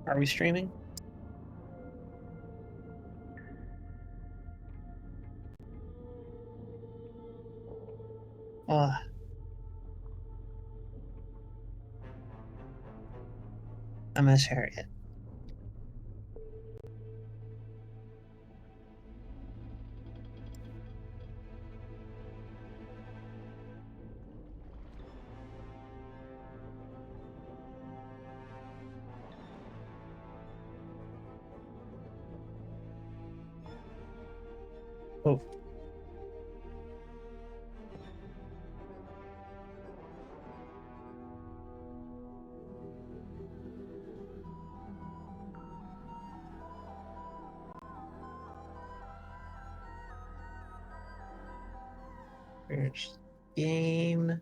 Are we streaming? Uh, I miss Harriet. Oh, there's game.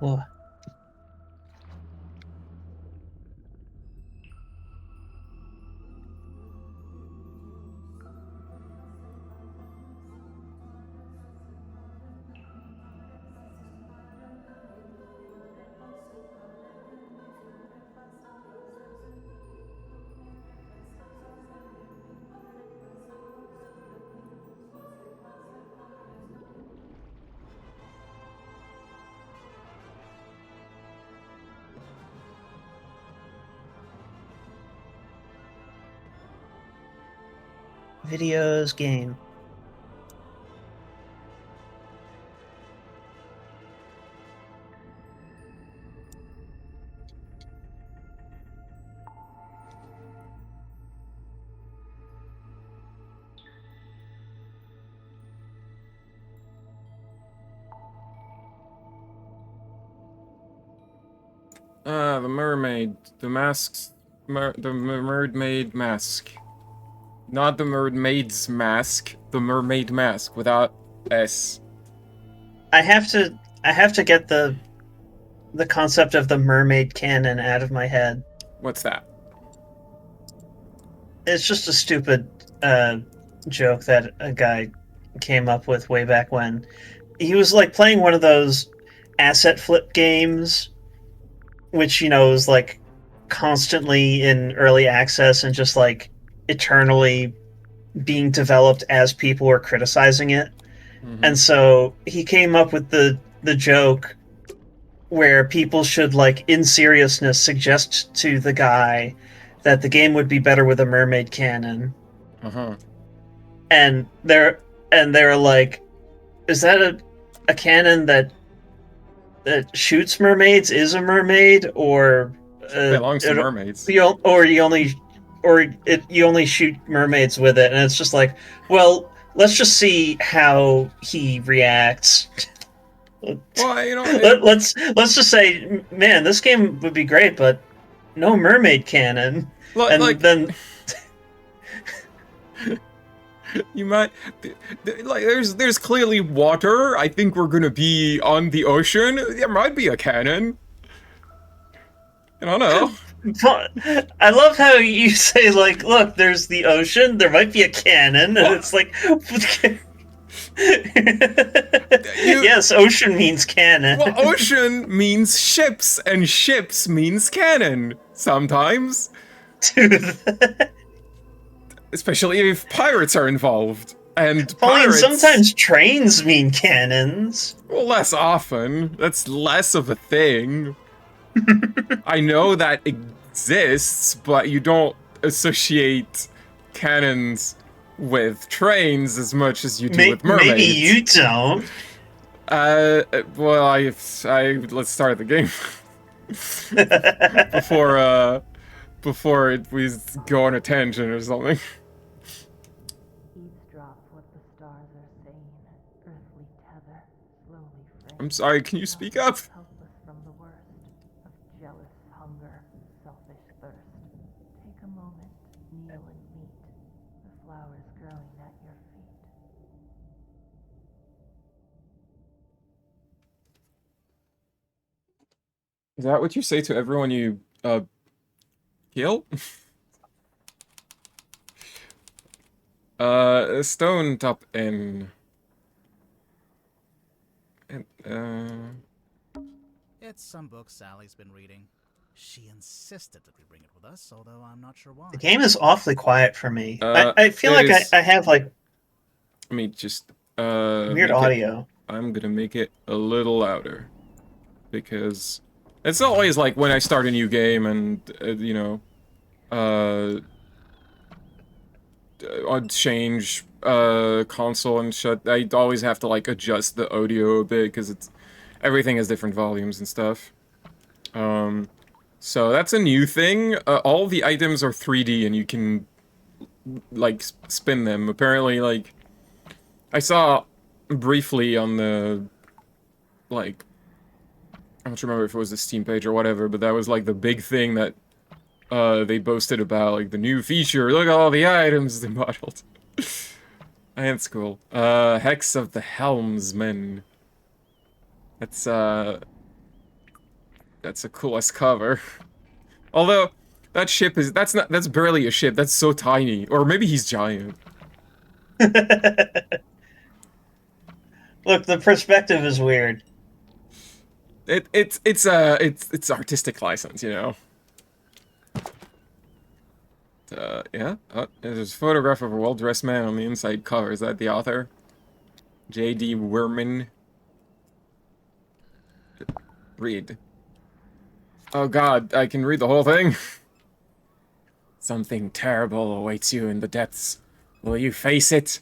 Oh, videos, game. The mermaid. The masks. The mermaid mask. Not the mermaid's mask. The mermaid mask without S. I have to. I have to get the concept of the mermaid cannon out of my head. What's that? It's just a stupid joke that a guy came up with way back when. He was like playing one of those asset flip games, which is like constantly in early access and just like eternally being developed as people were criticizing it. Mm-hmm. And so he came up with the joke where people should like in seriousness suggest to the guy that the game would be better with a mermaid cannon. Uh-huh. And they're like, is that a cannon that shoots mermaids, is a mermaid, or Belongs to mermaids. you only shoot mermaids with it? And it's just like, well, let's just see how he reacts. Well, Let's just say, man, this game would be great, but no mermaid cannon. And like, then you might, like, there's clearly water. I think we're gonna be on the ocean. There might be a cannon. I don't know. I love how you say like, look, there's the ocean, there might be a cannon, and Well, it's like, you, yes, ocean means cannon. well, ocean means ships, and ships means cannon. Sometimes. Dude, Especially if pirates are involved. And fine. pirates, Sometimes trains mean cannons. well, less often. That's less of a thing. I know that exists, but you don't associate cannons with trains as much as you do with Maybe mermaids. you don't. Well, let's start the game before, we go on a tangent or something. Eavesdrop what the stars are saying. Earthly tether, slowly fraying. I'm sorry, can you speak up? Helpless from the worst of jealous hunger, selfish thirst. Take a moment, kneel and meet the flowers growing at your feet. Is that what you say to everyone you Kill? Stone top in. It's some book Sally's been reading. She insisted that we bring it with us, although I'm not sure why. The game is awfully quiet for me. Uh, I feel it like is. I have like Let me just weird make it. audio. I'm gonna make it a little louder because it's always like when I start a new game and you know, I'd change console and shit. I always have to like adjust the audio a bit because it's everything has different volumes and stuff. So that's a new thing. All the items are 3D and you can like spin them. Apparently, like I saw briefly on the like I don't remember if it was the Steam page or whatever, but that was like the big thing that they boasted about, like the new feature. Look at all the items they modeled. That's cool. Hex of the Helmsman. That's a coolest cover. Although that ship is that's barely a ship. That's so tiny, or maybe he's giant. Look, the perspective is weird. It's artistic license, you know. Yeah. There's a photograph of a well-dressed man on the inside cover. Is that the author? J.D. Werman. Read. Oh God, I can read the whole thing. Something terrible awaits you in the depths. Will you face it?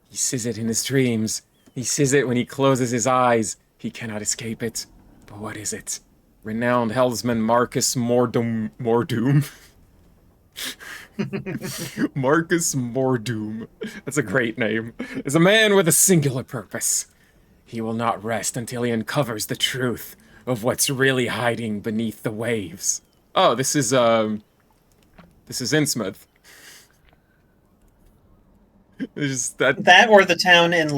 He sees it in his dreams. He sees it when he closes his eyes. He cannot escape it. But what is it? Renowned helmsman Marcus Mordoom. Marcus Mordoom. That's a great name. Is a man with a singular purpose. He will not rest until he uncovers the truth of what's really hiding beneath the waves. Oh, this is Innsmouth. Just That or the town in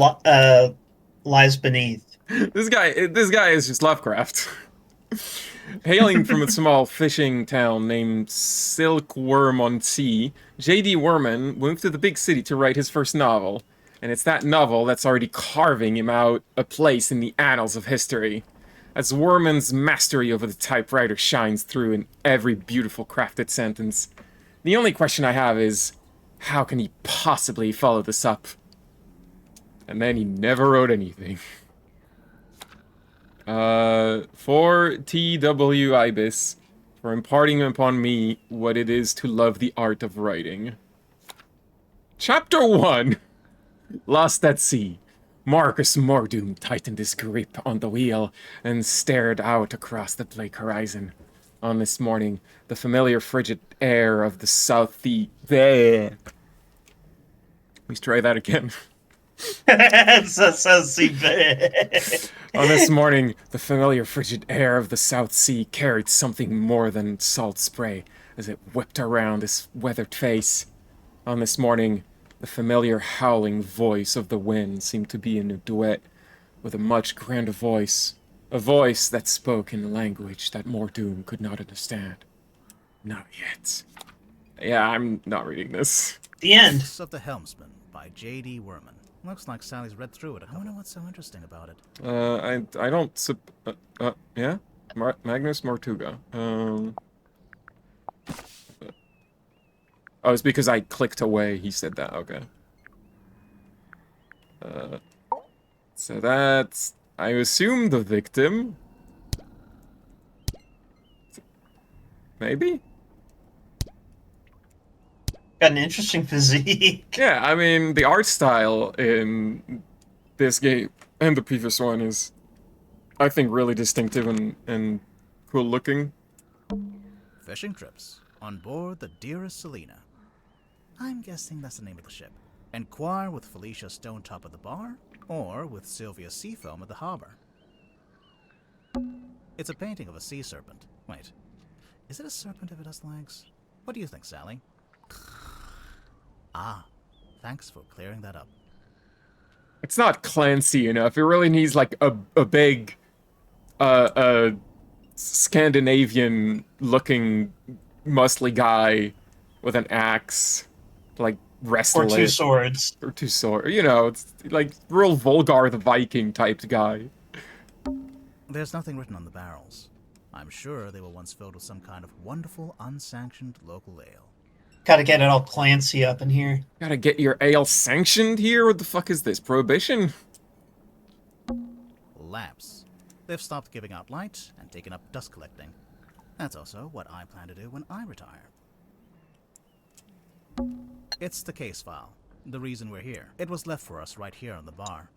lies beneath. This guy is just Lovecraft. Hailing from a small fishing town named Silkworm-on-Sea, J.D. Werman moved to the big city to write his first novel, and it's that novel that's already carving him out a place in the annals of history. As Werman's mastery over the typewriter shines through in every beautiful crafted sentence, the only question I have is, how can he possibly follow this up? And then he never wrote anything. For T.W. Ibis, for imparting upon me what it is to love the art of writing. Chapter 1. Lost at Sea. Marcus Mordoom tightened his grip on the wheel and stared out across the bleak horizon. On this morning, the familiar frigid air of the South Sea... Let's try that again. On this morning, the familiar frigid air of the South Sea carried something more than salt spray as it whipped around his weathered face. On this morning, the familiar howling voice of the wind seemed to be in a duet with a much grander voice, a voice that spoke in a language that Mordoom could not understand. Not yet. Yeah, I'm not reading this. The end. Books of the Helmsman by J.D. Werman. Looks like Sally's read through it. I wonder what's so interesting about it. I don't yeah? Magnus Mortuga. Oh, it's because I clicked away, he said that, okay. So that's, I assume, the victim? Maybe? Got an interesting physique. Yeah, I mean, the art style in this game and the previous one is, I think, really distinctive and cool looking. Fishing trips on board the Dearest Selena. I'm guessing that's the name of the ship. Enquire with Felicia Stonetop at the bar, or with Sylvia Seafoam at the harbor. It's a painting of a sea serpent. Wait, is it a serpent if it has legs? What do you think, Sally? Ah, thanks for clearing that up. It's not Clancy enough. It really needs like a big Scandinavian looking muscly guy with an axe, like Or wrestle two it, swords. or two sword. You know, it's like real Volgar the Viking type guy. There's nothing written on the barrels. I'm sure they were once filled with some kind of wonderful, unsanctioned local ale. Gotta get it all Clancy up in here. Gotta get your ale sanctioned here. What the fuck is this? Prohibition? Lamps. They've stopped giving out light and taken up dust collecting. That's also what I plan to do when I retire. It's the case file. The reason we're here. It was left for us right here on the bar.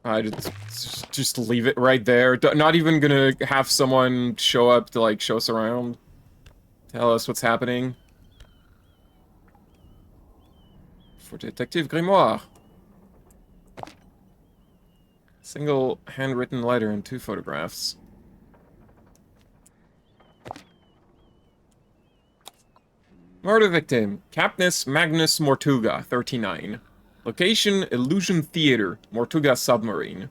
I just leave it right there. Not even gonna have someone show up to, like, show us around. Tell us what's happening. For Detective Grimoire. Single handwritten letter and 2 photographs. Murder victim, Capnus Magnus Mortuga, 39. Location, Illusion Theater, Mortuga Submarine.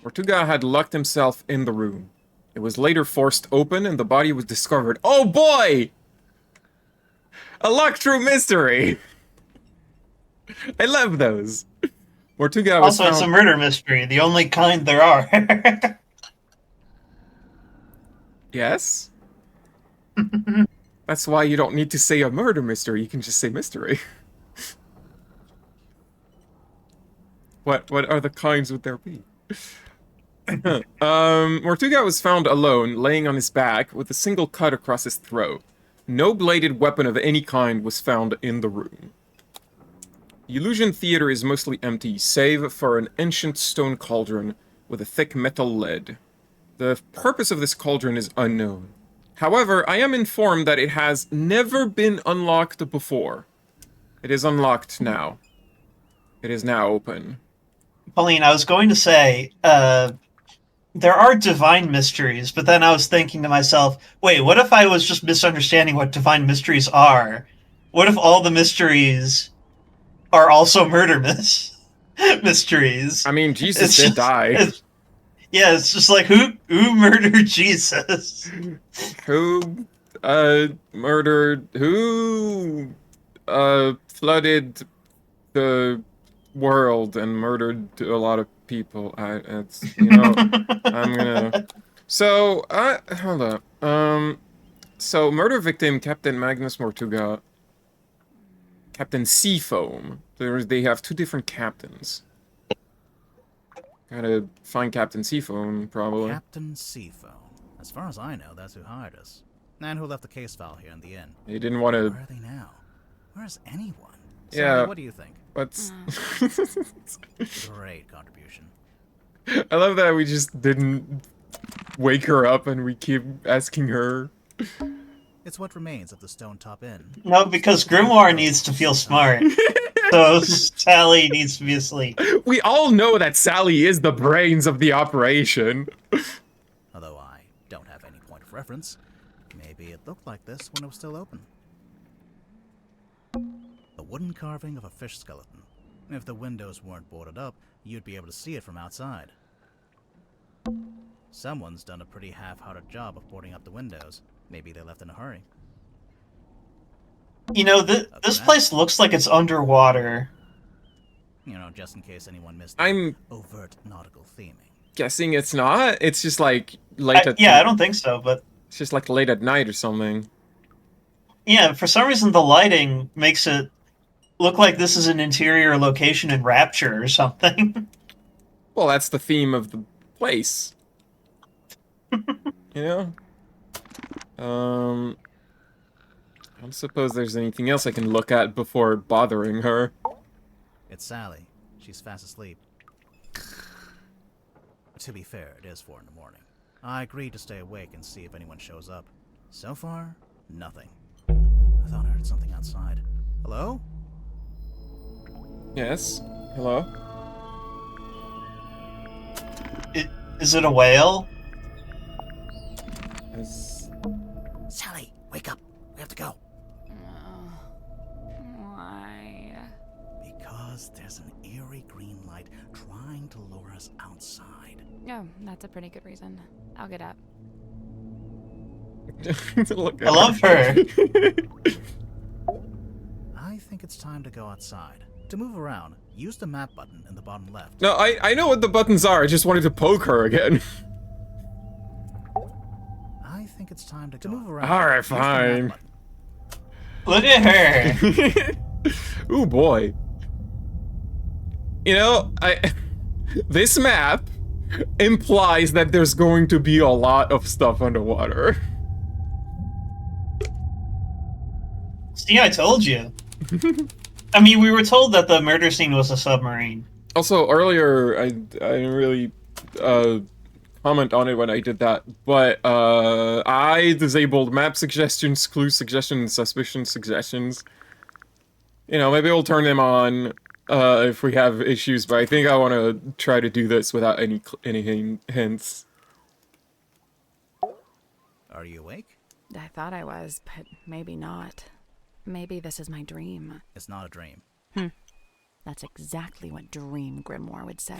Mortuga had locked himself in the room. It was later forced open and the body was discovered. Oh boy! A lock-through mystery! I love those. Mortuga was Also, it's a murder mystery, the only kind there are. Yes? That's why you don't need to say a murder mystery, you can just say mystery. What other kinds would there be? Mortuga was found alone, laying on his back, with a single cut across his throat. No bladed weapon of any kind was found in the room. The Illusion Theater is mostly empty, save for an ancient stone cauldron with a thick metal lid. The purpose of this cauldron is unknown. However, I am informed that it has never been unlocked before. It is unlocked now. It is now open. Pauline, I was going to say, there are divine mysteries, but then I was thinking to myself, wait, what if I was just misunderstanding what divine mysteries are? What if all the mysteries are also murder mysteries? I mean, Jesus It's did just- die. Yeah, it's just like, who murdered Jesus? Who, murdered... Who, flooded the world and murdered a lot of people? It's, you know, I'm gonna... So, hold up. So, murder victim, Captain Magnus Mortuga. Captain Seafoam. They have 2 different captains. Gotta find Captain Seafoam, probably. Captain Seafoam. As far as I know, that's who hired us. And who left the case file here in the inn. He didn't want to... Where are they now? Where's anyone? Yeah. Sally, what do you think? What's... Great contribution. I love that we just didn't wake her up and we keep asking her. It's what remains of the Stone Top Inn. No, because Grimoire needs to feel smart. So Sally needs to be asleep. We all know that Sally is the brains of the operation. Although I don't have any point of reference. Maybe it looked like this when it was still open. A wooden carving of a fish skeleton. If the windows weren't boarded up, you'd be able to see it from outside. Someone's done a pretty half-hearted job of boarding up the windows. Maybe they left in a hurry. You know, this place looks like it's underwater. You know, just in case anyone missed I'm overt nautical theming. guessing it's not. It's just like late at... Yeah, I don't think so, but... It's just like late at night or something. Yeah, for some reason the lighting makes it look like this is an interior location in Rapture or something. Well, that's the theme of the place. You know? I don't suppose there's anything else I can look at before bothering her. It's Sally. She's fast asleep. To be fair, it is 4 in the morning. I agreed to stay awake and see if anyone shows up. So far, nothing. I thought I heard something outside. Hello? Yes? Hello? Is it a whale? Is... Sally, wake up. We have to go. Why? Because there's an eerie green light trying to lure us outside. Oh, that's a pretty good reason. I'll get up. Look I at love her. I think it's time to go outside. To move around, use the map button in the bottom left. No, I know what the buttons are. I just wanted to poke her again. I think it's time to move around. Alright, use the map fine. button. Look at her. Ooh, boy. You know, this map implies that there's going to be a lot of stuff underwater. See, I told you. I mean, we were told that the murder scene was a submarine. Also, earlier, I didn't really comment on it when I did that, but I disabled map suggestions, clue suggestions, suspicion suggestions. You know, maybe we'll turn them on if we have issues, but I think I want to try to do this without any hints. Are you awake? I thought I was, but maybe not. Maybe this is my dream. It's not a dream. That's exactly what Dream Grimoire would say.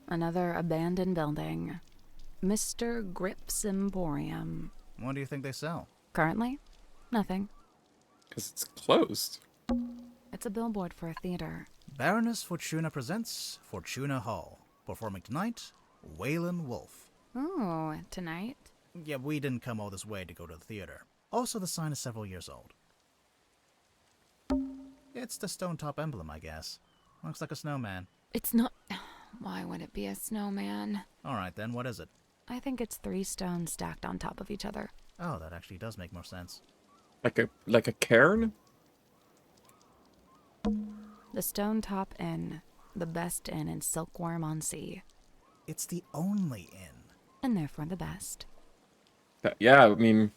Another abandoned building. Mr. Grip's Emporium. What do you think they sell? Currently, nothing. Because it's closed. It's a billboard for a theater. Baroness Fortuna presents Fortuna Hall. Performing tonight, Waylon Wolf. Oh, tonight? Yeah, we didn't come all this way to go to the theater. Also, the sign is several years old. It's the stone top emblem, I guess. Looks like a snowman. It's not... Why would it be a snowman? Alright then, what is it? I think it's 3 stones stacked on top of each other. Oh, that actually does make more sense. Like a cairn? The Stone Top Inn. The best inn in Silkworm-on-Sea. It's the only inn. And therefore the best. Yeah, I mean,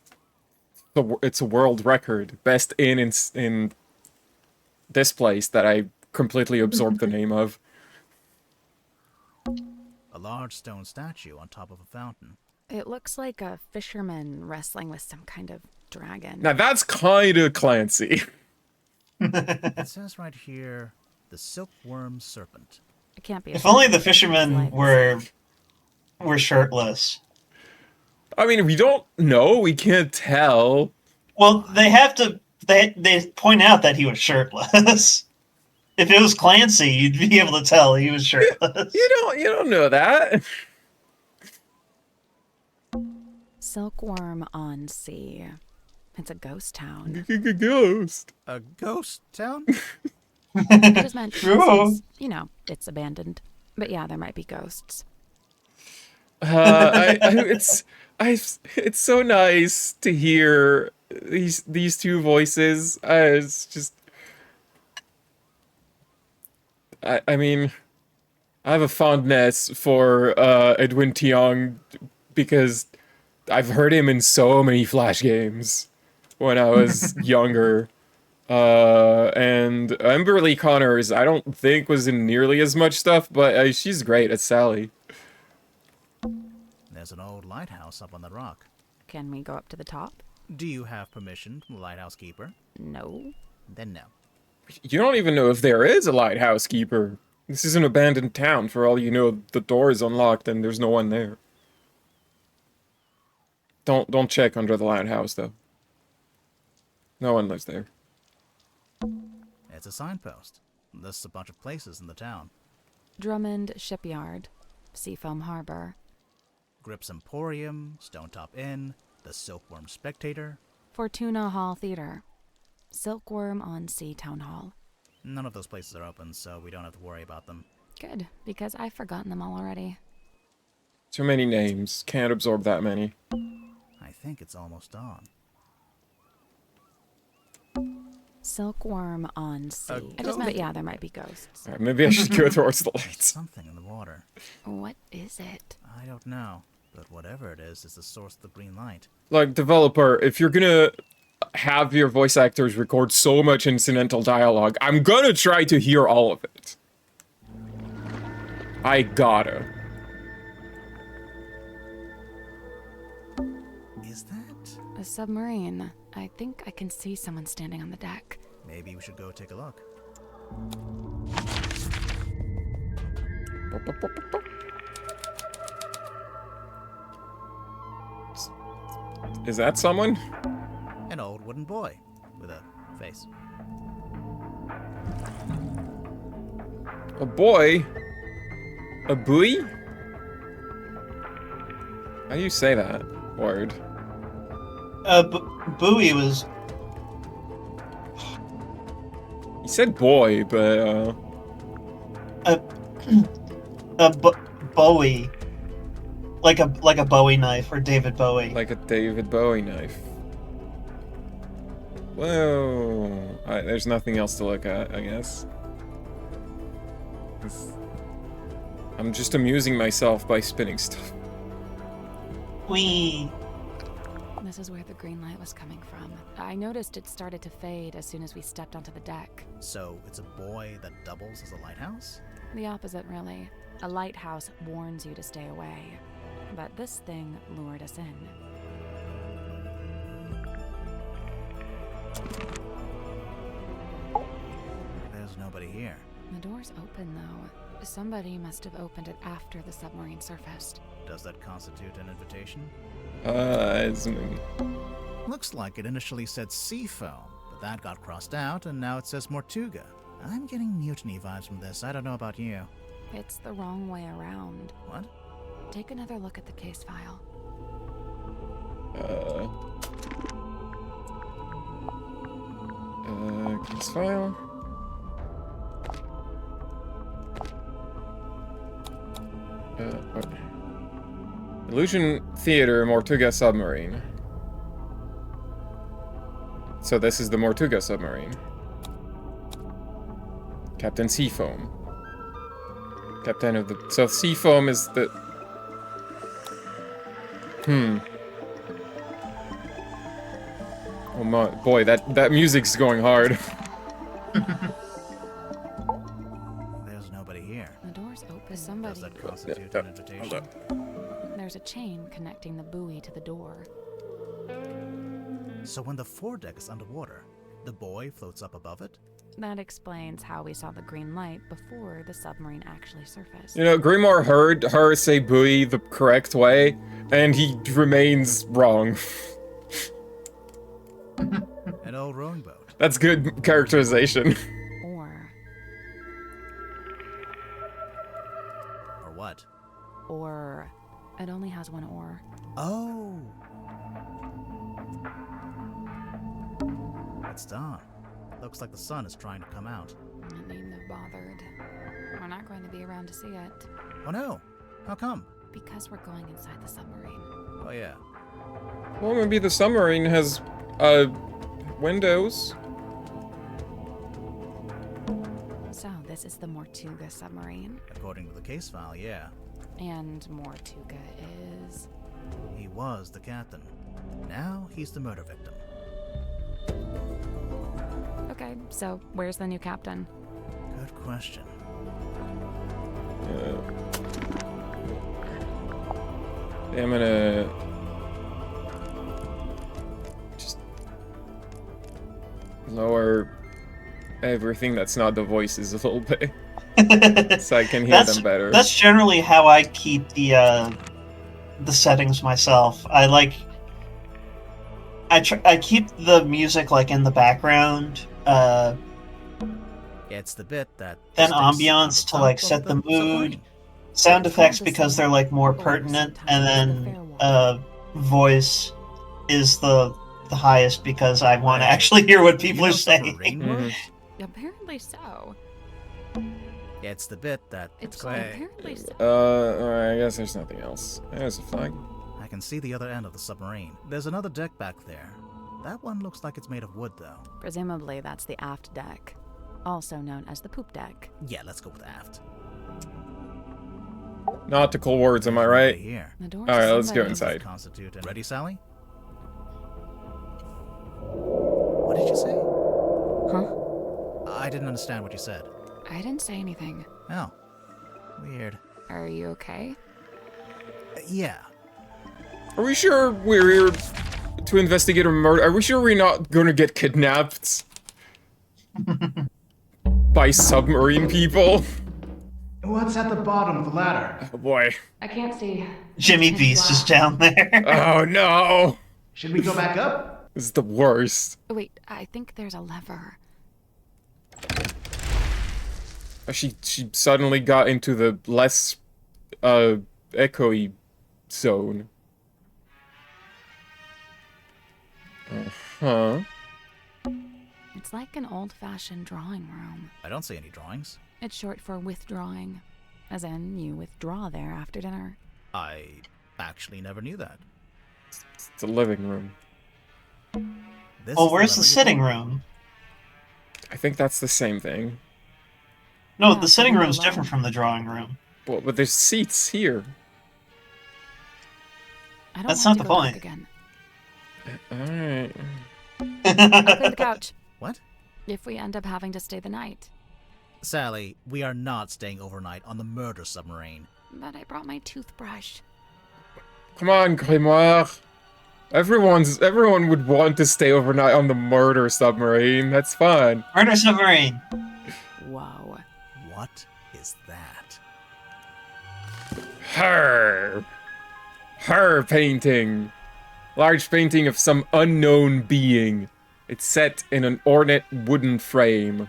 it's a world record. Best inn in this place that I completely absorbed the name of. A large stone statue on top of a fountain. It looks like a fisherman wrestling with some kind of dragon. Now that's kind of Clancy. It says right here, the silkworm serpent. It can't be. If only the fishermen were shirtless. I mean, we don't know. We can't tell. Well, they have to. They point out that he was shirtless. If it was Clancy, you'd be able to tell he was shirtless. You don't know that. Silkworm-on-Sea. It's a ghost town. Ghost. A ghost town? I just meant, Sure. since, it's abandoned. But yeah, there might be ghosts. It's so nice to hear these two voices. It's just, I mean, I have a fondness for Edwin Tiong because I've heard him in so many Flash games when I was younger. And Emberly Connors, I don't think was in nearly as much stuff, but she's great as Sally. There's an old lighthouse up on the rock. Can we go up to the top? Do you have permission from the lighthouse keeper? No. Then no. You don't even know if there is a lighthouse keeper. This is an abandoned town. For all you know, the door is unlocked and there's no one there. Don't check under the lighthouse, though. No one lives there. It's a signpost. Lists a bunch of places in the town. Drummond Shipyard. Seafoam Harbor. Grip's Emporium, Stone Top Inn, the Silkworm Spectator. Fortuna Hall Theater. Silkworm-on-Sea Town Hall. None of those places are open, so we don't have to worry about them. Good, because I've forgotten them all already. Too many names. Can't absorb that many. I think it's almost dawn. Silkworm-on-Sea. But yeah, there might be ghosts. Alright, maybe I should go towards the lights. Something in the water. What is it? I don't know, but whatever it is the source of the green light. Like, developer, if you're gonna have your voice actors record so much incidental dialogue, I'm gonna try to hear all of it. I gotta. Is that? A submarine. I think I can see someone standing on the deck. Maybe we should go take a look. Is that someone? An old wooden boy with a face. A boy? A buoy? How do you say that word? Bowie was You said boy, but a Bowie, like a Bowie knife or David Bowie. like a David Bowie knife. Whoa. There's nothing else to look at, I guess. I'm just amusing myself by spinning stuff. Wee. This is where the green light was coming from. I noticed it started to fade as soon as we stepped onto the deck. So it's a buoy that doubles as a lighthouse? The opposite, really. A lighthouse warns you to stay away. But this thing lured us in. There's nobody here. The door's open, though. Somebody must have opened it after the submarine surfaced. Does that constitute an invitation? It's Looks like it initially said Seafoam, but that got crossed out, and now it says Mortuga. I'm getting mutiny vibes from this. I don't know about you. It's the wrong way around. What? Take another look at the case file. Case file. What? Illusion Theater, Mortuga submarine. So this is the Mortuga submarine. Captain Seafoam. Captain of the... So Seafoam is the... Oh my... Boy, that music's going hard. There's nobody here. The door's open. Does Somebody... that constitute an invitation? There's a chain connecting the buoy to the door. So when the foredeck is underwater, the buoy floats up above it? That explains how we saw the green light before the submarine actually surfaced. You know, Grimoire heard her say buoy the correct way, and he remains wrong. An old rowing boat. That's good characterization. Or what? Or it only has one oar. Oh! It's dawn. Looks like the sun is trying to come out. I needn't have bothered. We're not going to be around to see it. Oh no! How come? Because we're going inside the submarine. Oh yeah. Well, maybe the submarine has, windows. So, this is the Mortuga submarine. According to the case file, yeah. And Mortuga is... He was the captain. Now he's the murder victim. Okay, so where's the new captain? Good question. I'm gonna... just... lower everything that's not the voices a little bit. So I can hear them better. That's generally how I keep the settings myself. I keep the music like in the background. It's the bit that... Then sticks ambiance to on like top set of the mood. submarine. Sound effects because they're like more pertinent, and then voice is the highest because I want to actually hear what people are saying. Submarine Mhm. works? Apparently so. It's the bit that... It's Hey. apparently so. Alright, I guess there's nothing else. There's a flag. I can see the other end of the submarine. There's another deck back there. That one looks like it's made of wood, though. Presumably that's the aft deck, also known as the poop deck. Yeah, let's go with aft. Nautical words, am I right? Here. The door's Alright, let's go somebody- inside. Constitute and ready, Sally? What did you say? Huh? I didn't understand what you said. I didn't say anything. Oh, weird. Are you okay? Yeah. Are we sure we're here to investigate a murder? Are we sure we're not gonna get kidnapped? By submarine people? What's at the bottom of the ladder? Oh boy. I can't see. Jimmy Beast is down there. Oh no! Should we go back up? This is the worst. Wait, I think there's a lever. She suddenly got into the less echoey zone. Uh-huh. It's like an old-fashioned drawing room. I don't see any drawings. It's short for withdrawing. As in, you withdraw there after dinner. I actually never knew that. It's a living room. This Well, is where's the lever you sitting pull. room? I think that's the same thing. No, Yeah, the sitting leave it room's alone. different from the drawing room. Well, but there's seats here. I don't That's want not to the go point. back again. Alright. I'll clear the couch. What? If we end up having to stay the night. Sally, we are not staying overnight on the murder submarine. But I brought my toothbrush. Come on, Grimoire. Everyone would want to stay overnight on the murder submarine. That's fun. Murder submarine. Whoa. What is that? Her painting. Large painting of some unknown being. It's set in an ornate wooden frame.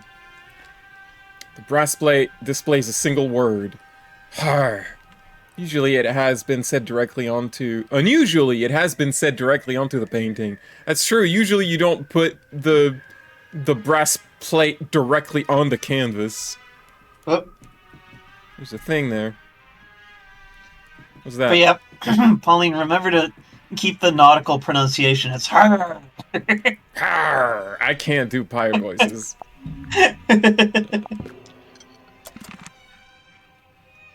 The brass plate displays a single word. Her. Unusually, it has been said directly onto the painting. That's true. Usually you don't put the brass plate directly on the canvas. Oh, There's a thing there. What's that? but yeah, Pauline, remember to keep the nautical pronunciation. It's her. Arr, I can't do pirate voices.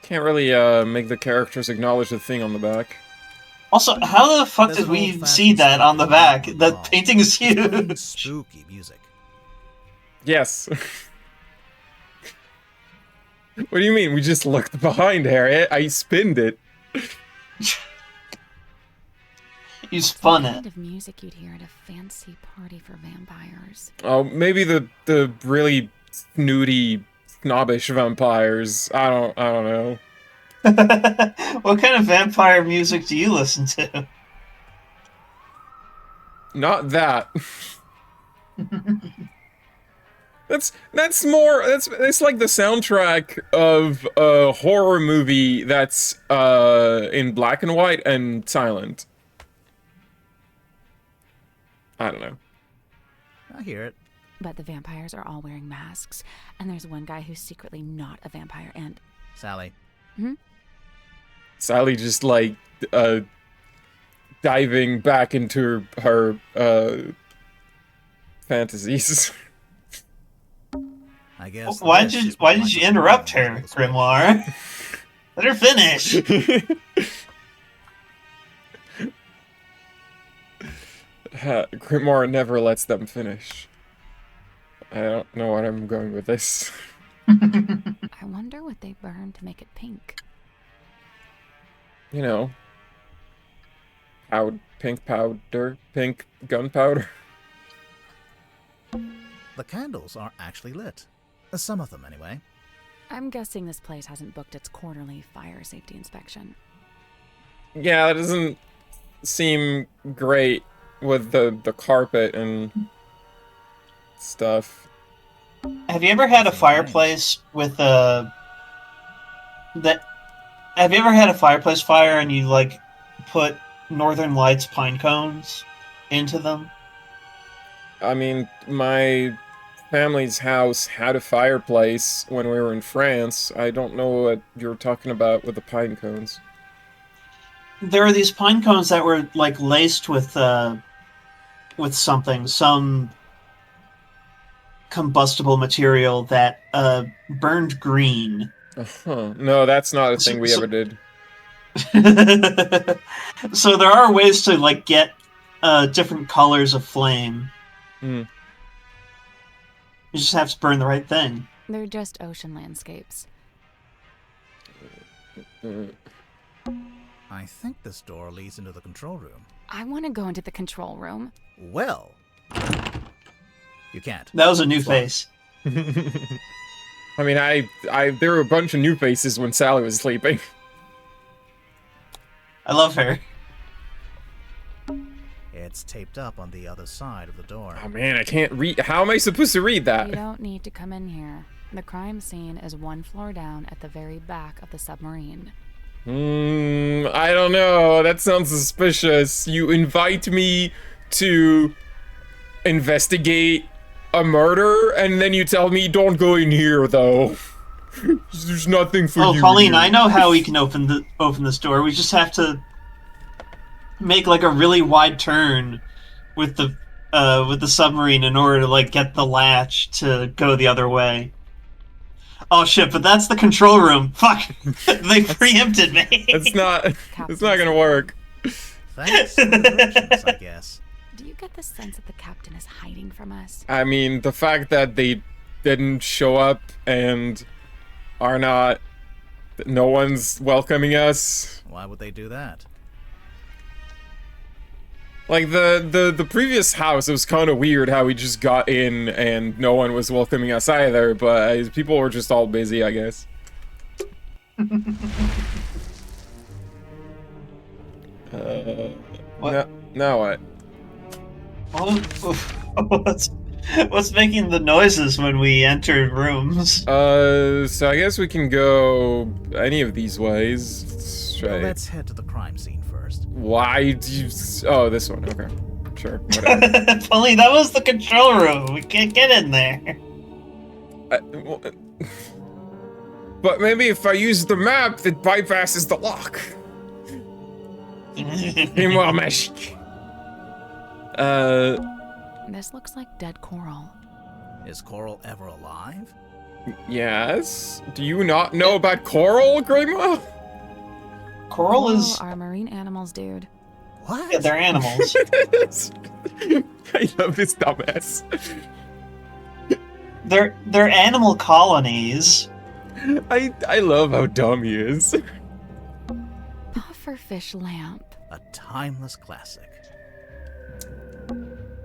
Can't really make the characters acknowledge the thing on the back. Also, how the fuck There's did an we old-fashioned see that on the spooky back? music The involved. painting is Plain huge. spooky music. Yes. What do you mean? We just looked behind, Harriet. I spinned it. You spun The it. kind of music you'd hear at a fancy party for vampires. Oh, maybe the really snooty, snobbish vampires. I don't know. What kind of vampire music do you listen to? Not that. It's like the soundtrack of a horror movie that's in black and white and silent. I don't know. I hear it. But the vampires are all wearing masks, and there's one guy who's secretly not a vampire, and Sally. Sally just like diving back into her fantasies. I guess. Why this did is what you my interrupt superpower her, is. Grimoire? Let her finish. Grimoire never lets them finish. I don't know what I'm going with this. I wonder what they burn to make it pink. You know, pink powder, pink gunpowder. The candles are actually lit. Some of them, anyway. I'm guessing this place hasn't booked its quarterly fire safety inspection. Yeah, that doesn't seem great with the carpet and stuff. Have you ever had a fireplace with a Have you ever had a fireplace fire and you like put Northern Lights pine cones into them? I mean, my family's house had a fireplace when we were in France. I don't know what you're talking about with the pine cones. There are these pine cones that were like laced with something, some combustible material that burned green. Uh-huh. No, that's not a thing we So- ever did. So there are ways to like get different colors of flame. Mm. You just have to burn the right thing. They're just ocean landscapes. I think this door leads into the control room. I want to go into the control room. Well, you can't. That was a new It's locked. face. I mean, there were a bunch of new faces when Sally was sleeping. I love her. It's It's taped up on the other side of the door. Oh man, I can't read. How am I supposed to read that? You don't need to come in here. The crime scene is one floor down at the very back of the submarine. I don't know. That sounds suspicious. You invite me to investigate a murder, and then you tell me don't go in here, though. There's nothing for you. Oh, Pauline, here. I know how we can open this door. We just have to make like a really wide turn with the submarine in order to like get the latch to go the other way. Oh shit! But that's the control room. Fuck! They preempted me. It's not gonna work. Thanks for the directions, I guess. Do you get the sense that the captain is hiding from us? I mean, the fact that they didn't show up and are not, no one's welcoming us. Why would they do that? Like the previous house, it was kind of weird how we just got in and no one was welcoming us either, but people were just all busy, I guess. What? Now what? What's making the noises when we enter rooms? So I guess we can go any of these ways. Well, Straight. let's head to the crime scene first. Why do you... Oh, this one. Okay. Sure. Whatever. Pauline, that was the control room. We can't get in there. Well, but maybe if I use the map, it bypasses the lock. Meanwhile, magic. This looks like dead coral. Is Coral ever alive? Yes? Do you not know about coral, Grandma? Coral is... are marine animals, dude. What? Yeah, they're animals. I love this dumbass. They're animal colonies. I love how dumb he is. Pufferfish lamp. A timeless classic.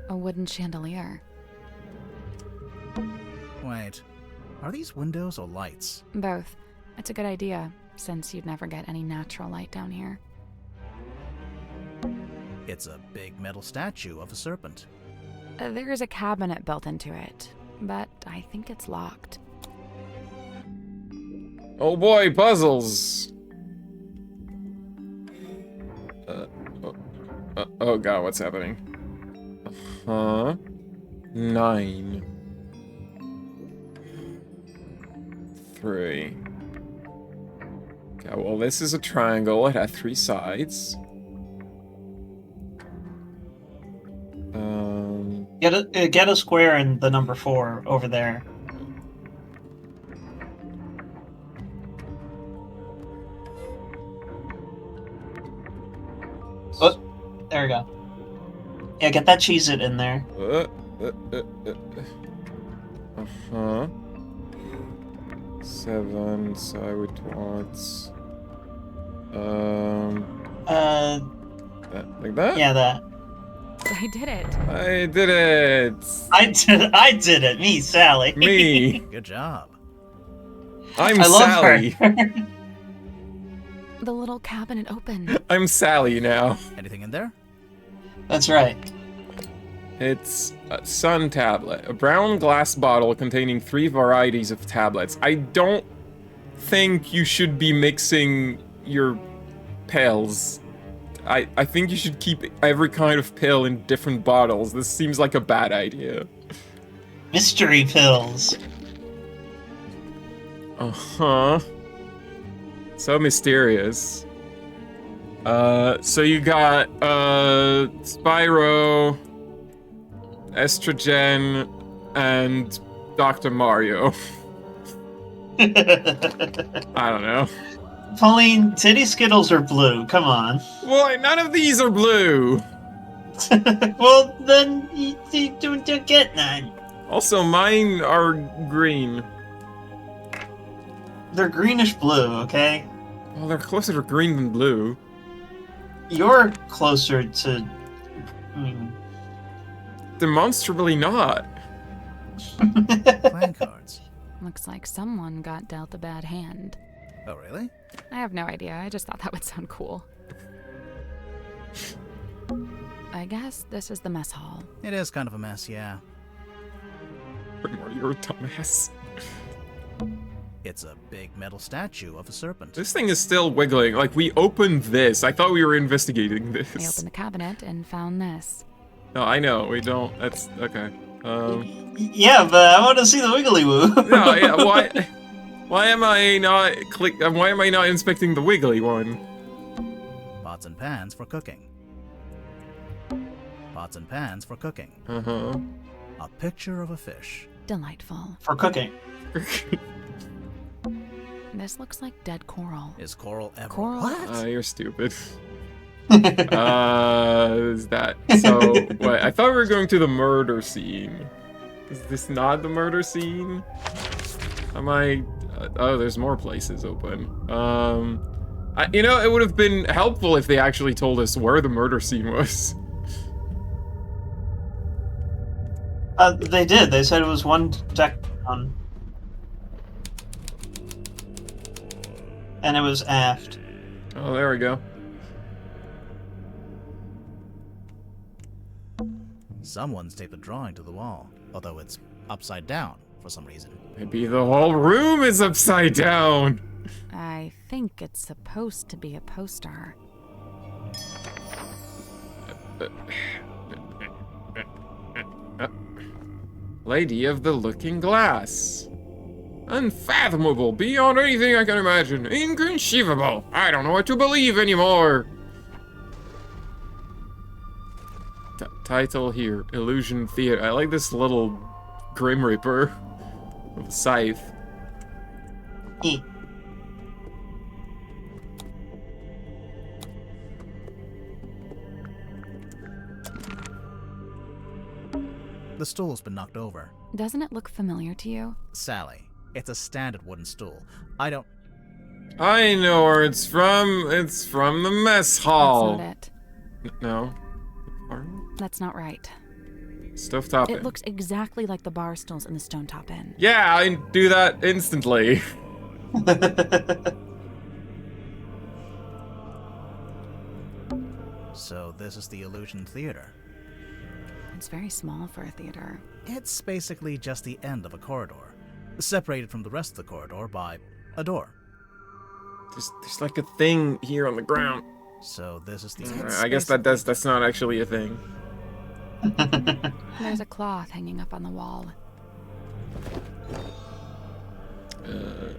A wooden chandelier. Wait, are these windows or lights? Both. It's a good idea, since you'd never get any natural light down here. It's a big metal statue of a serpent. There is a cabinet built into it, but I think it's locked. Oh boy, puzzles. Oh god, what's happening? 9. 3. Okay, well this is a triangle. It had 3 sides. Get a square and the number 4 over there. Oh, there we go. Yeah, get that Cheez-It in there. Uh-huh. 7, so I would want... like that? Yeah, that. I did it. I did it! I did it. Me, Sally. Me! Good job. I'm I love Sally. her. The little cabinet opened. I'm Sally now. Anything in there? That's right. It's a sun tablet, a brown glass bottle containing 3 varieties of tablets. I don't think you should be mixing your pills. I think you should keep every kind of pill in different bottles. This seems like a bad idea. Mystery pills. Uh-huh. So mysterious. So you got, Spyro, Estrogen, and Dr. Mario. I don't know. Pauline, titty Skittles are blue. Come on. Boy, none of these are blue. Well, then you don't get none. Also, mine are green. They're greenish blue, okay? Well, they're closer to green than blue. You're closer to... Demonstrably not. Playing cards. Looks like someone got dealt a bad hand. Oh, really? I have no idea. I just thought that would sound cool. I guess this is the mess hall. It is kind of a mess, yeah. You're a dumbass. It's a big metal statue of a serpent. This thing is still wiggling. Like, we opened this. I thought we were investigating I this. opened the cabinet and found this. No, I know. We don't. That's okay. Yeah, but I want to see the wiggly woo. No, yeah. Why am I not Why am I not inspecting the wiggly one? Pots and pans for cooking. Pots and pans for cooking. Uh-huh. A picture of a fish. Delightful. For cooking. This looks like dead coral. Is coral ever? Coral? What? You're stupid. Is that so? What? I thought we were going to the murder scene. Is this not the murder scene? Am I? Oh, there's more places open. You know, it would have been helpful if they actually told us where the murder scene was. They did. They said it was one deck down. And it was aft. Oh, there we go. Someone's taped a drawing to the wall, although it's upside down for some reason. Maybe the whole room is upside down. I think it's supposed to be a poster. Lady of the Looking Glass. Unfathomable, beyond anything I can imagine. Inconceivable. I don't know what to believe anymore. Title here, Illusion Theater. I like this little Grim Reaper with a scythe. E. The stool's been knocked over. Doesn't it look familiar to you? Sally, it's a standard wooden stool. I know where it's from. It's from the mess hall. That's not it. No. That's not right. Stovetop Inn. It looks exactly like the bar stools in the Stone Top Inn. Yeah, I do that instantly. So this is the Illusion Theater. It's very small for a theater. It's basically just the end of a corridor, separated from the rest of the corridor by a door. There's like a thing here on the ground. So this is the I guess that's not actually a thing. There's a cloth hanging up on the wall.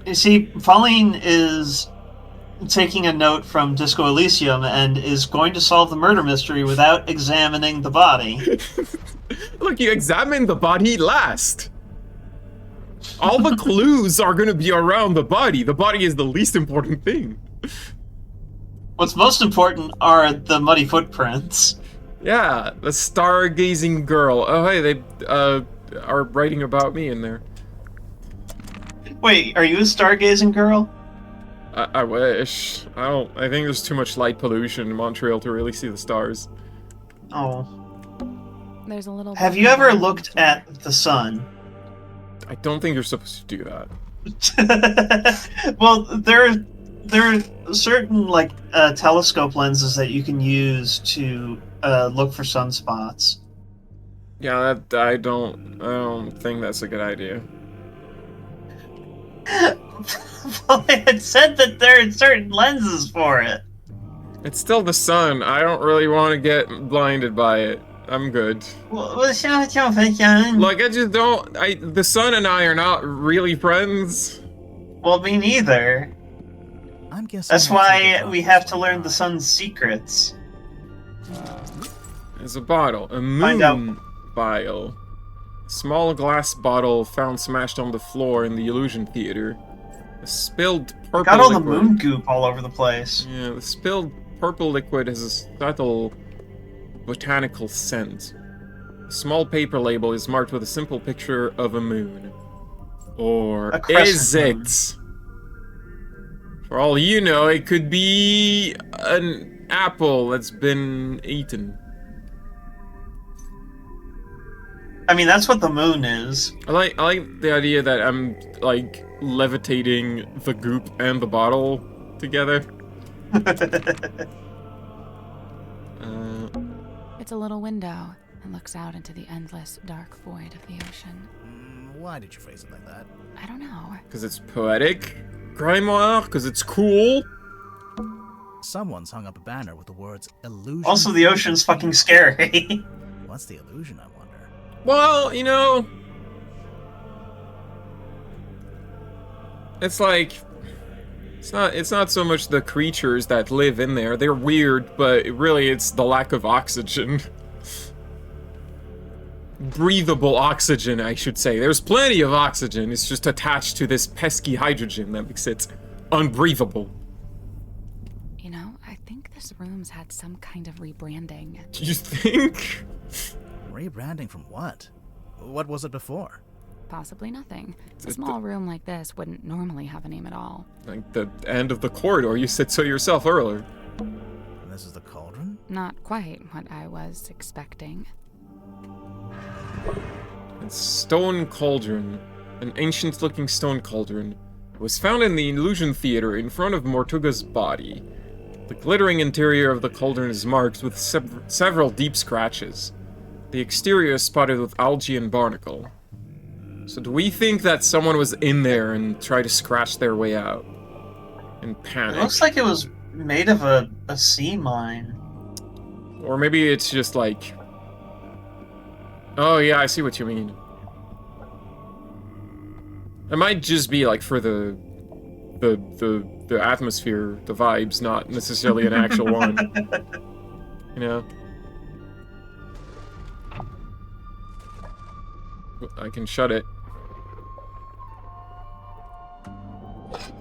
You see, Pauline is taking a note from Disco Elysium and is going to solve the murder mystery without examining the body. Look, you examine the body last. All the clues are gonna be around the body. The body is the least important thing. What's most important are the muddy footprints. Yeah, the stargazing girl. Oh, hey, they are writing about me in there. Wait, are you a stargazing girl? I wish. I think there's too much light pollution in Montreal to really see the stars. Oh. There's a little. Have you ever looked at the sun? I don't think you're supposed to do that. Well, there are certain telescope lenses that you can use to look for sunspots. Yeah, I don't think that's a good idea. Well, I had said that there are certain lenses for it. It's still the sun. I don't really want to get blinded by it. I'm good. Well, Look, I just don't. The sun and I are not really friends. me neither. I'm guessing That's why we have to learn the sun's secrets. There's a bottle, a Find out. moon vial. Small glass bottle found smashed on the floor in the Illusion Theater. A spilled purple Got all the liquid. moon goop all over the place. Yeah, the spilled purple liquid has a subtle botanical scent. A small paper label is marked with a simple picture of a moon. Or A crescent is moon. it? For all you know, it could be an apple that's been eaten. I mean, that's what the moon is. I like the idea that I'm like levitating the goop and the bottle together. It's a little window and looks out into the endless, dark void of the ocean. Why did you phrase it like that? I don't know. Because it's poetic? Grimoire? Because it's cool? Someone's hung up a banner with the words illusion. Also, the ocean's fucking scary. What's the illusion, I wonder? Well, you know... It's like... It's not so much the creatures that live in there. They're weird, but really it's the lack of oxygen. Breathable oxygen, I should say. There's plenty of oxygen. It's just attached to this pesky hydrogen that makes it unbreathable. You know, I think this room's had some kind of rebranding. Do you think? Rebranding from what? What was it before? Possibly nothing. A small room like this wouldn't normally have a name at all. Like the end of the corridor, you said so yourself earlier. And this is the cauldron? Not quite what I was expecting. A stone cauldron. An ancient-looking stone cauldron. Was found in the Illusion Theater in front of Mortuga's body. The glittering interior of the cauldron is marked with several deep scratches. The exterior is spotted with algae and barnacle. So do we think that someone was in there and tried to scratch their way out? In panic? It looks like it was made of a sea mine. Or maybe it's just like... Oh yeah, I see what you mean. It might just be like for the atmosphere, the vibes, not necessarily an actual one. You know? I can shut it.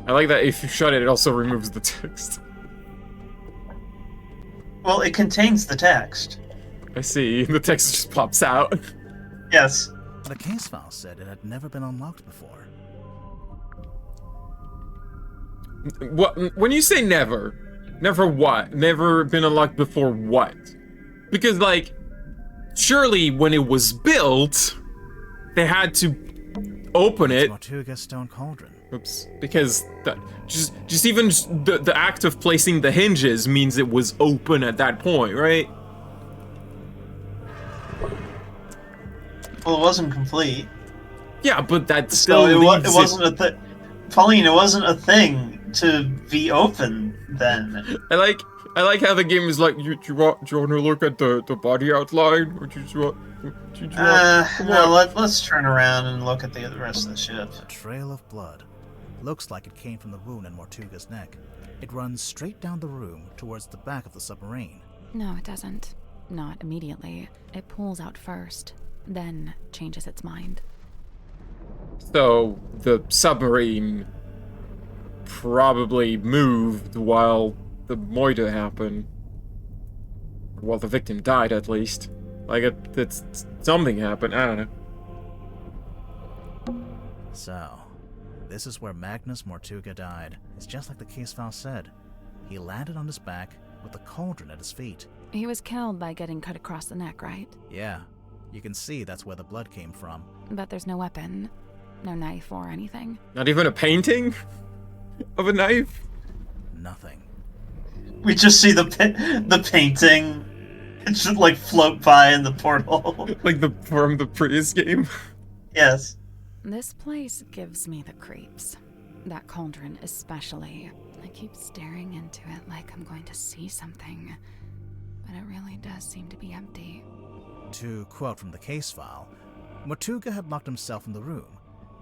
I like that if you shut it, it also removes the text. Well, it contains the text. I see. The text just pops out. Yes. The case file said it had never been unlocked before. What? When you say never, never what? Never been unlocked before what? Because, like, surely when it was built, they had to open it. Mortuga's stone cauldron. Oops. Because just even the act of placing the hinges means it was open at that point, right? Well, it wasn't complete. Yeah, but that still So it leaves wasn't a thing. Pauline, it wasn't a thing to be open then. I like how the game is like, do you want to look at the body outline? Or do you want... No, let's turn around and look at the rest of the ship. A trail of blood. Looks like it came from the wound in Mortuga's neck. It runs straight down the room towards the back of the submarine. No, it doesn't. Not immediately. It pulls out first, then changes its mind. So, the submarine probably moved while the moida happened. While the victim died, at least. Like, it's something happened, I don't know. So, this is where Magnus Mortuga died. It's just like the case file said. He landed on his back with the cauldron at his feet. He was killed by getting cut across the neck, right? Yeah, you can see that's where the blood came from. But there's no weapon. No knife or anything. Not even a painting of a knife? Nothing. We just see the painting. It should like float by in the portal. Like from the previous game? Yes. This place gives me the creeps. That cauldron especially. I keep staring into it like I'm going to see something. But it really does seem to be empty. To quote from the case file, Mortuga had locked himself in the room.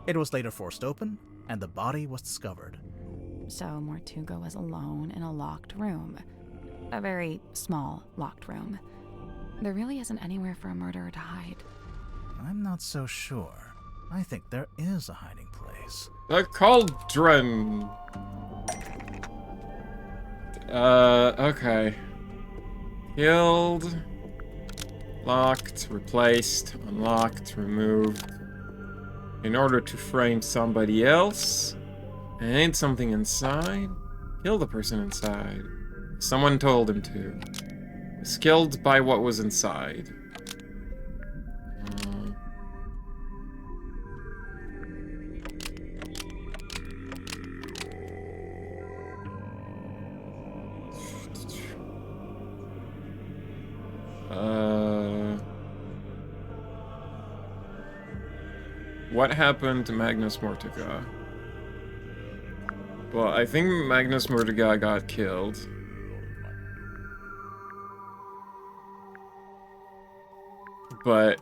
It was later forced open, and the body was discovered. So Mortuga was alone in a locked room. A very small locked room. There really isn't anywhere for a murderer to hide. I'm not so sure. I think there is a hiding place. The cauldron. Okay. Killed. Locked, replaced, unlocked, removed. In order to frame somebody else. And something inside. Kill the person inside. Someone told him to. Was killed by what was inside. What happened to Magnus Mortiga? Well, I think Magnus Mortiga got killed. But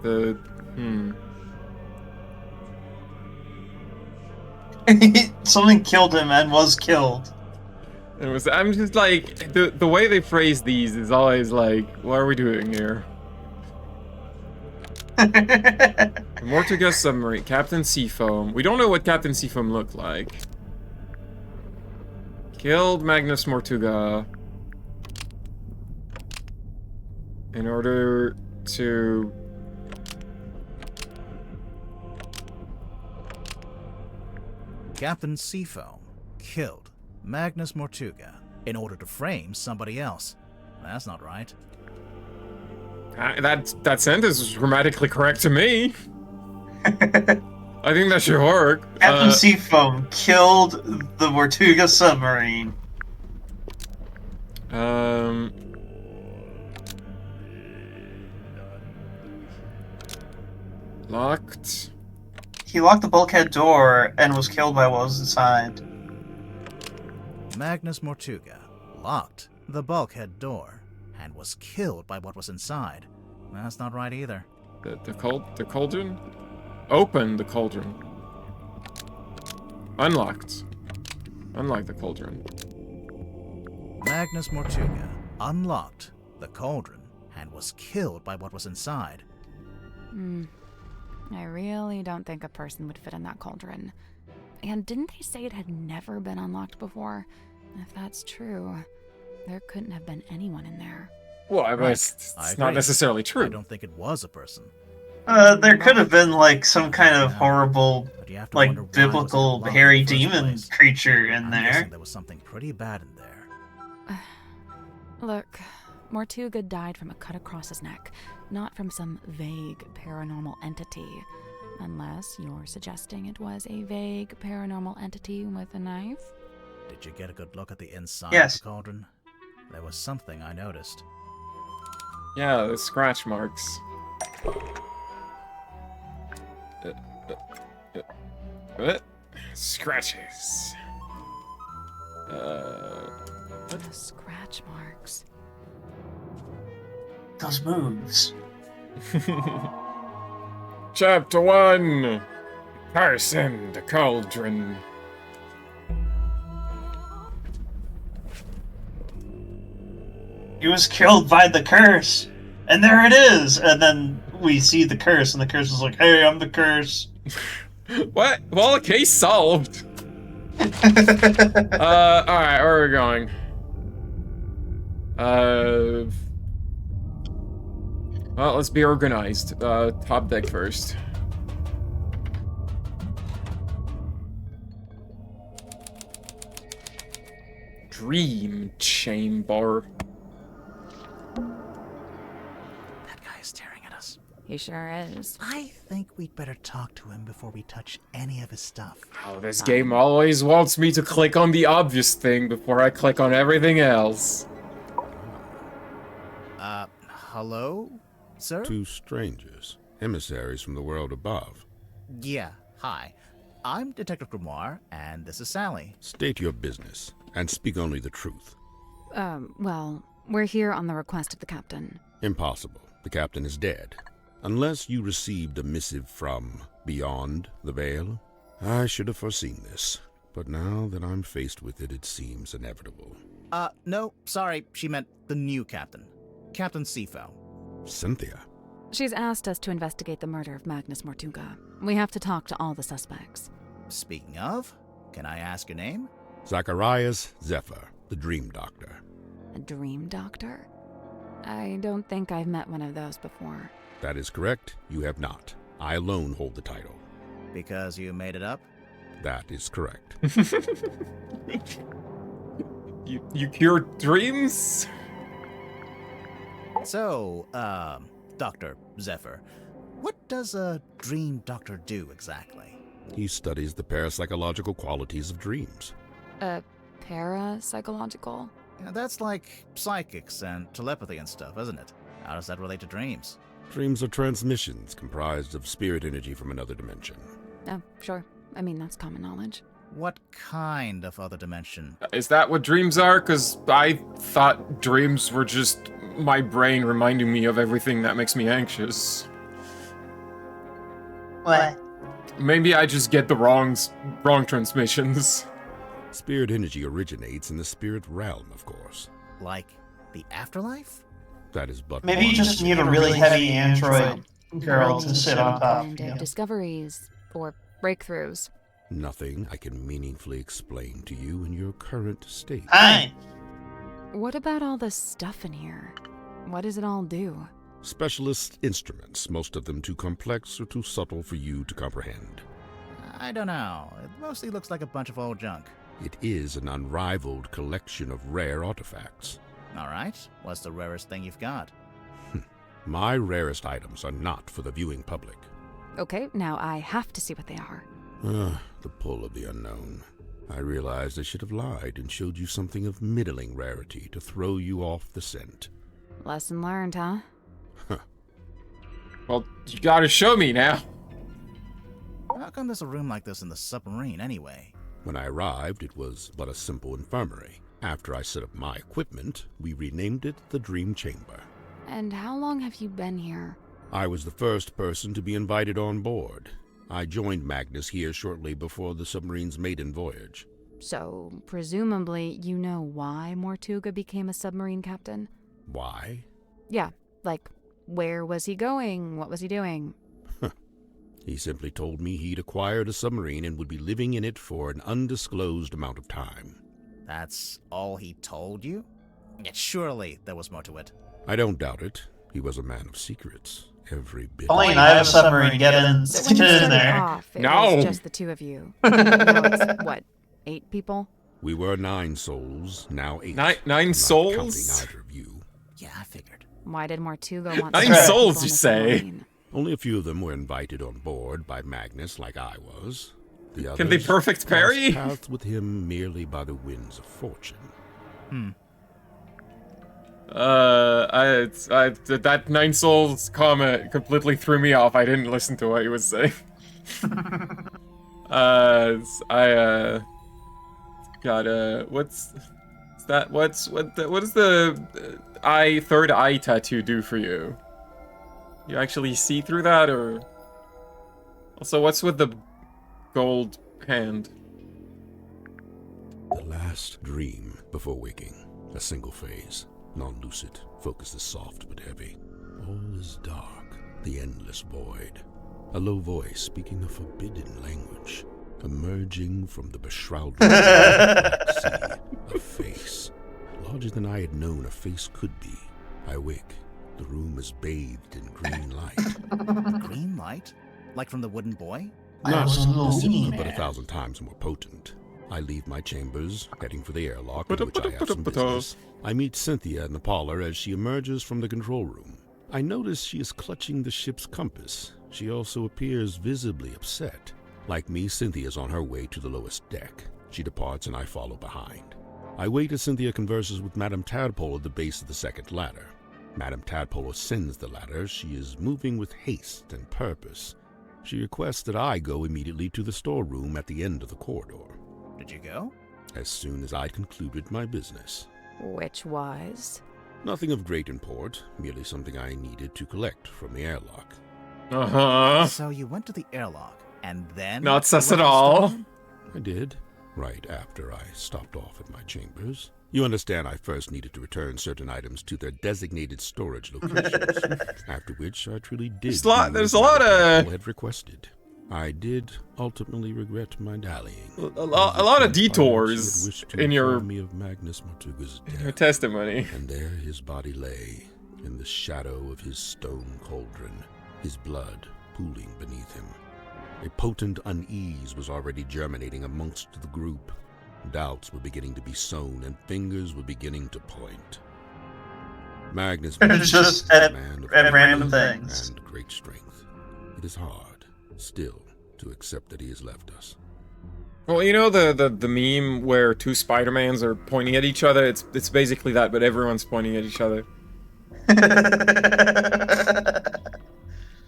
the Something killed him and was killed. it was. I'm just like the way they phrase these is always like, what are we doing here? Mortiga submarine, Captain Seafoam. We don't know what Captain Seafoam looked like. Killed Magnus Mortiga in order to Captain Seafoam killed Magnus Mortuga in order to frame somebody else. That's not right. that sentence is grammatically correct to me. I think that should work. Captain Seafoam killed the Tortuga submarine. Locked. He locked the bulkhead door and was killed by what was inside. Magnus Mortuga locked the bulkhead door and was killed by what was inside. That's not right either. The cauldron? Open the cauldron. Unlocked. Unlock the cauldron. Magnus Mortuga unlocked the cauldron and was killed by what was inside. I really don't think a person would fit in that cauldron. And didn't they say it had never been unlocked before? If that's true, there couldn't have been anyone in there. Well, I mean, it's not necessarily true. I don't think it was a person. There could have been, like, some kind of horrible, But you have to wonder like, why it was biblical unlocked hairy in the first demon place. creature in I'm there. guessing there was something pretty bad in there. Look, Mortuga died from a cut across his neck, not from some vague paranormal entity. Unless you're suggesting it was a vague paranormal entity with a knife? Did you get a good look at the inside Yes. of the cauldron? There was something I noticed. Yeah, the scratch marks. What? Scratches. The scratch marks. Those moves. Chapter 1. Curse in the Cauldron. He was killed by the curse. And there it is! And then we see the curse, and the curse is like, hey, I'm the curse. What? Well, case solved. Alright, where are we going? Well, let's be organized. Top deck first. Dream chamber. That guy is staring at us. He sure is. I think we'd better talk to him before we touch any of his stuff. Oh, this game always wants me to click on the obvious thing before I click on everything else. Hello, sir? Two strangers, emissaries from the world above. Yeah, hi. I'm Detective Grimoire, and this is Sally. State your business, and speak only the truth. Well, we're here on the request of the captain. Impossible. The captain is dead. Unless you received a missive from beyond the veil. I should have foreseen this, but now that I'm faced with it, it seems inevitable. No, sorry, she meant the new captain. Captain Seafoam. Cynthia. She's asked us to investigate the murder of Magnus Mortuga. We have to talk to all the suspects. Speaking of, can I ask your name? Zacharias Zephyr, the Dream Doctor. A dream doctor? I don't think I've met one of those before. That is correct. You have not. I alone hold the title. Because you made it up? That is correct. You cure dreams? So, Dr. Zephyr, what does a dream doctor do exactly? He studies the parapsychological qualities of dreams. Parapsychological? That's like psychics and telepathy and stuff, isn't it? How does that relate to dreams? Dreams are transmissions comprised of spirit energy from another dimension. Oh, sure. I mean, that's common knowledge. What kind of other dimension? Is that what dreams are? Because I thought dreams were just my brain reminding me of everything that makes me anxious. What? Maybe I just get the wrong transmissions. Spirit energy originates in the spirit realm, of course. Like the afterlife? That is but Maybe you one just need a really heavy android girl to sit on top of And you. discoveries or breakthroughs. Nothing I can meaningfully explain to you in your current state. Hi. What about all this stuff in here? What does it all do? Specialist instruments, most of them too complex or too subtle for you to comprehend. I don't know. It mostly looks like a bunch of old junk. It is an unrivaled collection of rare artifacts. Alright, what's the rarest thing you've got? My rarest items are not for the viewing public. Okay, now I have to see what they are. The pull of the unknown. I realized I should have lied and showed you something of middling rarity to throw you off the scent. Lesson learned, huh? Well, you gotta show me now. How come there's a room like this in the submarine anyway? When I arrived, it was but a simple infirmary. After I set up my equipment, we renamed it the Dream Chamber. And how long have you been here? I was the first person to be invited on board. I joined Magnus here shortly before the submarine's maiden voyage. So, presumably, you know why Mortuga became a submarine captain? Why? Yeah, like, where was he going? What was he doing? He simply told me he'd acquired a submarine and would be living in it for an undisclosed amount of time. That's all he told you? Yet surely there was more to it. I don't doubt it. He was a man of secrets. Every bit. Pauline, I have a submarine. Get in. So when you Get in started there. off, it No. was just the two of you. Now it's, what, 8 people? We were 9 souls, now 8. Nine I'm not souls? counting either of you. Yeah, I figured. Why did Mortuga want 9 so many souls, people you on a say? submarine? Only a few of them were invited on board by Magnus like I was. The others Can they perfect parry? crossed paths with him merely by the winds of fortune. That 9 souls comment completely threw me off. I didn't listen to what he was saying. What does the third eye tattoo do for you? You actually see through that, or? Also, what's with the gold hand? The last dream before waking. A single phase. Non-lucid. Focus is soft but heavy. All is dark. The endless void. A low voice speaking a forbidden language. Emerging from the beshrouded black sea. A face. Larger than I had known a face could be. I wake. The room is bathed in green light. Green light? Like from the wooden boy? Not was a little this weenie but man. 1,000 times more potent. I leave my chambers, heading for the airlock, in Put-a, which I have some put-a, put-a. business. I meet Cynthia in the parlor as she emerges from the control room. I notice she is clutching the ship's compass. She also appears visibly upset. Like me, Cynthia's on her way to the lowest deck. She departs and I follow behind. I wait as Cynthia converses with Madame Tadpole at the base of the second ladder. Madame Tadpole ascends the ladder. She is moving with haste and purpose. She requests that I go immediately to the storeroom at the end of the corridor. Did you go? As soon as I'd concluded my business. Which was? Nothing of great import, merely something I needed to collect from the airlock. Uh-huh. So you went to the airlock, and then... Not sus you went at to the all. storeroom? I did, right after I stopped off at my chambers. You understand I first needed to return certain items to their designated storage locations, after which I truly did There's do a lot what of- people had requested. I did ultimately regret my dallying. A lot of As it transpired, she had detours wished to in your inform me of Magnus Mortuga's death. testimony. And there his body lay, in the shadow of his stone cauldron, his blood pooling beneath him. A potent unease was already germinating amongst the group. Doubts were beginning to be sown, and fingers were beginning to point. Magnus It's just was a at man of random great things. and great strength. It is hard, still, to accept that he has left us. Well, you know the meme where two Spider-Mans are pointing at each other? It's basically that, but everyone's pointing at each other.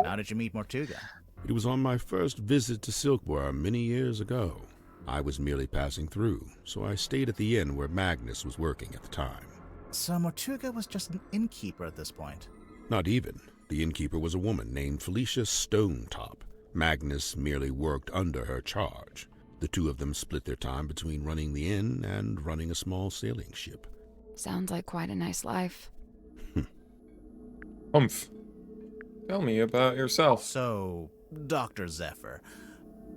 How did you meet Mortuga? It was on my first visit to Silkworm many years ago. I was merely passing through, so I stayed at the inn where Magnus was working at the time. So Mortuga was just an innkeeper at this point. Not even. The innkeeper was a woman named Felicia Stonetop. Magnus merely worked under her charge. The two of them split their time between running the inn and running a small sailing ship. Sounds like quite a nice life. Humph. Tell me about yourself. So, Dr. Zephyr,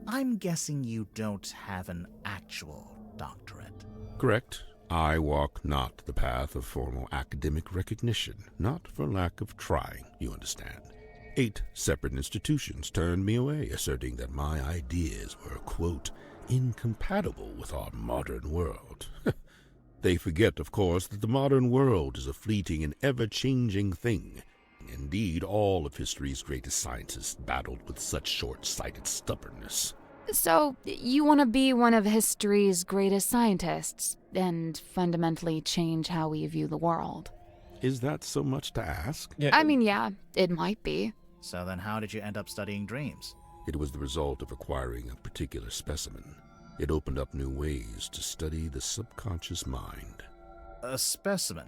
I'm guessing you don't have an actual doctorate. Correct. I walk not the path of formal academic recognition, not for lack of trying, you understand. 8 separate institutions turned me away, asserting that my ideas were, quote, incompatible with our modern world. They forget, of course, that the modern world is a fleeting and ever-changing thing. Indeed, all of history's greatest scientists battled with such short-sighted stubbornness. So, you want to be one of history's greatest scientists and fundamentally change how we view the world? Is that so much to ask? Yeah. I mean, yeah, it might be. So then how did you end up studying dreams? It was the result of acquiring a particular specimen. It opened up new ways to study the subconscious mind. A specimen?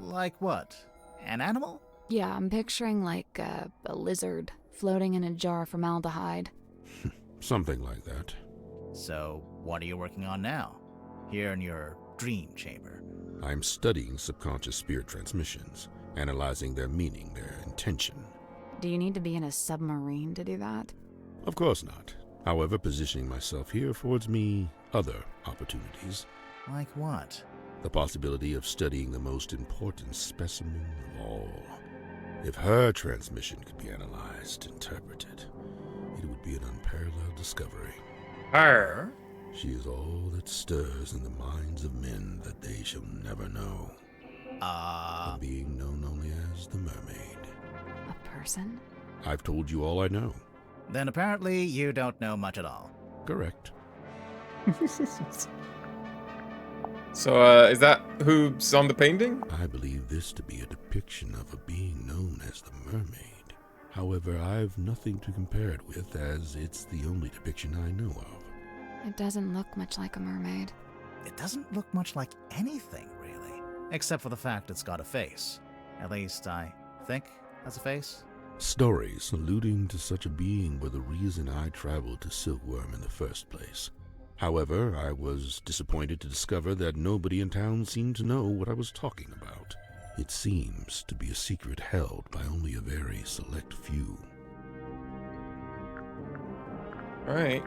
Like what? An animal? Yeah, I'm picturing like a lizard floating in a jar of formaldehyde. Something like that. So, what are you working on now? Here in your dream chamber? I'm studying subconscious spirit transmissions, analyzing their meaning, their intention. Do you need to be in a submarine to do that? Of course not. However, positioning myself here affords me other opportunities. Like what? The possibility of studying the most important specimen of all. If her transmission could be analyzed, interpreted, it would be an unparalleled discovery. Her? She is all that stirs in the minds of men that they shall never know. A being known only as the Mermaid. A person? I've told you all I know. Then apparently you don't know much at all. Correct. So, is that who's on the painting? I believe this to be a depiction of a being known as the Mermaid. However, I've nothing to compare it with, as it's the only depiction I know of. It doesn't look much like a mermaid. It doesn't look much like anything, really. Except for the fact it's got a face. At least, I think has a face. Stories alluding to such a being were the reason I traveled to Silkworm in the first place. However, I was disappointed to discover that nobody in town seemed to know what I was talking about. It seems to be a secret held by only a very select few. Alright,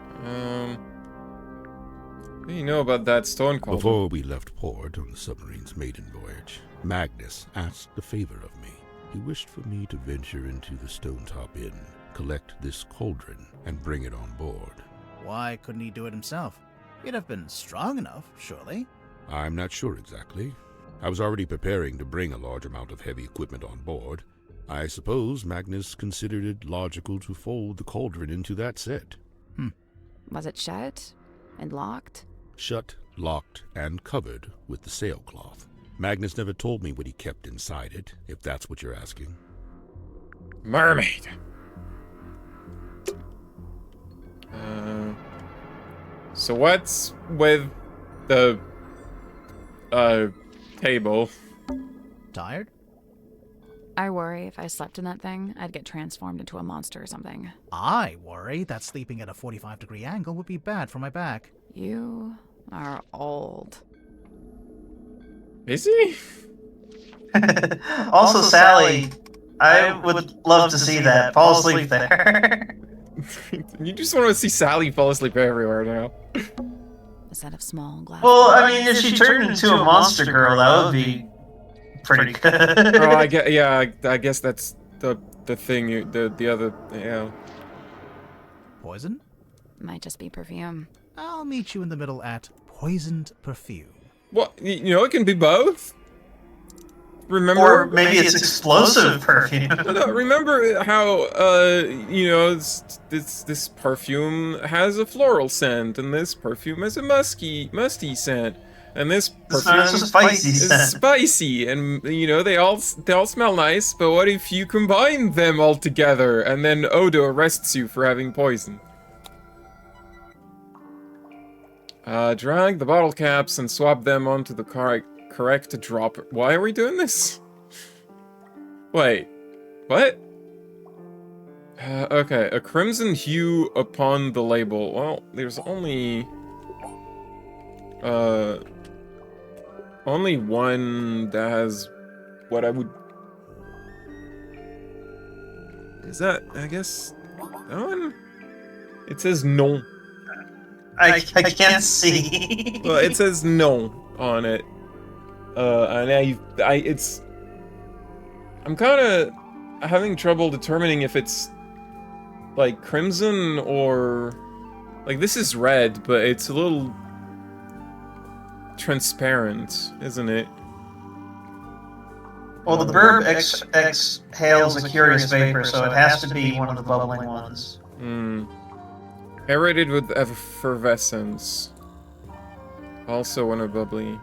what do you know about that stone cauldron? Before we left port on the submarine's maiden voyage, Magnus asked a favor of me. He wished for me to venture into the Stonetop Inn, collect this cauldron, and bring it on board. Why couldn't he do it himself? He'd have been strong enough, surely. I'm not sure exactly. I was already preparing to bring a large amount of heavy equipment on board. I suppose Magnus considered it logical to fold the cauldron into that set. Was it shut and locked? Shut, locked, and covered with the sailcloth. Magnus never told me what he kept inside it, if that's what you're asking. Mermaid! So what's with the, table? Tired? I worry if I slept in that thing, I'd get transformed into a monster or something. I worry that sleeping at a 45-degree angle would be bad for my back. You are old. Is he? Also, Sally, I would love to see that. Fall asleep there. You just want to see Sally fall asleep everywhere now. A set of small glass. Well, I mean, if she turned into a monster girl, that would be pretty good. Oh, I guess that's the thing. The other, yeah. Poison? Might just be perfume. I'll meet you in the middle at poisoned perfume. Well, it can be both. Remember? Or maybe it's explosive perfume. No, remember how this perfume has a floral scent and this perfume has a musty scent. And this It's perfume not a spicy is scent. spicy, and you know they all smell nice. But what if you combine them all together, and then Odo arrests you for having poison? Drag the bottle caps and swap them onto the correct dropper. Why are we doing this? Wait, what? Okay, a crimson hue upon the label. Well, there's only one that has what I would... Is that, I guess, that one? It says non. I can't see. Well, it says non on it. And I'm kind of having trouble determining if it's like crimson or like this is red, but it's a little transparent, isn't it? Well, the burb exhales a curious vapor, so it has to be one of the bubbling ones. Aerated with effervescence. Also one of bubbly.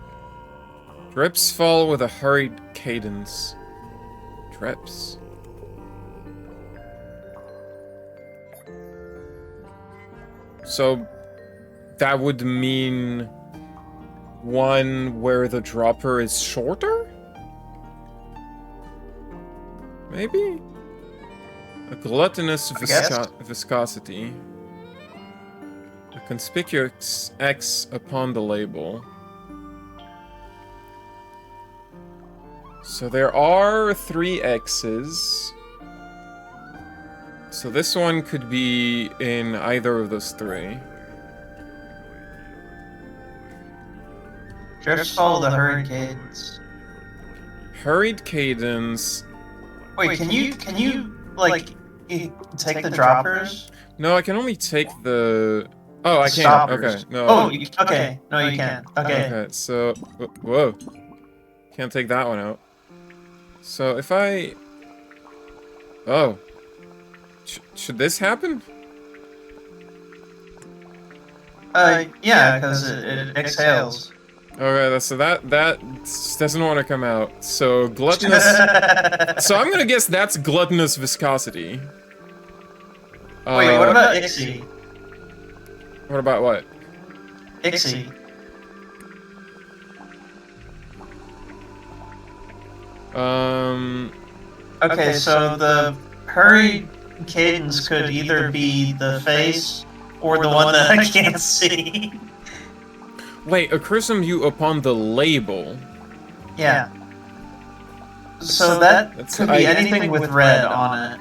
Drips fall with a hurried cadence. Drips. So that would mean one where the dropper is shorter? Maybe? A gluttonous viscosity. A conspicuous X upon the label. So there are 3 X's. So this one could be in either of those 3. Just follow the hurried cadence. Hurried cadence. Wait, can you like take the droppers? No, I can only take the... Oh, I can't. Stoppers. Okay, no. Oh, okay. No, you can. Okay. Okay, so... Whoa. Can't take that one out. So if I... Oh. Should this happen? Yeah, because it exhales. Okay, so that doesn't want to come out. So gluttonous... So I'm gonna guess that's gluttonous viscosity. Wait, what about Ixie? What about what? Ixie. Okay, so the hurried cadence could either be the face or the one that I can't see. Wait, a crimson hue upon the label. Yeah. So that could be anything with red on it.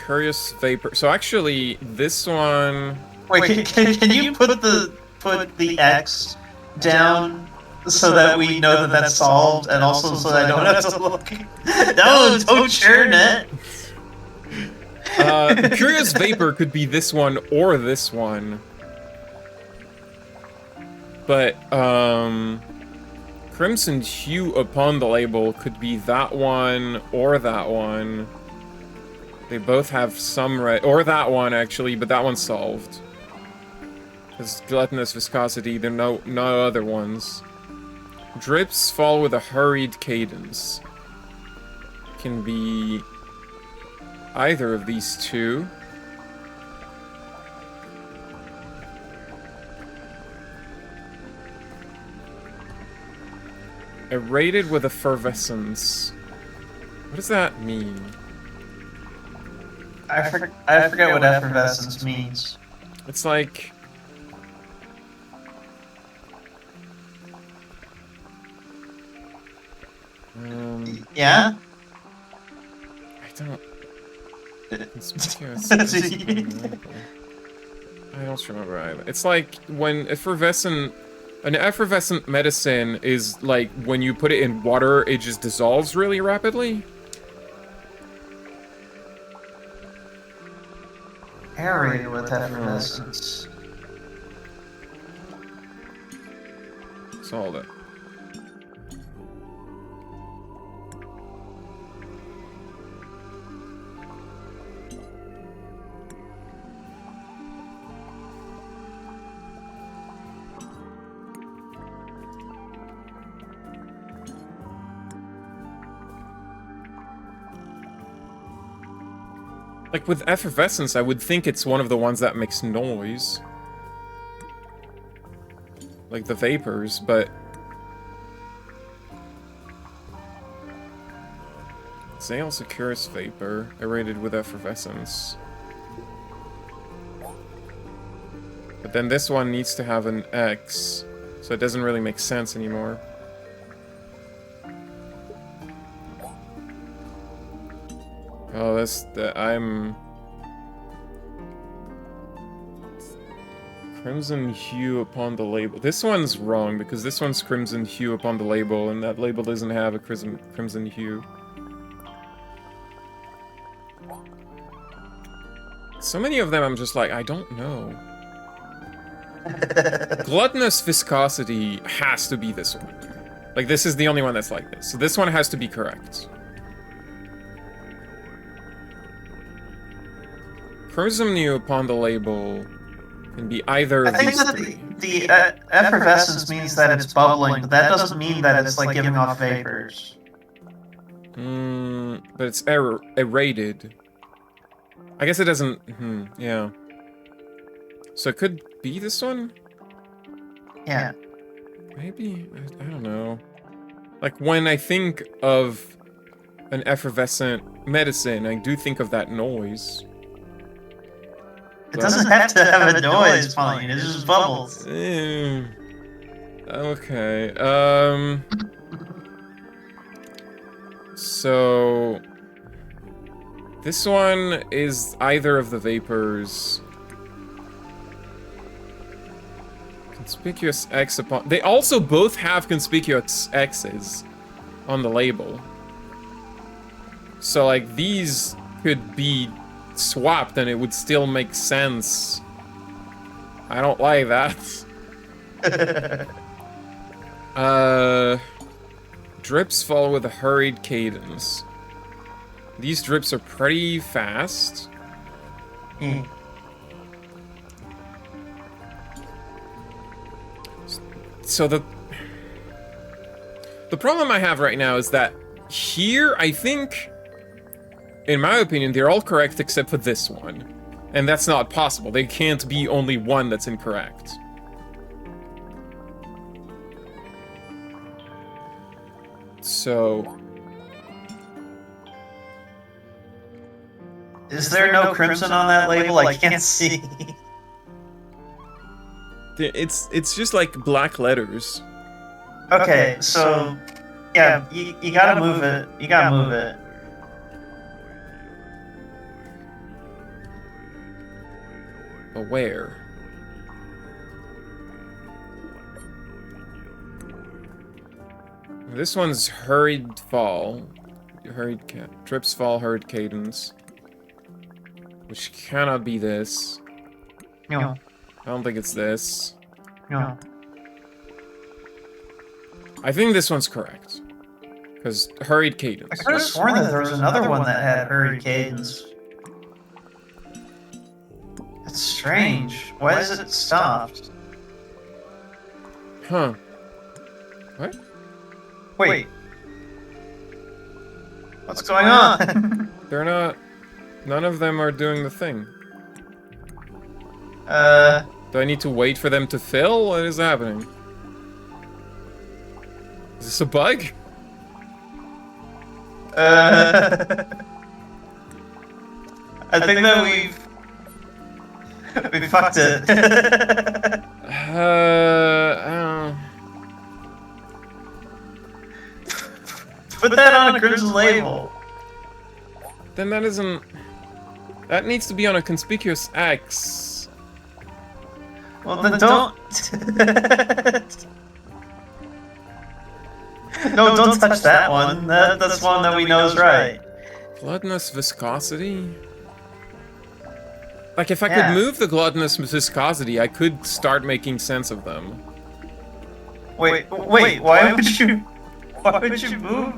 Curious vapor. So actually, this one... Wait, can you put the X down so that we know that that's solved, and also so that I don't have to look? No, don't churn it. Curious vapor could be this one or this one. But, crimson hue upon the label could be that one or that one. They both have some red, or that one actually, but that one's solved. Because gluttonous viscosity, there are no other ones. Drips fall with a hurried cadence. Can be either of these 2. Aerated with effervescence. What does that mean? I forget what effervescence means. It's like... Yeah? I don't... Conspicuous. I don't remember either. It's like when an effervescent medicine is like when you put it in water, it just dissolves really rapidly. Aerated with effervescence. Solve it. Like, with effervescence, I would think it's one of the ones that makes noise. Like the vapors, but... Zale Securus Vapor, irradiated with effervescence. But then this one needs to have an X, so it doesn't really make sense anymore. Oh, I'm... Crimson hue upon the label. This one's wrong, because this one's crimson hue upon the label, and that label doesn't have a crimson hue. So many of them I'm just like, I don't know. Gluttonous viscosity has to be this one. Like, this is the only one that's like this. So this one has to be correct. Crimson hue upon the label can be either of these three. The effervescence means that it's bubbling, but that doesn't mean that it's like giving off vapors. But it's irradiated. I guess it doesn't... yeah. So it could be this one? Yeah. Maybe? I don't know. Like, when I think of an effervescent medicine, I do think of that noise. It doesn't have to have a noise, Pauline. It's just bubbles. Okay. So... This one is either of the vapors. Conspicuous X upon... They also both have conspicuous X's on the label. So, like, these could be swapped and it would still make sense. I don't like that. Drips fall with a hurried cadence. These drips are pretty fast. So the problem I have right now is that here, I think, in my opinion, they're all correct except for this one. And that's not possible. There can't be only one that's incorrect. So... Is there no crimson on that label? I can't see. It's just like black letters. Okay, so... Yeah, you gotta move it. You gotta move it. But where? This one's hurried fall. Drips fall, hurried cadence. Which cannot be this. No. I don't think it's this. No. I think this one's correct. Because hurried cadence. I could have sworn that there was another one that had hurried cadence. That's strange. Why is it stopped? Huh. What? Wait. What's going on? They're not... None of them are doing the thing. Do I need to wait for them to fill? What is happening? Is this a bug? I think that we fucked it. Put that on a crimson label. Then that isn't... That needs to be on a conspicuous X. Well, then don't... No, don't touch that one. That's one that we know is right. Gluttonous viscosity? Like, if I could move the gluttonous viscosity, I could start making sense of them. Wait, why would you move?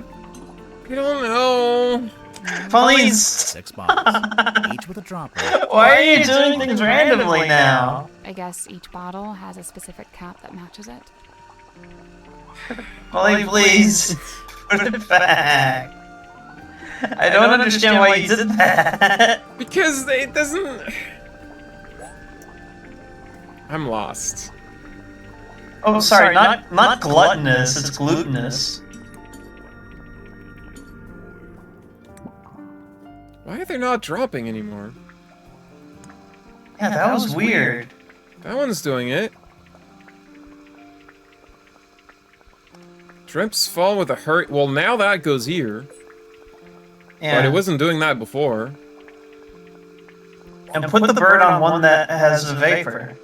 I don't know. Pauline, 6 bottles, each with a dropper. why are you doing things randomly now? I guess each bottle has a specific cap that matches it. Pauline, please, put it back. I don't understand why you did that. Because it doesn't... I'm lost. Oh, sorry, not gluttonous, it's glutinous. Why are they not dropping anymore? Yeah, that was weird. That one's doing it. Drips fall with a hurry. Well, now that goes here. Yeah. But it wasn't doing that before. And put the bird on one that has a vapor.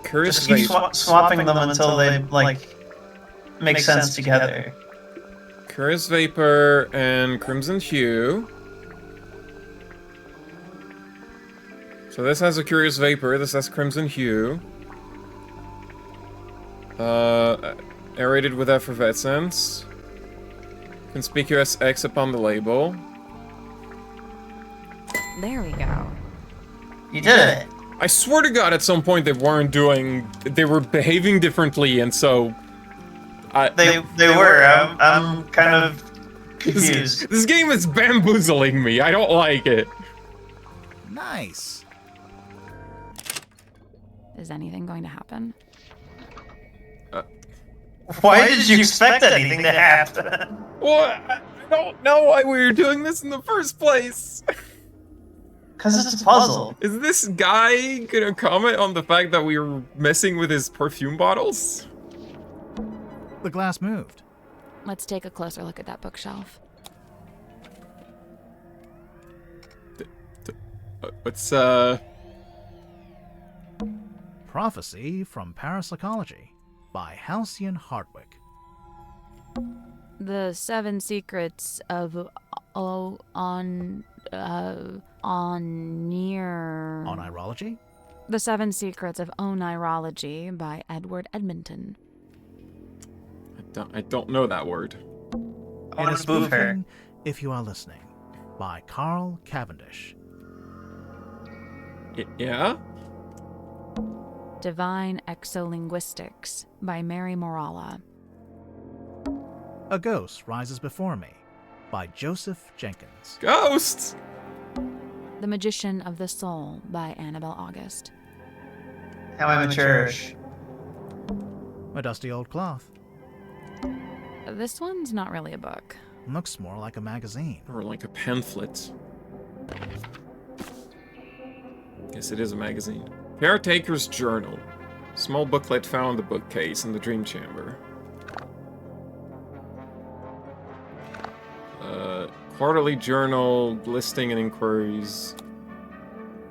Curious Just keep Vapor. swapping them until they, like, make sense together. Curious Vapor and Crimson Hue. So this has a Curious Vapor, this has Crimson Hue. Aerated with effervescence. Conspicuous X upon the label. There we go. You did it. I swear to God, at some point they were behaving differently, and so... They were. I'm kind of confused. This game is bamboozling me. I don't like it. Nice. Is anything going to happen? Why did you expect anything to happen? Well, I don't know why we were doing this in the first place. Because it's a puzzle. Is this guy gonna comment on the fact that we were messing with his perfume bottles? The glass moved. Let's take a closer look at that bookshelf. What's, Prophecy from Parapsychology by Halcyon Hardwick. The Seven Secrets of Onirology? The Seven Secrets of Onirology by Edward Edmonton. I don't know that word. I want to spoof her. Spoofing, If You Are Listening by Carl Cavendish. Yeah? Divine Exolinguistics by Mary Morala. A Ghost Rises Before Me by Joseph Jenkins. Ghosts! The Magician of the Soul by Annabelle August. How amateurish. A Dusty Old Cloth. This one's not really a book. Looks more like a magazine. Or like a pamphlet. Yes, it is a magazine. Caretaker's Journal. Small booklet found in the bookcase in the dream chamber. Quarterly journal, listing and inquiries.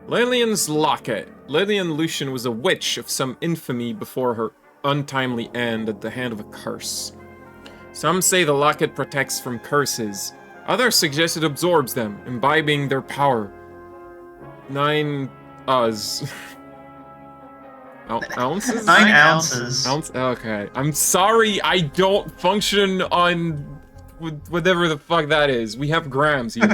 Lillian's locket. Lillian Lucian was a witch of some infamy before her untimely end at the hand of a curse. Some say the locket protects from curses. Others suggest it absorbs them, imbibing their power. 9 ounces? 9 ounces. Okay. I'm sorry, I don't function on whatever the fuck that is. We have grams here.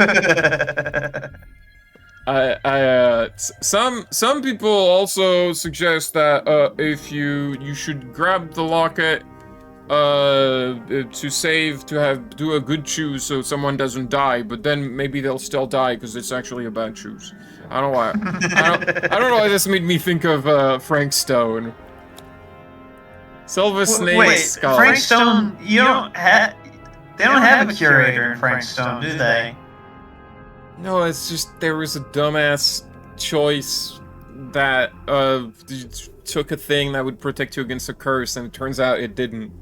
Some people also suggest that if you should grab the locket to save, do a good choose so someone doesn't die, but then maybe they'll still die because it's actually a bad choose. I don't know why. I don't know why this made me think of Frank Stone. Silver Snake Skull. Frank Stone, they don't have a curator in Frank Stone, do they? No, it's just there was a dumbass choice that took a thing that would protect you against a curse, and it turns out it didn't.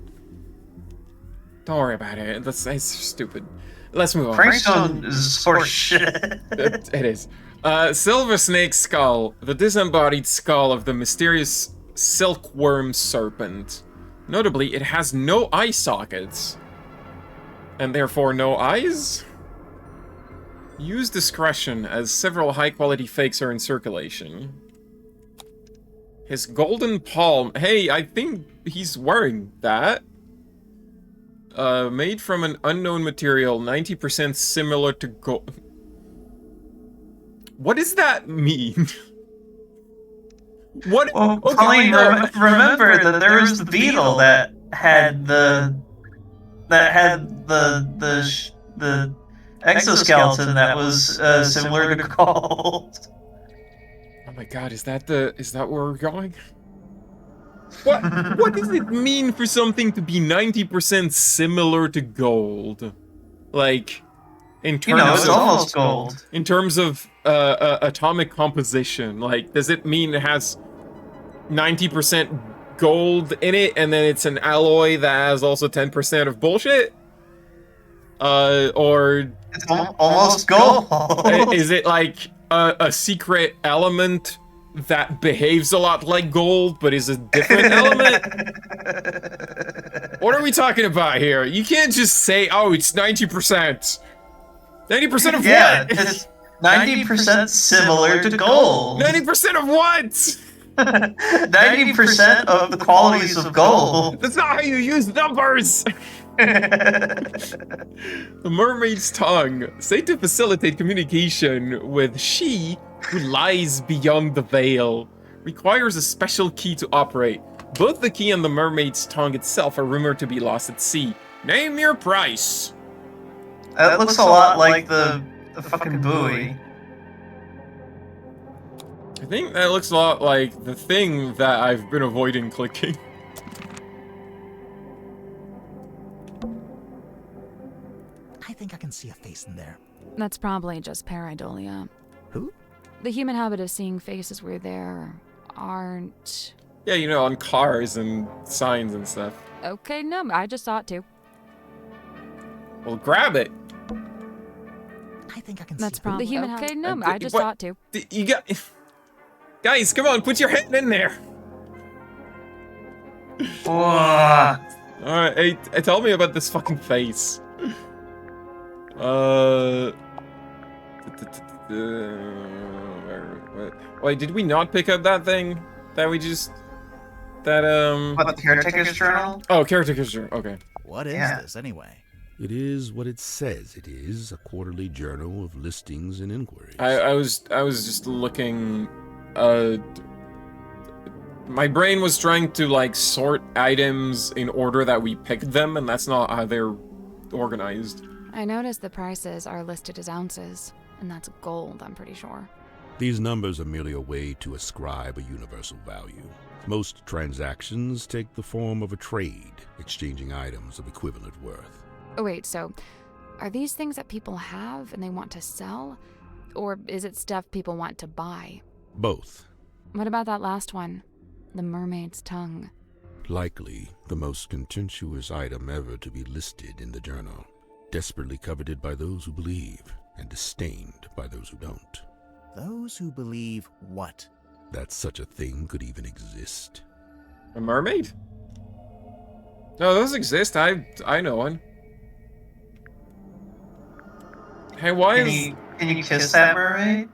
Don't worry about it. It's stupid. Let's move on. Frank Stone is for shit. It is. Silver Snake Skull, the disembodied skull of the mysterious silkworm serpent. Notably, it has no eye sockets. And therefore no eyes? Use discretion, as several high-quality fakes are in circulation. His golden palm... Hey, I think he's wearing that. Made from an unknown material, 90% similar to gold... What does that mean? What? Well, Okay, Colleen, remember that there was the beetle that had the that had the exoskeleton that was similar to gold. Oh my god, is that where we're going? What does it mean for something to be 90% similar to gold? Like, in terms It's of almost gold. in terms of atomic composition, like, does it mean it has 90% gold in it, and then it's an alloy that has also 10% of bullshit? Or It's almost gold. is it like a secret element that behaves a lot like gold, but is a different element? What are we talking about here? You can't just say, oh, it's 90%. 90% of Yeah, what? it's 90% similar to gold. 90% of what? 90% of the qualities of gold. That's not how you use numbers! The mermaid's tongue, said to facilitate communication with she who lies beyond the veil, requires a special key to operate. Both the key and the mermaid's tongue itself are rumored to be lost at sea. Name your price. That looks a lot like the fucking buoy. I think that looks a lot like the thing that I've been avoiding clicking. I think I can see a face in there. That's probably just pareidolia. Who? The human habit of seeing faces where there aren't. Yeah, you know, on cars and signs and stuff. Okay, no, I just saw it too. Well, grab it. I think I can That's see probably the human. Okay, no, I just what- saw it too. You got... Guys, come on, put your hand in there. Whoa. Alright, hey, tell me about this fucking face. Wait, did we not pick up that thing? That we just... That, What, the caretaker's journal? Oh, caretaker's journal, okay. What is Yeah. this, anyway? It is what it says it is, a quarterly journal of listings and inquiries. I was just looking, my brain was trying to, like, sort items in order that we picked them, and that's not how they're organized. I noticed the prices are listed as ounces, and that's gold, I'm pretty sure. These numbers are merely a way to ascribe a universal value. Most transactions take the form of a trade, exchanging items of equivalent worth. Oh, wait, so are these things that people have and they want to sell? Or is it stuff people want to buy? Both. What about that last one? The mermaid's tongue. Likely the most contentious item ever to be listed in the journal. Desperately coveted by those who believe, and disdained by those who don't. Those who believe what? That such a thing could even exist. A mermaid? No, those exist. I know one. Hey, why is... Can you kiss that mermaid?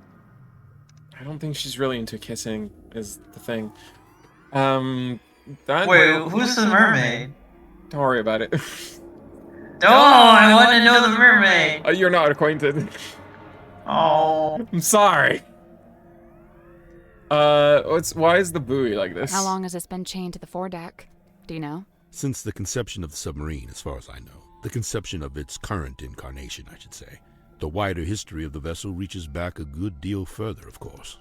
I don't think she's really into kissing, is the thing. That... Wait, who's the mermaid? Don't worry about it. Oh, I want to know the mermaid. You're not acquainted. Oh. I'm sorry. Why is the buoy like this? How long has this been chained to the foredeck? Do you know? Since the conception of the submarine, as far as I know. The conception of its current incarnation, I should say. The wider history of the vessel reaches back a good deal further, of course.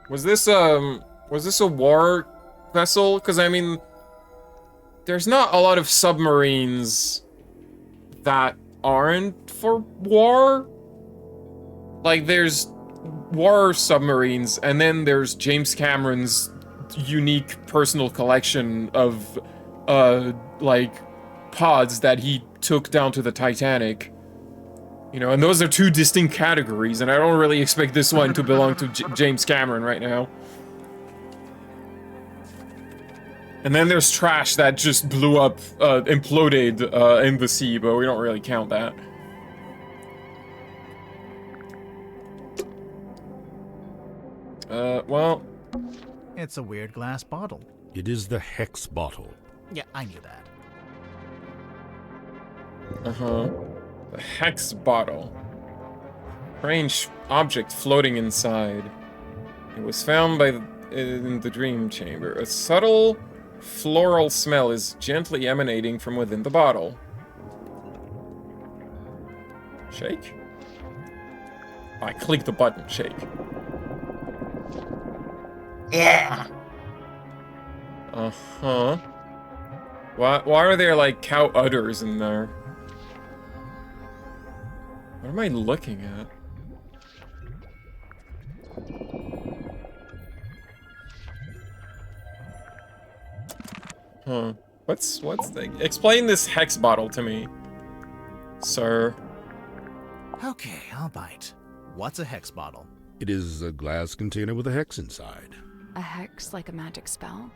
Was this a war vessel? Because, I mean, there's not a lot of submarines that aren't for war. Like, there's war submarines, and then there's James Cameron's unique personal collection of, like, pods that he took down to the Titanic. You know, and those are two distinct categories, and I don't really expect this one to belong to James Cameron right now. And then there's trash that just blew up, imploded in the sea, but we don't really count that. Well... It's a weird glass bottle. It is the Hex bottle. Yeah, I knew that. Uh-huh. The Hex bottle. Strange object floating inside. It was found in the dream chamber. A subtle floral smell is gently emanating from within the bottle. Shake? I click the button, shake. Yeah. Uh-huh. Why are there, like, cow udders in there? What am I looking at? Huh. What's the... Explain this hex bottle to me, sir. Okay, I'll bite. What's a hex bottle? It is a glass container with a hex inside. A hex like a magic spell?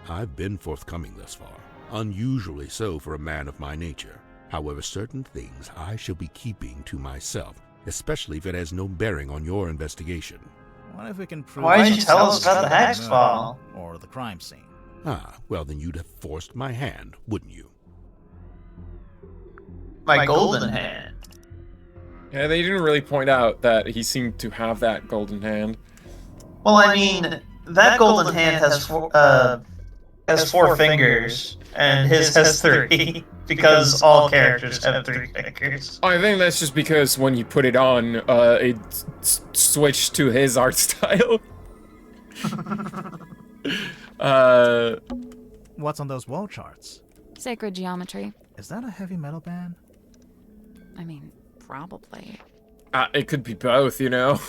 I've been forthcoming thus far. Unusually so for a man of my nature. However, certain things I shall be keeping to myself, especially if it has no bearing on your investigation. What if we can prove... Why did you tell us about the hex bottle? Or the crime scene? Ah, well then you'd have forced my hand, wouldn't you? My golden hand. Yeah, they didn't really point out that he seemed to have that golden hand. Well, I mean, that golden hand has four fingers, and his has three, because all characters have 3 fingers. I think that's just because when you put it on, it switched to his art style. What's on those wall charts? Sacred geometry. Is that a heavy metal band? I mean, probably. It could be both, you know?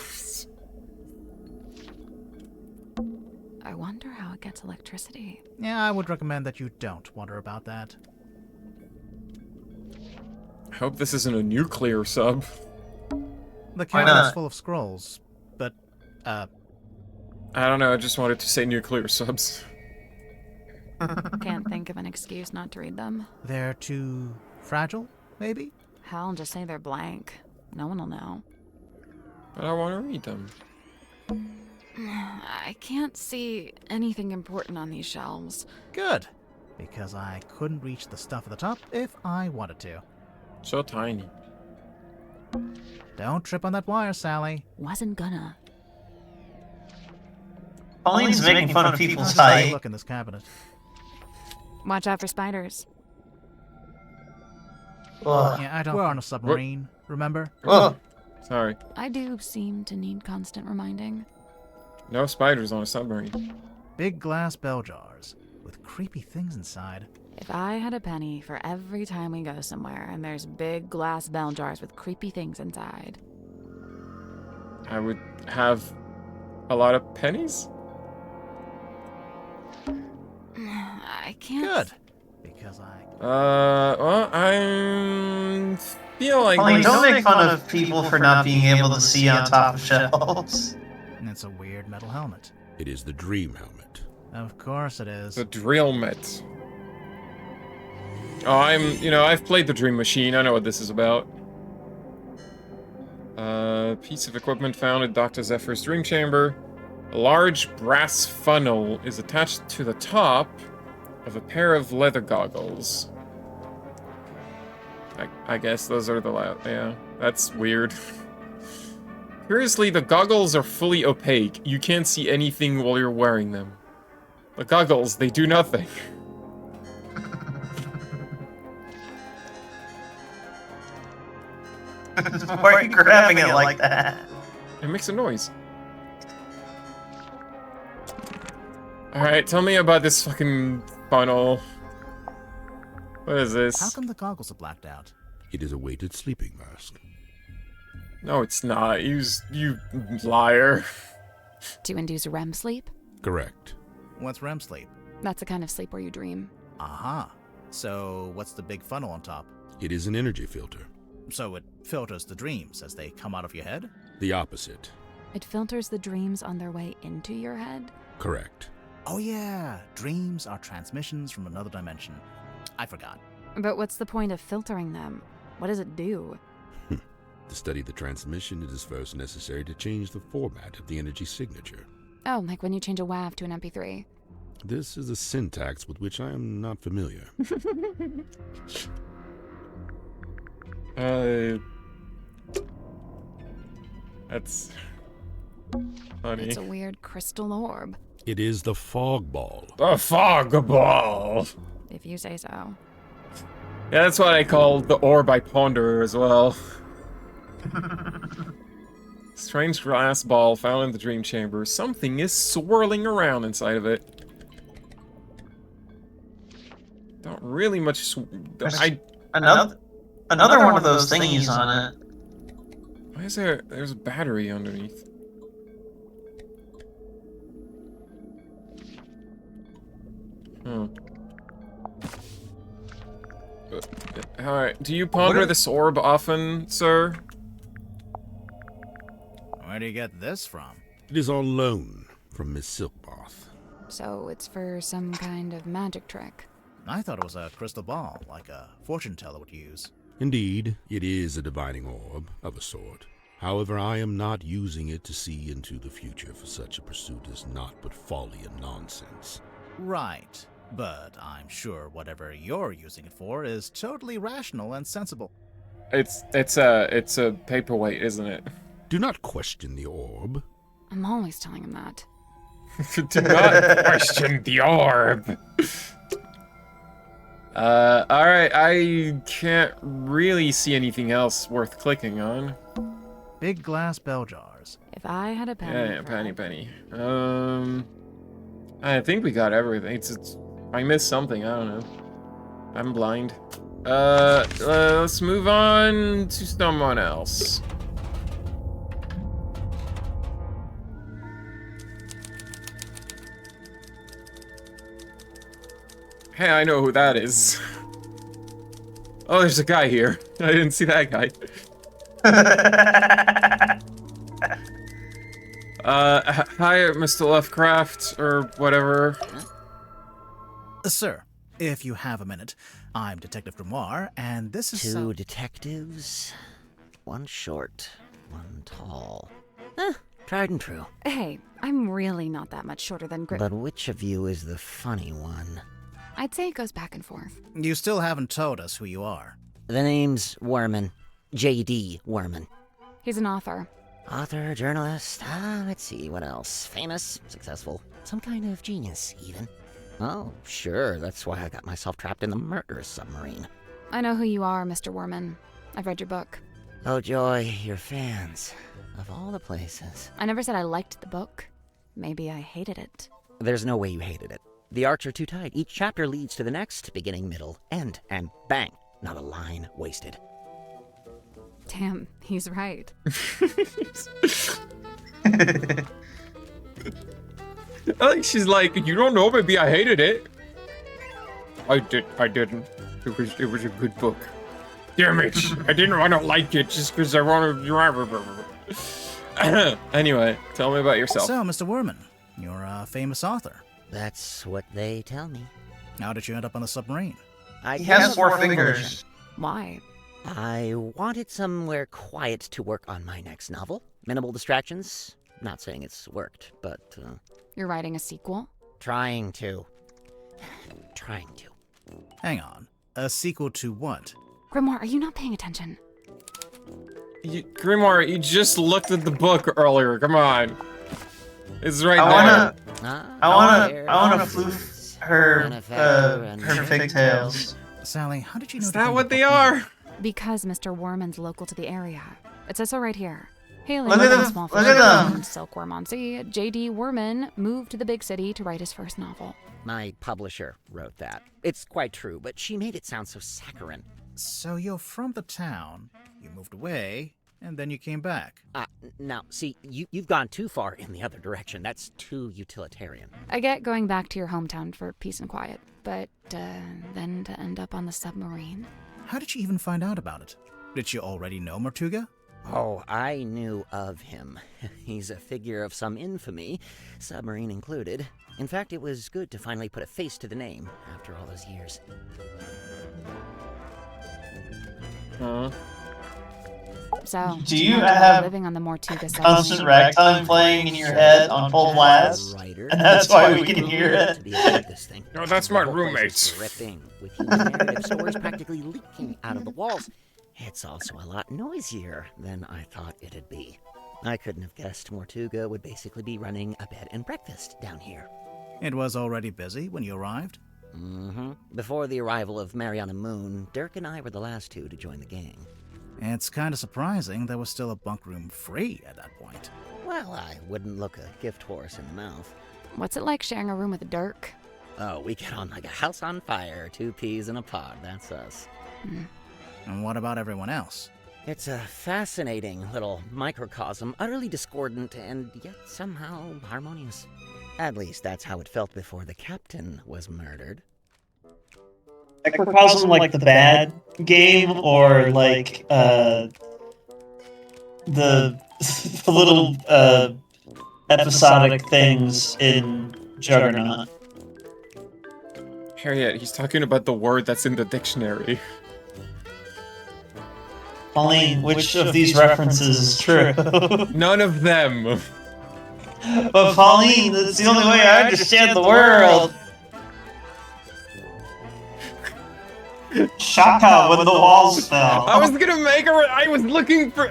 I wonder how it gets electricity. Yeah, I would recommend that you don't wonder about that. I hope this isn't a nuclear sub. The Why cabinet not? is full of scrolls, but, I don't know, I just wanted to say nuclear subs. Can't think of an excuse not to read them. they're too fragile, maybe? Hell, just say they're blank. No one will know. But I want to read them. I can't see anything important on these shelves. Good, because I couldn't reach the stuff at the top if I wanted to. So tiny. Don't trip on that wire, Sally. Wasn't gonna. Pauline's making fun of people's Just take a height. look in this cabinet. Watch out for spiders. Ugh. Yeah, I don't. We're on a submarine, remember? Ugh. Sorry. I do seem to need constant reminding. No spiders on a submarine. Big glass bell jars with creepy things inside. If I had a penny for every time we go somewhere and there's big glass bell jars with creepy things inside. I would have a lot of pennies? I can't. Good, because I. Well, I feel like Pauline, there's- don't make fun of people for not being able to see on top of shelves. It's a weird metal helmet. It is the dream helmet. Of course it is. the drill met. Oh, I've played the Dream Machine. I know what this is about. Piece of equipment found in Dr. Zephyr's dream chamber. A large brass funnel is attached to the top of a pair of leather goggles. I guess those are the yeah, that's weird. Curiously, the goggles are fully opaque. You can't see anything while you're wearing them. The goggles, they do nothing. Why are you grabbing it like that? It makes a noise. Alright, tell me about this fucking funnel. What is How this? come the goggles are blacked out? It is a weighted sleeping mask. No, it's not. You liar. To induce REM sleep? Correct. What's REM sleep? That's the kind of sleep where you dream. Aha. So, what's the big funnel on top? It is an energy filter. So it filters the dreams as they come out of your head? The opposite. It filters the dreams on their way into your head? Correct. Oh yeah, dreams are transmissions from another dimension. I forgot. But what's the point of filtering them? What does it do? To study the transmission, it is first necessary to change the format of the energy signature. Oh, like when you change a WAV to an MP3. This is a syntax with which I am not familiar. That's funny. It's a weird crystal orb, It is the fog ball. The fog ball. if you say so. Yeah, that's what I call the orb I ponder as well. Strange glass ball found in the dream chamber. Something is swirling around inside of it. Don't really much. Another one of those thingies on it. Why is there? There's a battery underneath. Hmm. Alright, do you ponder this orb often, sir? Where do you get this from? It is on loan from Miss Silkmoth. So it's for some kind of magic trick. I thought it was a crystal ball, like a fortune teller would use. Indeed, it is a divining orb of a sort. However, I am not using it to see into the future, for such a pursuit is not but folly and nonsense. Right. But I'm sure whatever you're using it for is totally rational and sensible. It's a paperweight, isn't it? Do not question the orb. I'm always telling him that. Do not question the orb. Alright, I can't really see anything else worth clicking on. Big glass bell jars. If I had a penny. Yeah, for penny. I think we got everything. It's I missed something, I don't know. I'm blind. Let's move on to someone else. Hey, I know who that is. Oh, there's a guy here. I didn't see that guy. Hi, Mr. Lovecraft, or whatever. Sir, if you have a minute, I'm Detective Grimoire, and this is Two detectives, one short, one tall. Tried and true. Hey, I'm really not that much shorter than Grit. But which of you is the funny one? I'd say it goes back and forth. You still haven't told us who you are. The name's Werman. J.D. Werman. He's an author. Author, journalist, let's see, what else? Famous, successful, some kind of genius, even. Oh, sure, that's why I got myself trapped in the murderous submarine. I know who you are, Mr. Worman. I've read your book. Oh, joy, your fans. Of all the places. I never said I liked the book. Maybe I hated it. There's no way you hated it. The arcs are too tight. Each chapter leads to the next, beginning, middle, end, and bang, not a line wasted. Damn, he's right. She's like, you don't know, maybe I hated it. I didn't. It was a good book. Damn it! I didn't want to like it just because I wanted to. Anyway, tell me about yourself. So, Mr. Werman, you're a famous author. That's what they tell me. How did you end up on the submarine? He has 4 fingers. Why? I wanted somewhere quiet to work on my next novel. Minimal distractions. Not saying it's worked, but, You're writing a sequel? Trying to. Hang on. A sequel to what? Grimoire, are you not paying attention? Grimoire, you just looked at the book earlier. Come on. It's right there. I wanna floof her pigtails. Sally, how did you know? Is that what they are? Because Mr. Worman's local to the area. It says so right here. Hailing Look at from a them- small look at fishing them. silkworm on sea, J.D. Worman moved to the big city to write his first novel. My publisher wrote that. It's quite true, but she made it sound so saccharine. So you're from the town, you moved away, and then you came back. Now, see, you've gone too far in the other direction. That's too utilitarian. I get going back to your hometown for peace and quiet, but then to end up on the submarine? How did you even find out about it? Did you already know Mortuga? Oh, I knew of him. He's a figure of some infamy, submarine included. In fact, it was good to finally put a face to the name after all those years. Huh? So, Do you you're have living on the Mortuga constant submarine? ragtime playing in your head on full blast? Writer, And that's why we can hear it. to be able to do this thing. No, that's my The whole place is roommate's. dripping with human narrative stories practically leaking out of the walls. It's also a lot noisier than I thought it'd be. I couldn't have guessed Mortuga would basically be running a bed and breakfast down here. It was already busy when you arrived? Before the arrival of Mariana Moon, Dirk and I were the last two to join the gang. It's kind of surprising there was still a bunk room free at that point. Well, I wouldn't look a gift horse in the mouth. What's it like sharing a room with Dirk? Oh, we get on like a house on fire, 2 peas in a pod, that's us. And what about everyone else? It's a fascinating little microcosm, utterly discordant and yet somehow harmonious. At least that's how it felt before the captain was murdered. Microcosm like the bad game, or like the the little episodic things in Juggernaut. Harriet, he's talking about the word that's in the dictionary. Pauline, which of these references is true? None of them. But Pauline, that's the only way I understand the world. Shaka when the walls fell. I was gonna make her. I was looking for.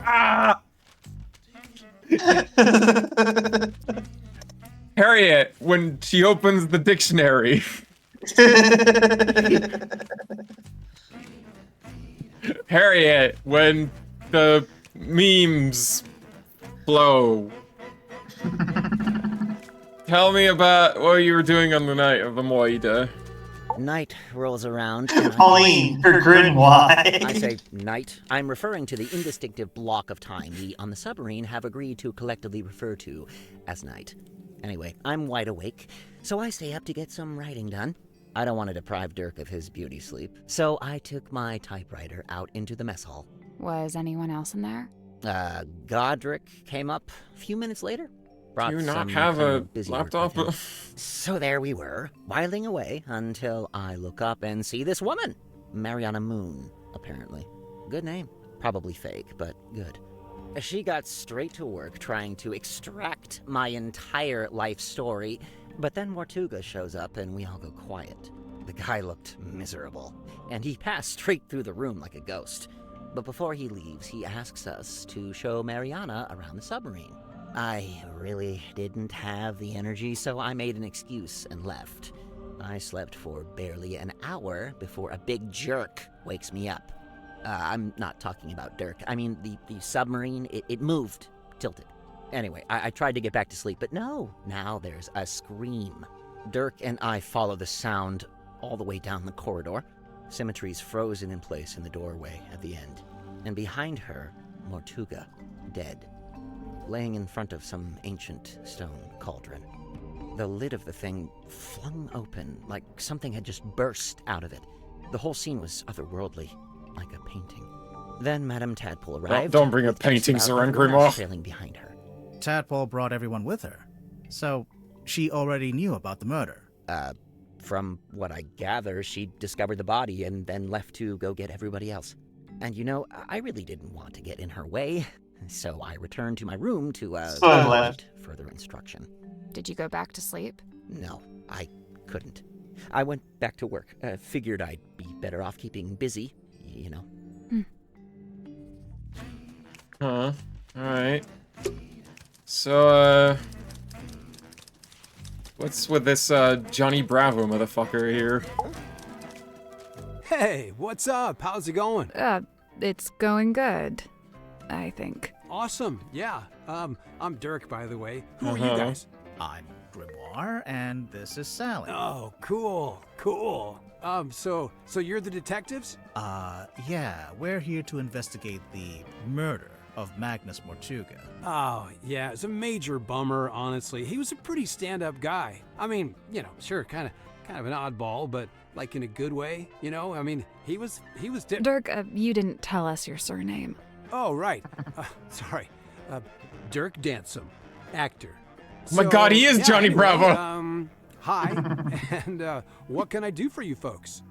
Harriet, when she opens the dictionary. Harriet, when the memes flow. Tell me about what you were doing on the night of the Moida. Night rolls around. And Pauline, her grin wide. I say night. I'm referring to the indistinctive block of time we on the submarine have agreed to collectively refer to as night. Anyway, I'm wide awake, so I stay up to get some writing done. I don't want to deprive Dirk of his beauty sleep, so I took my typewriter out into the mess hall. Was anyone else in there? Godric came up a few minutes later. Do you not have a laptop? So there we were, whiling away until I look up and see this woman. Mariana Moon, apparently. Good name. Probably fake, but good. She got straight to work trying to extract my entire life story, but then Mortuga shows up and we all go quiet. The guy looked miserable, and he passed straight through the room like a ghost. But before he leaves, he asks us to show Mariana around the submarine. I really didn't have the energy, so I made an excuse and left. I slept for barely an hour before a big jerk wakes me up. I'm not talking about Dirk. I mean, the submarine, it moved, tilted. Anyway, I tried to get back to sleep, but no. Now there's a scream. Dirk and I follow the sound all the way down the corridor. Symmetry's frozen in place in the doorway at the end. And behind her, Mortuga, dead, laying in front of some ancient stone cauldron. The lid of the thing flung open, like something had just burst out of it. The whole scene was otherworldly, like a painting. Then Madame Tadpole arrived. Don't bring up paintings around Grimoire. Trailing behind her. Tadpole brought everyone with her, so she already knew about the murder. From what I gather, she discovered the body and then left to go get everybody else. And you know, I really didn't want to get in her way, so I returned to my room to, await further instruction. Did you go back to sleep? No, I couldn't. I went back to work. Figured I'd be better off keeping busy, you know. Huh. Alright. So, what's with this, Johnny Bravo motherfucker here? Hey, what's up? How's it going? It's going good, I think. Awesome, yeah. I'm Dirk, by the way. Who are you guys? I'm Grimoire, and this is Sally. Oh, cool. So you're the detectives? Yeah, we're here to investigate the murder of Magnus Mortuga. Oh, yeah, it's a major bummer, honestly. He was a pretty stand-up guy. I mean, you know, sure, kind of an oddball, but like in a good way, you know? I mean, he was Dirk, you didn't tell us your surname. Oh, right. Sorry. Dirk Dansom, actor. Oh my God, he is Johnny Bravo. Hi, and what can I do for you folks?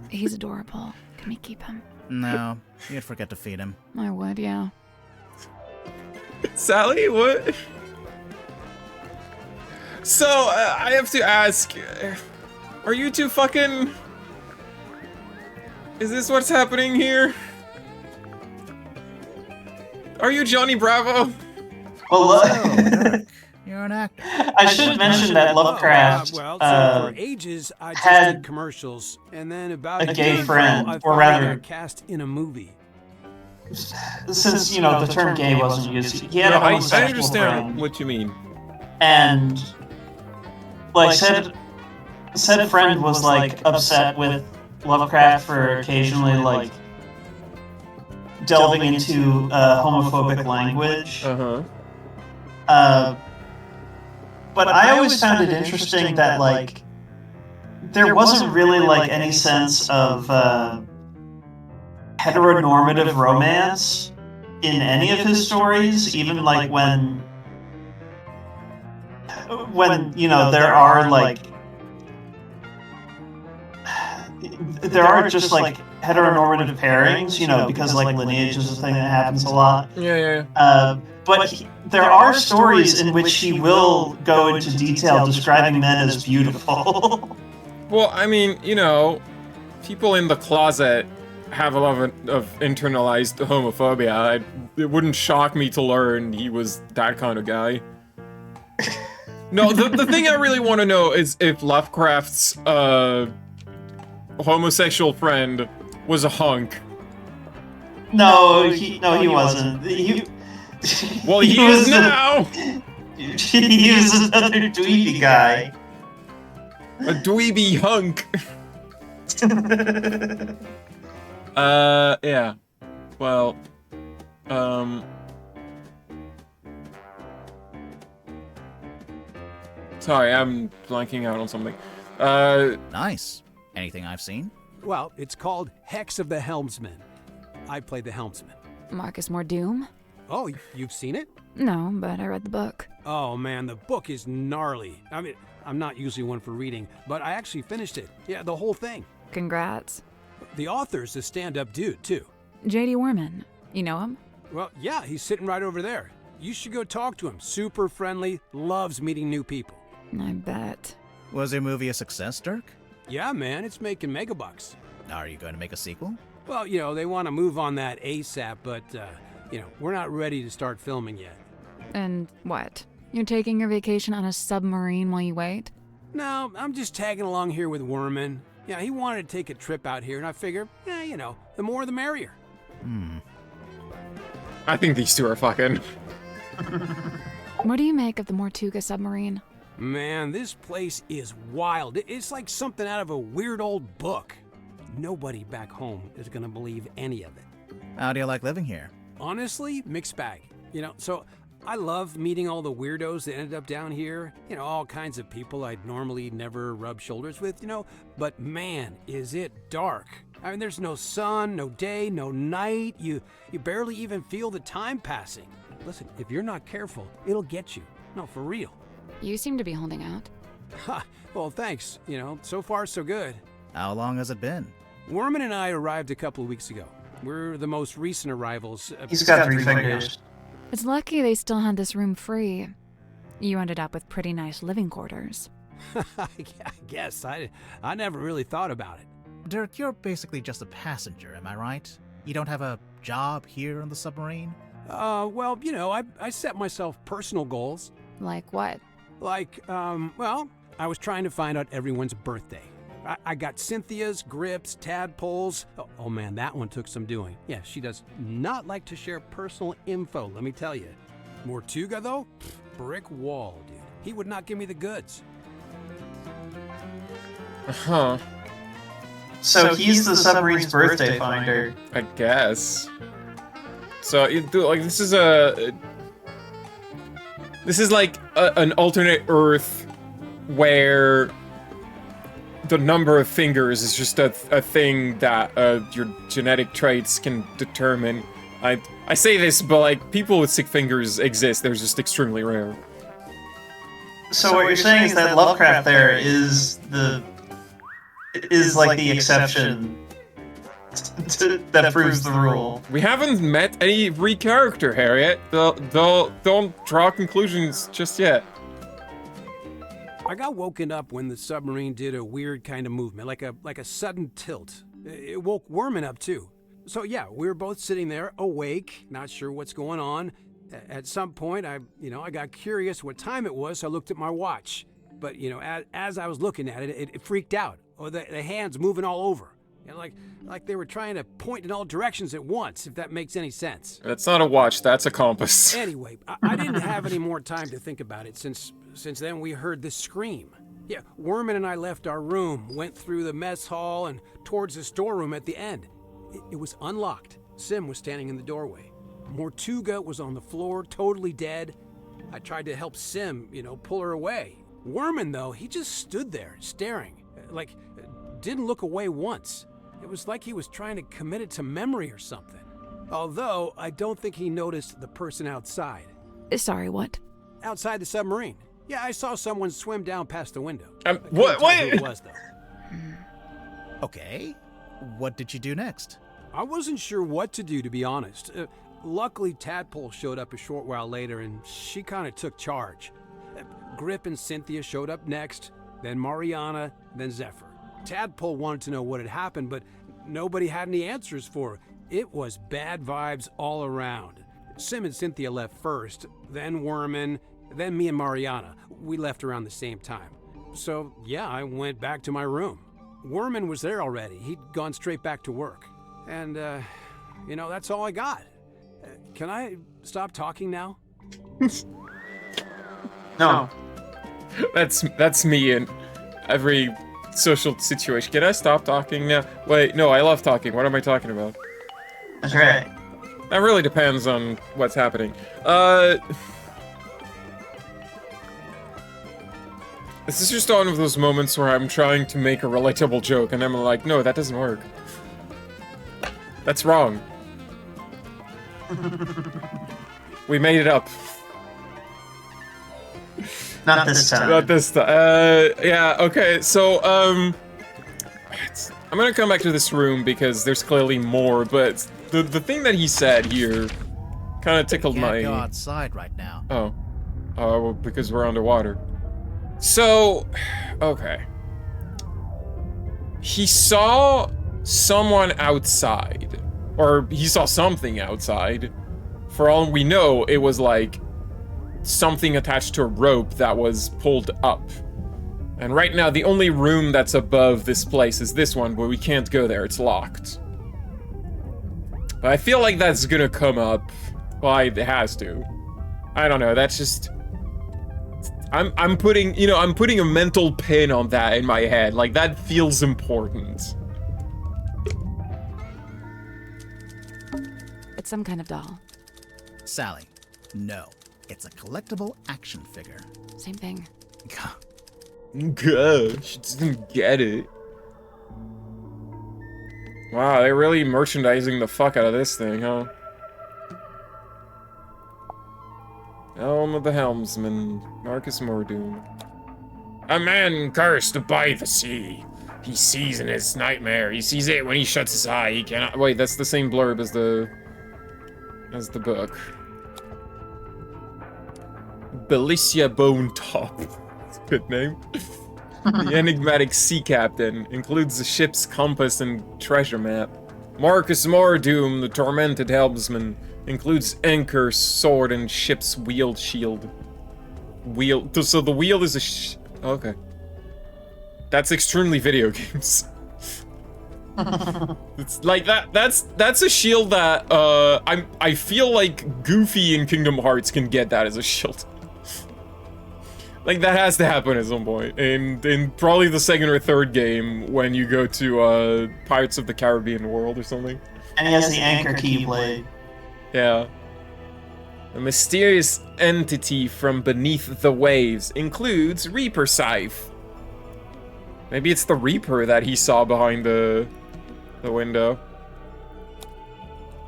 He's adorable. Can we keep him? No, you'd forget to feed him. I would, yeah. Sally, what? So, I have to ask, are you two fucking... Is this what's happening here? Are you Johnny Bravo? Well, Dirk, You're an actor. I should mention that Lovecraft Well, so for ages, I just had did commercials, and then about a a gay year friend, ago, I or finally rather- got cast in a movie. since the term gay wasn't used, he had No, a I homosexual understand friend, what you mean. and like said friend was like upset with Lovecraft for occasionally like delving into homophobic language. But I always found it interesting that like there wasn't really like any sense of heteronormative romance in any of his stories, even like when there are like just like heteronormative pairings, because like lineage is a thing that happens a lot. Yeah. But there are stories in which he will go into detail describing men as beautiful. Well, I mean, people in the closet have a lot of internalized homophobia. It wouldn't shock me to learn he was that kind of guy. No, the thing I really want to know is if Lovecraft's homosexual friend was a hunk. No, he wasn't. Well, he is now! He was another dweeby guy. A dweeby hunk. Yeah. Well, sorry, I'm blanking out on something. Nice. Anything I've seen? Well, it's called Hex of the Helmsman. I played the helmsman. Marcus Mordoom? Oh, you've seen it? No, but I read the book. Oh man, the book is gnarly. I mean, I'm not usually one for reading, but I actually finished it. Yeah, the whole thing. Congrats. The author's a stand-up dude, too. J.D. Worman. You know him? Well, yeah, he's sitting right over there. You should go talk to him. Super friendly, loves meeting new people. I bet. Was your movie a success, Dirk? Yeah, man, it's making megabucks. Are you going to make a sequel? Well, they want to move on that ASAP, but, we're not ready to start filming yet. And what? You're taking your vacation on a submarine while you wait? No, I'm just tagging along here with Worman. Yeah, he wanted to take a trip out here, and I figure, the more the merrier. I think these two are fucking. What do you make of the Mortuga submarine? Man, this place is wild. It's like something out of a weird old book. Nobody back home is gonna believe any of it. How do you like living here? Honestly, mixed bag. So I love meeting all the weirdos that ended up down here. All kinds of people I'd normally never rub shoulders with, But man, is it dark. I mean, there's no sun, no day, no night. You barely even feel the time passing. Listen, if you're not careful, it'll get you. No, for real. You seem to be holding out. Ha, well, thanks. So far so good. How long has it been? Worman and I arrived a couple of weeks ago. We're the most recent arrivals. He's got 3 fingers. It's lucky they still had this room free. You ended up with pretty nice living quarters. I guess. I never really thought about it. Dirk, you're basically just a passenger, am I right? You don't have a job here on the submarine? Well, I set myself personal goals. Like what? Like, I was trying to find out everyone's birthday. I got Cynthia's, Grip's, Tadpole's. Oh man, that one took some doing. Yeah, she does not like to share personal info, let me tell you. Mortuga, though? Brick wall, dude. He would not give me the goods. Huh. So he's the submarine's birthday finder. I guess. So, this is like an alternate Earth where the number of fingers is just a thing that your genetic traits can determine. I say this, but like people with 6 fingers exist. They're just extremely rare. So what you're saying is that Lovecraft there is like the exception that proves the rule. We haven't met every character, Harriet. Don't draw conclusions just yet. I got woken up when the submarine did a weird kind of movement, like a sudden tilt. It woke Worman up too. So yeah, we were both sitting there, awake, not sure what's going on, At some point, I got curious what time it was, so I looked at my watch. But, as I was looking at it, it freaked out. Or the hands moving all over. Like they were trying to point in all directions at once, if that makes any sense. That's not a watch, that's a compass. Anyway, I didn't have any more time to think about it since then we heard this scream. Yeah, Werman and I left our room, went through the mess hall and towards the storeroom at the end. It was unlocked. Sim was standing in the doorway. Mortuga was on the floor, totally dead. I tried to help Sim, pull her away. Werman, though, he just stood there, staring. Didn't look away once. It was like he was trying to commit it to memory or something. Although, I don't think he noticed the person outside. Sorry, what? Outside the submarine. Yeah, I saw someone swim down past the window. What? Who it was, though. Okay. What did you do next? I wasn't sure what to do, to be honest. Luckily, Tadpole showed up a short while later, and she kind of took charge. Grip and Cynthia showed up next, then Mariana, then Zephyr. Tadpole wanted to know what had happened, but nobody had any answers for her. It was bad vibes all around. Sim and Cynthia left first, then Werman, then me and Mariana. We left around the same time. So, yeah, I went back to my room. Werman was there already. He'd gone straight back to work. And, that's all I got. Can I stop talking now? No. That's me in every social situation. Can I stop talking now? Wait, no, I love talking. What am I talking about? That's right. That really depends on what's happening. This is just one of those moments where I'm trying to make a relatable joke, and I'm like, no, that doesn't work. That's wrong. We made it up. Not this time. Not this time. Yeah, okay, so, I'm gonna come back to this room because there's clearly more, but the thing that he said here kind of tickled You my... can't go outside right now. Oh. Well, because we're underwater. So, okay. He saw someone outside. Or he saw something outside. For all we know, it was like something attached to a rope that was pulled up. And right now, the only room that's above this place is this one, but we can't go there, it's locked. But I feel like that's gonna come up. Well, it has to. I don't know, that's just... I'm putting a mental pin on that in my head. Like, that feels important. It's some kind of doll. Sally, no. It's a collectible action figure. Same thing. Gosh, she doesn't get it. Wow, they're really merchandising the fuck out of this thing, huh? Helm of the Helmsman, Marcus Mordoom. A man cursed by the sea. He sees in his nightmare. He sees it when he shuts his eye. He cannot... Wait, that's the same blurb as the book. Belicia Bone Top. That's a good name. The enigmatic sea captain includes the ship's compass and treasure map. Marcus Mordoom, the tormented helmsman, includes anchor, sword, and ship's wheel shield. So the wheel is a okay. That's extremely video games. It's like that's a shield that I feel like Goofy in Kingdom Hearts can get that as a shield. Like, that has to happen at some point. In probably the second or third game when you go to Pirates of the Caribbean world or something. And he has the anchor keyblade. Yeah. A mysterious entity from beneath the waves includes Reaper Scythe. Maybe it's the Reaper that he saw behind the window.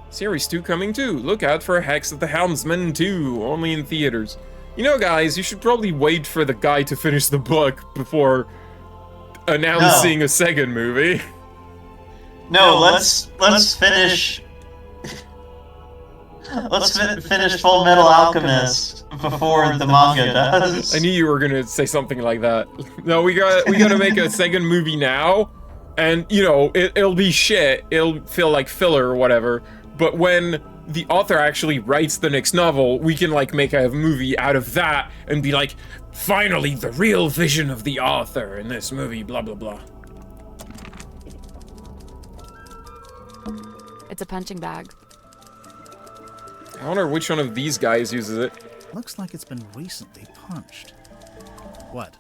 Series 2 coming too. Look out for Hex of the Helmsman 2, only in theaters. You know, guys, you should probably wait for the guy to finish the book before announcing a second movie. No, let's finish. Let's finish Full Metal Alchemist before the manga does. I knew you were gonna say something like that. No, we gotta make a second movie now, and you know it'll be shit. It'll feel like filler or whatever. But when the author actually writes the next novel, we can like make a movie out of that and be like, finally the real vision of the author in this movie, blah blah blah. It's a punching bag. I wonder which one of these guys uses it. Looks like it's been recently punched. What?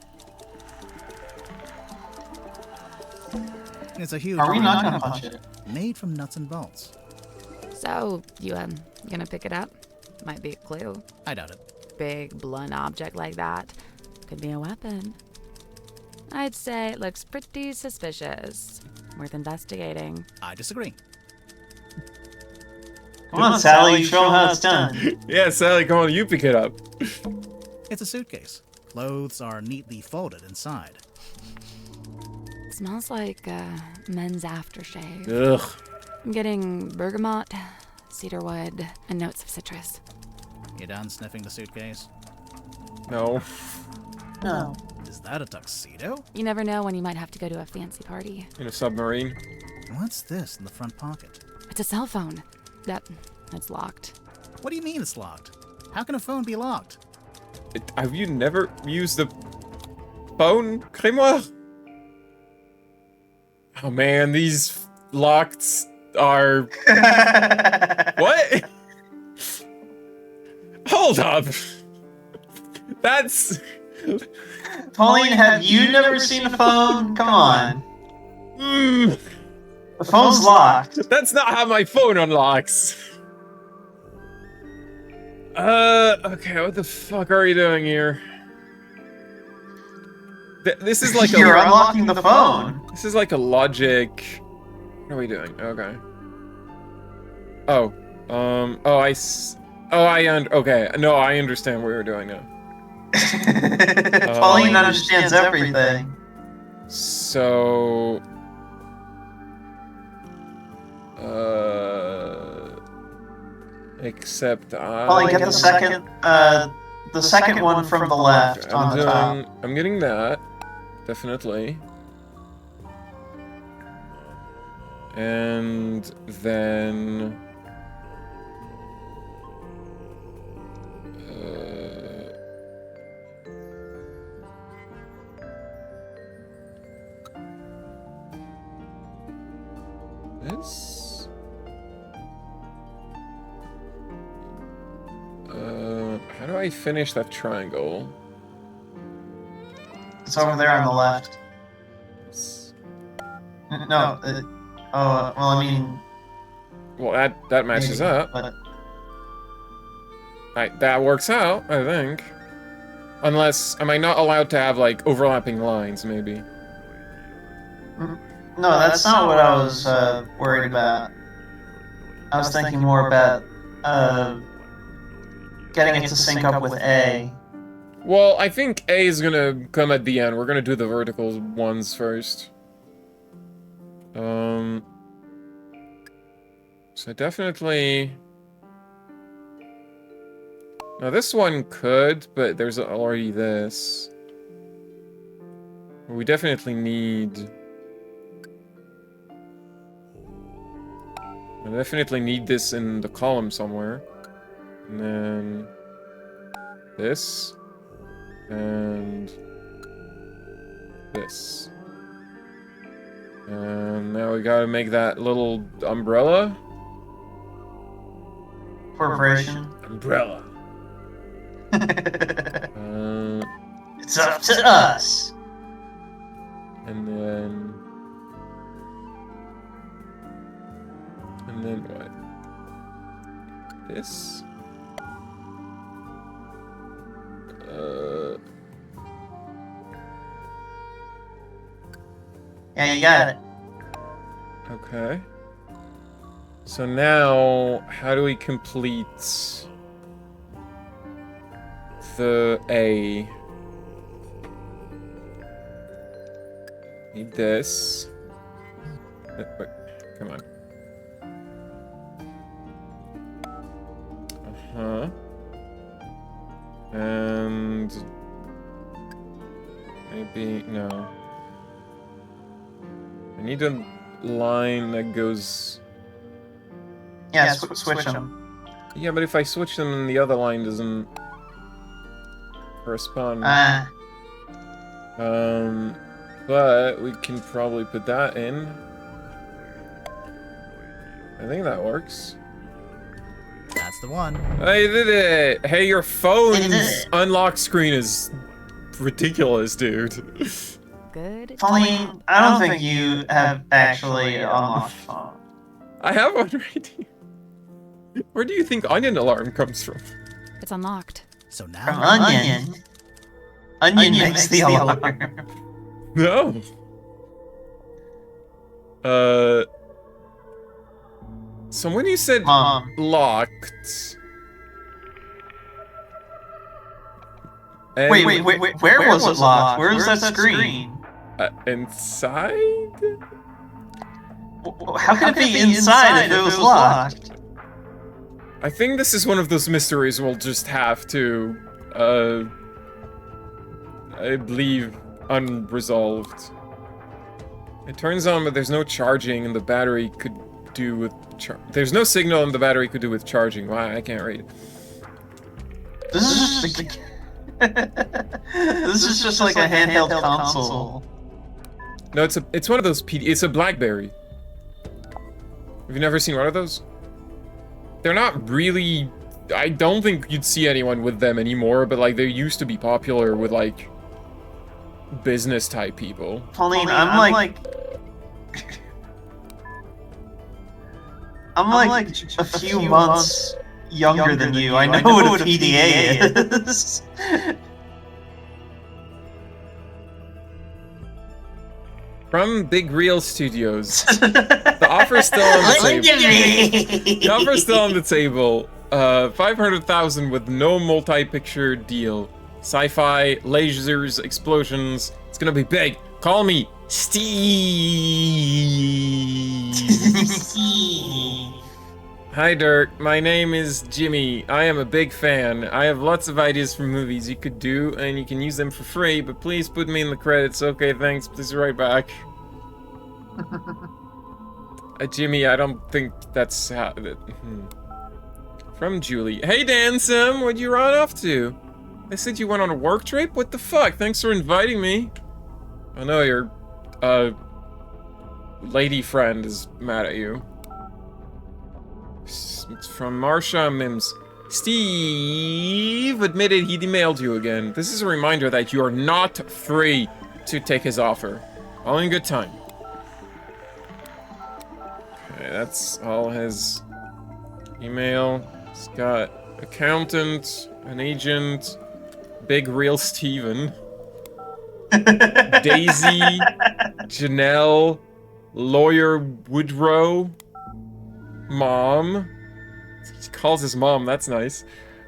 It's a huge... Are we not gonna punch it? Made from nuts and bolts. So, you, gonna pick it up? Might be a clue. I doubt it. Big, blunt object like that. Could be a weapon. I'd say it looks pretty suspicious. Worth investigating. I disagree. Come on, Sally, show 'em how it's done. Yeah, Sally, come on, you pick it up. It's a suitcase. Clothes are neatly folded inside. Smells like men's aftershave. Ugh. I'm getting bergamot, cedarwood, and notes of citrus. You done sniffing the suitcase? No. No. Is that a tuxedo? You never know when you might have to go to a fancy party. In a submarine. What's this in the front pocket? It's a cell phone. That's locked. What do you mean it's locked? How can a phone be locked? Have you never used the phone, Grimoire? Oh man, these locked are... What? Hold up. That's... Pauline, have you never seen a phone? Come on. The phone's locked. That's not how my phone unlocks. Okay, what the fuck are you doing here? This is like You're unlocking the phone. This is like a logic... What are we doing? Okay. Oh. Okay. No, I understand what we're doing now. Pauline understands everything. So... Except I... Pauline, get the second one from the left on the top. I'm getting that. Definitely. And then... This? How do I finish that triangle? It's over there on the left. No. Well, I mean... Well, that matches maybe, up. But... That works out, I think. Unless, am I not allowed to have, like, overlapping lines, maybe? No, that's not what I was worried about. I was thinking more about getting it to sync up with A. Well, I think A is gonna come at the end. We're gonna do the vertical ones first. So definitely... Now this one could, but there's already this. We definitely need... I definitely need this in the column somewhere. And then... this. And... this. And now we gotta make that little umbrella. Corporation. Umbrella. It's up to us. And then... and then what? This? Yeah, you got it. Okay. So now, how do we complete the A? Need this. Wait, come on. Uh-huh. And... maybe... no. I need a line that goes... Yeah, switch them. Yeah, but if I switch them, then the other line doesn't correspond. But we can probably put that in. I think that works. That's the one. I did it! Hey, your phone's unlock screen is ridiculous, dude. Good. Pauline, I don't think you have actually unlocked your phone. I have one right here. Where do you think Onion Alarm comes from? It's unlocked. So From now, Onion. Onion makes the alarm. No. So when you said locked... and- Wait, where was it locked? Where was that screen? Inside? How could it be inside if it was locked? I think this is one of those mysteries we'll just have to, leave unresolved. It turns on, but there's no charging, and the battery could do with there's no signal, and the battery could do with charging. Wow, I can't read. This is just this is just like a handheld console. No, it's one of those it's a BlackBerry. Have you never seen one of those? They're not really... I don't think you'd see anyone with them anymore, but like they used to be popular with like business type people. Pauline, I'm like a few months younger than you. I know what a PDA is. From Big Reel Studios. The offer's still on the table. The offer's still on the table. 500,000 with no multi-picture deal. Sci-fi, lasers, explosions. It's gonna be big. Call me Steve. Hi Dirk, my name is Jimmy. I am a big fan. I have lots of ideas for movies you could do, and you can use them for free, but please put me in the credits. Okay, thanks. Please write back. Jimmy, I don't think that's how... From Julie. Hey Dansome, what'd you run off to? They said you went on a work trip? What the fuck? Thanks for inviting me. I know your, lady friend is mad at you. It's from Marsha Mims. Steve admitted he'd emailed you again. This is a reminder that you are not free to take his offer. All in good time. Okay, that's all his email. He's got accountant, an agent, Big Real Steven, Daisy, Janelle, Lawyer Woodrow, Mom. He calls his mom, that's nice.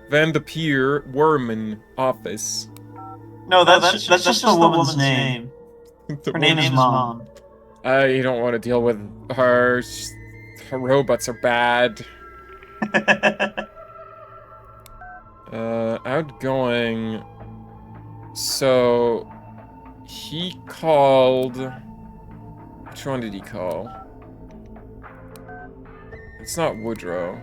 Van de Peer, Worman, office. No, that's just the woman's name. Her name is Mom. You don't want to deal with her. Her robots are bad. Outgoing. So, he called... Which one did he call? It's not Woodrow.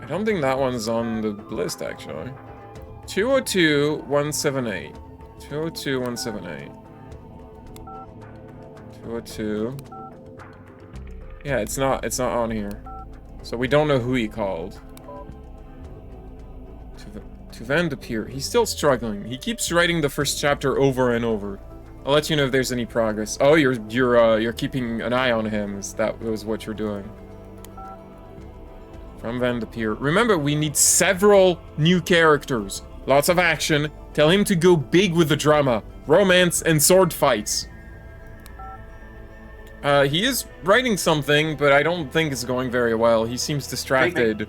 I don't think that one's on the list, actually. 202-178. 202-178. 202. Yeah, it's not on here. So we don't know who he called. To Van de Peer. He's still struggling. He keeps writing the first chapter over and over. I'll let you know if there's any progress. Oh, you're keeping an eye on him. That was what you're doing. From Van de Peer. Remember, we need several new characters. Lots of action. Tell him to go big with the drama. Romance and sword fights. He is writing something, but I don't think it's going very well. He seems distracted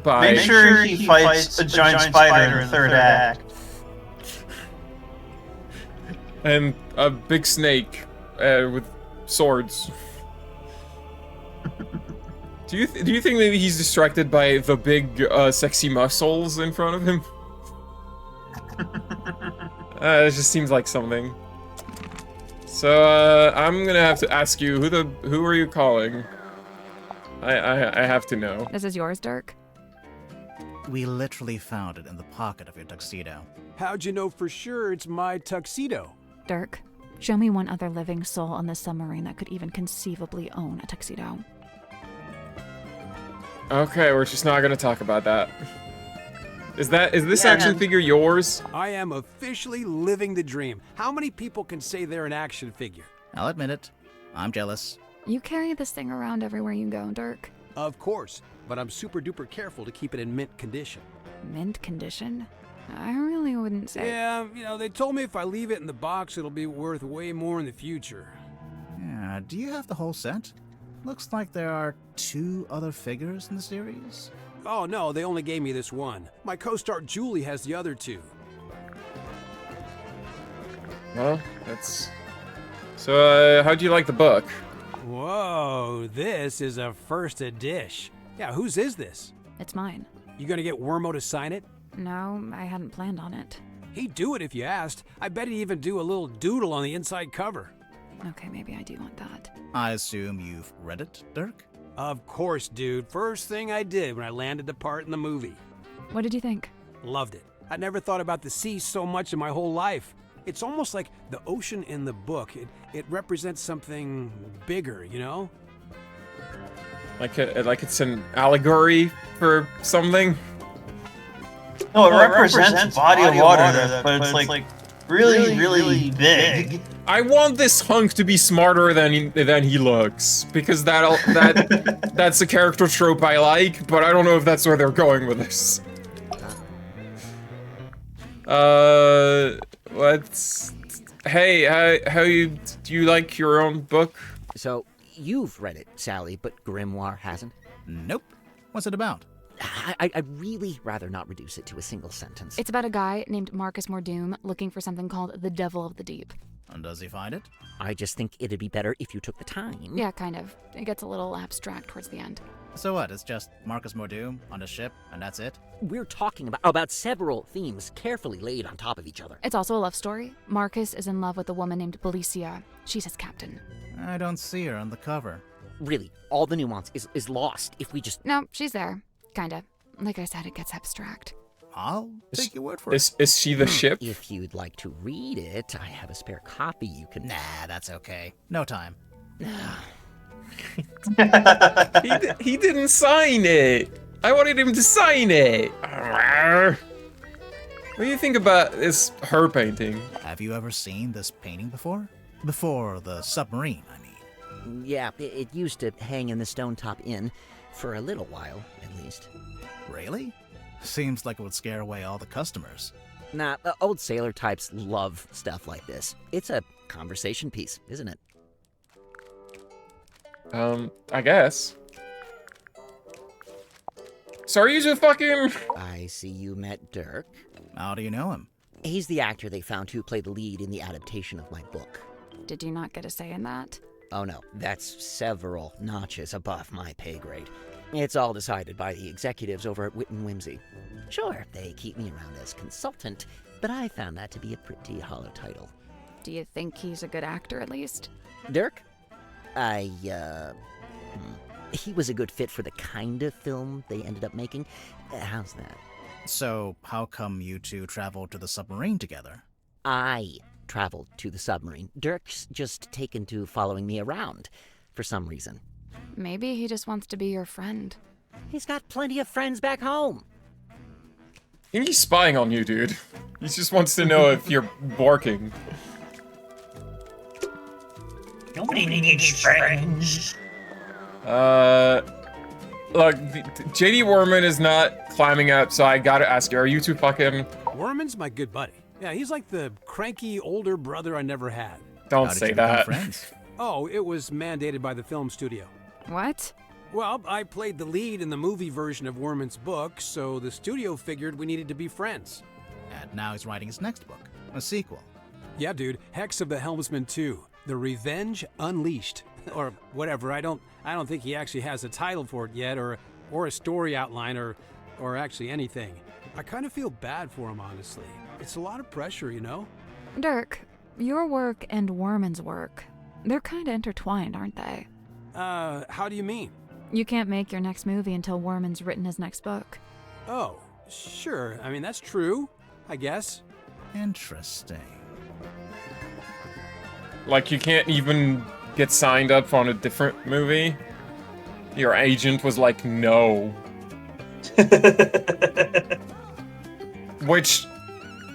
by... Make sure he fights a giant spider in the third act. And a big snake with swords. Do you think maybe he's distracted by the big sexy muscles in front of him? It just seems like something. So I'm gonna have to ask you who are you calling? I have to know. This is yours, Dirk? We literally found it in the pocket of your tuxedo. How'd you know for sure it's my tuxedo? Dirk, show me one other living soul on this submarine that could even conceivably own a tuxedo. Okay, we're just not gonna talk about that. Is this action figure yours? I am officially living the dream. How many people can say they're an action figure? I'll admit it. I'm jealous. You carry this thing around everywhere you go, Dirk. Of course, but I'm super duper careful to keep it in mint condition. Mint condition? I really wouldn't say. Yeah, they told me if I leave it in the box, it'll be worth way more in the future. Yeah, do you have the whole set? Looks like there are 2 other figures in the series. Oh no, they only gave me this one. My co-star Julie has the other 2. Well, that's... So, how'd you like the book? Whoa, this is a first edition. Yeah, whose is this? It's mine. You gonna get Wormo to sign it? No, I hadn't planned on it. He'd do it if you asked. I bet he'd even do a little doodle on the inside cover. Okay, maybe I do want that. I assume you've read it, Dirk? Of course, dude. First thing I did when I landed the part in the movie. What did you think? Loved it. I'd never thought about the sea so much in my whole life. It's almost like the ocean in the book. It represents something bigger, you know? Like it's an allegory for something? No, it represents a body of water, but it's like really big. I want this hunk to be smarter than he looks, because that's a character trope I like, but I don't know if that's where they're going with this. Let's... Hey, do you like your own book? So, you've read it, Sally, but Grimoire hasn't? Nope. What's it about? I'd really rather not reduce it to a single sentence. It's about a guy named Marcus Mordoom looking for something called the Devil of the Deep. And does he find it? I just think it'd be better if you took the time. Yeah, kind of. It gets a little abstract towards the end. So what, it's just Marcus Mordoom on a ship, and that's it? We're talking about several themes carefully laid on top of each other. It's also a love story. Marcus is in love with a woman named Belicia. She's his captain. I don't see her on the cover. Really, all the nuance is lost if we just... No, she's there. Kinda. Like I said, it gets abstract. I'll take your word for it. Is she the ship? If you'd like to read it, I have a spare copy you can... Nah, that's okay. No time. He didn't sign it. I wanted him to sign it. What do you think about this her painting? Have you ever seen this painting before? Before the submarine, I mean. Yeah, it used to hang in the Stone Top Inn for a little while, at least. Really? Seems like it would scare away all the customers. Nah, old sailor types love stuff like this. It's a conversation piece, isn't it? I guess. So are you just fucking... I see you met Dirk. How do you know him? He's the actor they found who played the lead in the adaptation of my book. Did you not get a say in that? Oh no, that's several notches above my pay grade. It's all decided by the executives over at Wit and Whimsy. Sure, they keep me around as consultant, but I found that to be a pretty hollow title. Do you think he's a good actor, at least? Dirk? He was a good fit for the kind of film they ended up making. How's that? So, how come you two traveled to the submarine together? I traveled to the submarine. Dirk's just taken to following me around, for some reason. Maybe he just wants to be your friend. He's got plenty of friends back home. I think he's spying on you, dude. He just wants to know if you're barking. Nobody needs friends. Look, JD Worman is not climbing up, so I gotta ask you, are you two fucking... Worman's my good buddy. Yeah, he's like the cranky older brother I never had. Don't say that. Friends? Oh, it was mandated by the film studio. What? Well, I played the lead in the movie version of Worman's book, so the studio figured we needed to be friends. And now he's writing his next book, a sequel. Yeah, dude, Hex of the Helmsman 2, The Revenge Unleashed. Or whatever, I don't think he actually has a title for it yet, or a story outline, or actually anything. I kind of feel bad for him, honestly. It's a lot of pressure, you know? Dirk, your work and Worman's work, they're kind of intertwined, aren't they? How do you mean? You can't make your next movie until Worman's written his next book. Oh, sure. I mean, that's true, I guess. Interesting. Like, you can't even get signed up on a different movie? Your agent was like, no. Which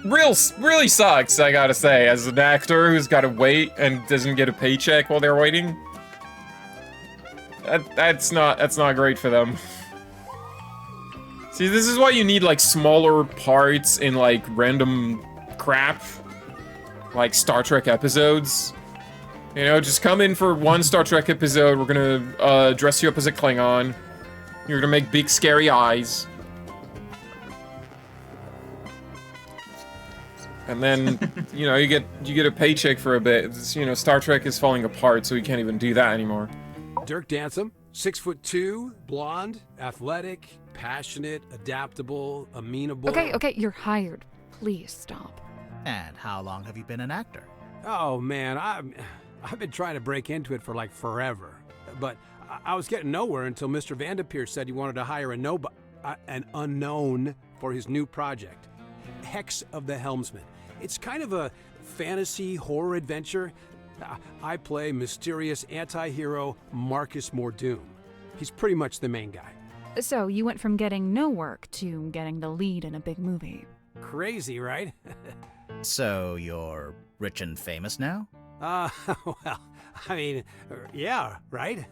really sucks, I gotta say, as an actor who's gotta wait and doesn't get a paycheck while they're waiting. That's not great for them. See, this is why you need, like, smaller parts in, like, random crap. Like Star Trek episodes. You know, just come in for one Star Trek episode, we're gonna dress you up as a Klingon. You're gonna make big scary eyes. And then, you know, you get a paycheck for a bit. It's, you know, Star Trek is falling apart, so you can't even do that anymore. Dirk Dansom, 6'2", blonde, athletic, passionate, adaptable, amenable. Okay, you're hired. Please stop. And how long have you been an actor? Oh man, I've been trying to break into it for like forever, but I was getting nowhere until Mr. Vanderpeer said he wanted to hire an unknown for his new project, Hex of the Helmsman. It's kind of a fantasy horror adventure. I play mysterious anti-hero Marcus Mordoom. He's pretty much the main guy. So you went from getting no work to getting the lead in a big movie. Crazy, right? So you're rich and famous now? Well, I mean, yeah, right?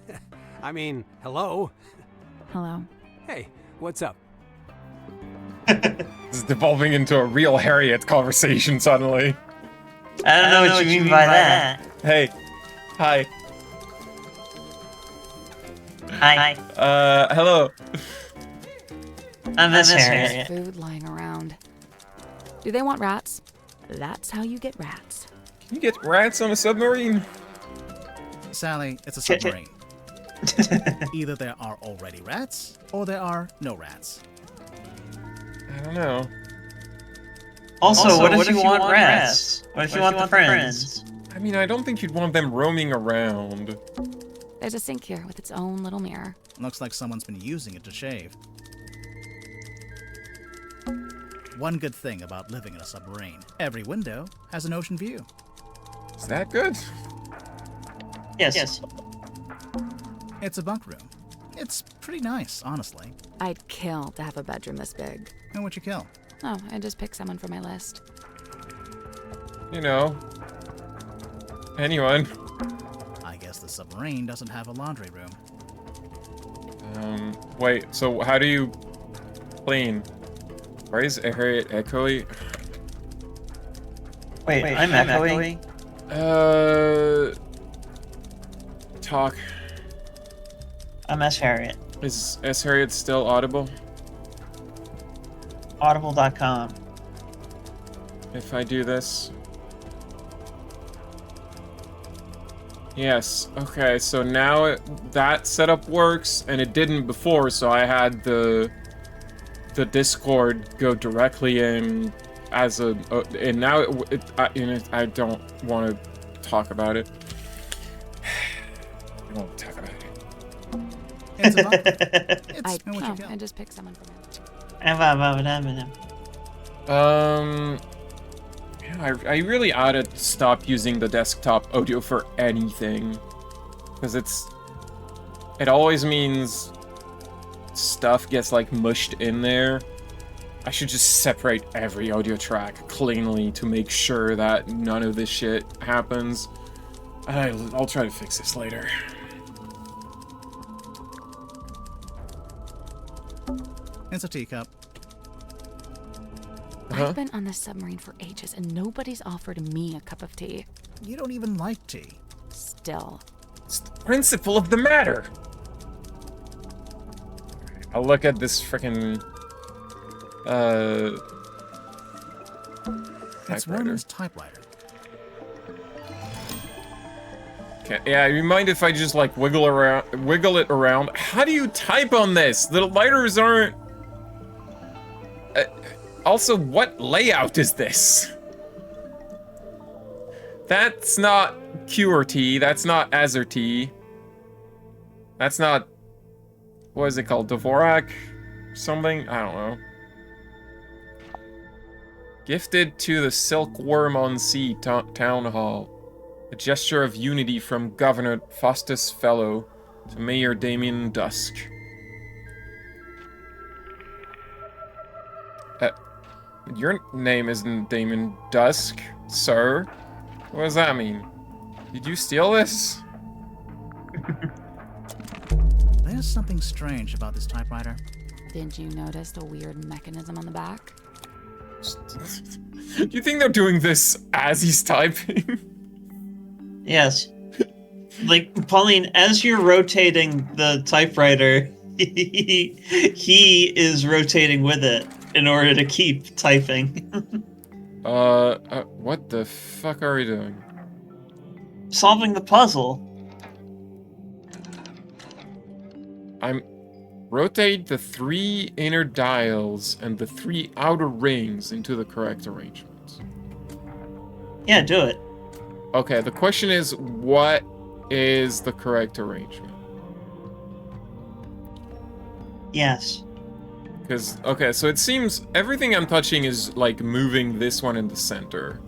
I mean, hello. Hello. Hey, what's up? This is devolving into a real Harriet conversation suddenly. I don't know what you mean by that. Hey. Hi. Hi. Hello. I'm Miss There's Harriet. food lying around. Do they want rats? That's how you get rats. You get rats on a submarine? Sally, it's a submarine. Either there are already rats, or there are no rats. I don't know. Also, what if you want rats? What if you want the friends? I mean, I don't think you'd want them roaming around. There's a sink here with its own little mirror. Looks like someone's been using it to shave. One good thing about living in a submarine, every window has an ocean view. Is that good? Yes. It's a bunk room. It's pretty nice, honestly. I'd kill to have a bedroom this big. And what'd you kill? Oh, I just picked someone for my list. You know. Anyone. I guess the submarine doesn't have a laundry room. Wait, so how do you clean? Why is Harriet echoey? Wait, I'm echoey? Talk. I'm S. Harriet. Is S. Harriet still audible? Audible.com. If I do this? Yes, okay, so now that setup works, and it didn't before, so I had the Discord go directly in as a, and now I don't want to talk about it. I won't talk about it. It's a bunk room. I just picked someone for my list. Yeah, I really ought to stop using the desktop audio for anything, because it always means stuff gets like mushed in there. I should just separate every audio track cleanly to make sure that none of this shit happens. I'll try to fix this later. It's a teacup. I've been on this submarine for ages, and nobody's offered me a cup of tea. You don't even like tea. Still. It's the principle of the matter. I'll look at this frickin' It's Worman's typewriter. Okay, yeah, you mind if I just like wiggle it around? How do you type on this? The lighters aren't. Also, what layout is this? That's not QWERTY, that's not AZERTY. That's not what is it called? Dvorak? Something? I don't know. Gifted to the Silkworm on Sea Town Hall. A gesture of unity from Governor Faustus Fellow to Mayor Damien Dusk. Your name isn't Damien Dusk, sir. What does that mean? Did you steal this? There's something strange about this typewriter. Didn't you notice the weird mechanism on the back? Do you think they're doing this as he's typing? Yes. Like, Pauline, as you're rotating the typewriter, he is rotating with it in order to keep typing. What the fuck are we doing? Solving the puzzle. Rotate the 3 inner dials and the 3 outer rings into the correct arrangements. Yeah, do it. Okay, the question is, what is the correct arrangement? Yes. Because, okay, so it seems everything I'm touching is, like, moving this one in the center.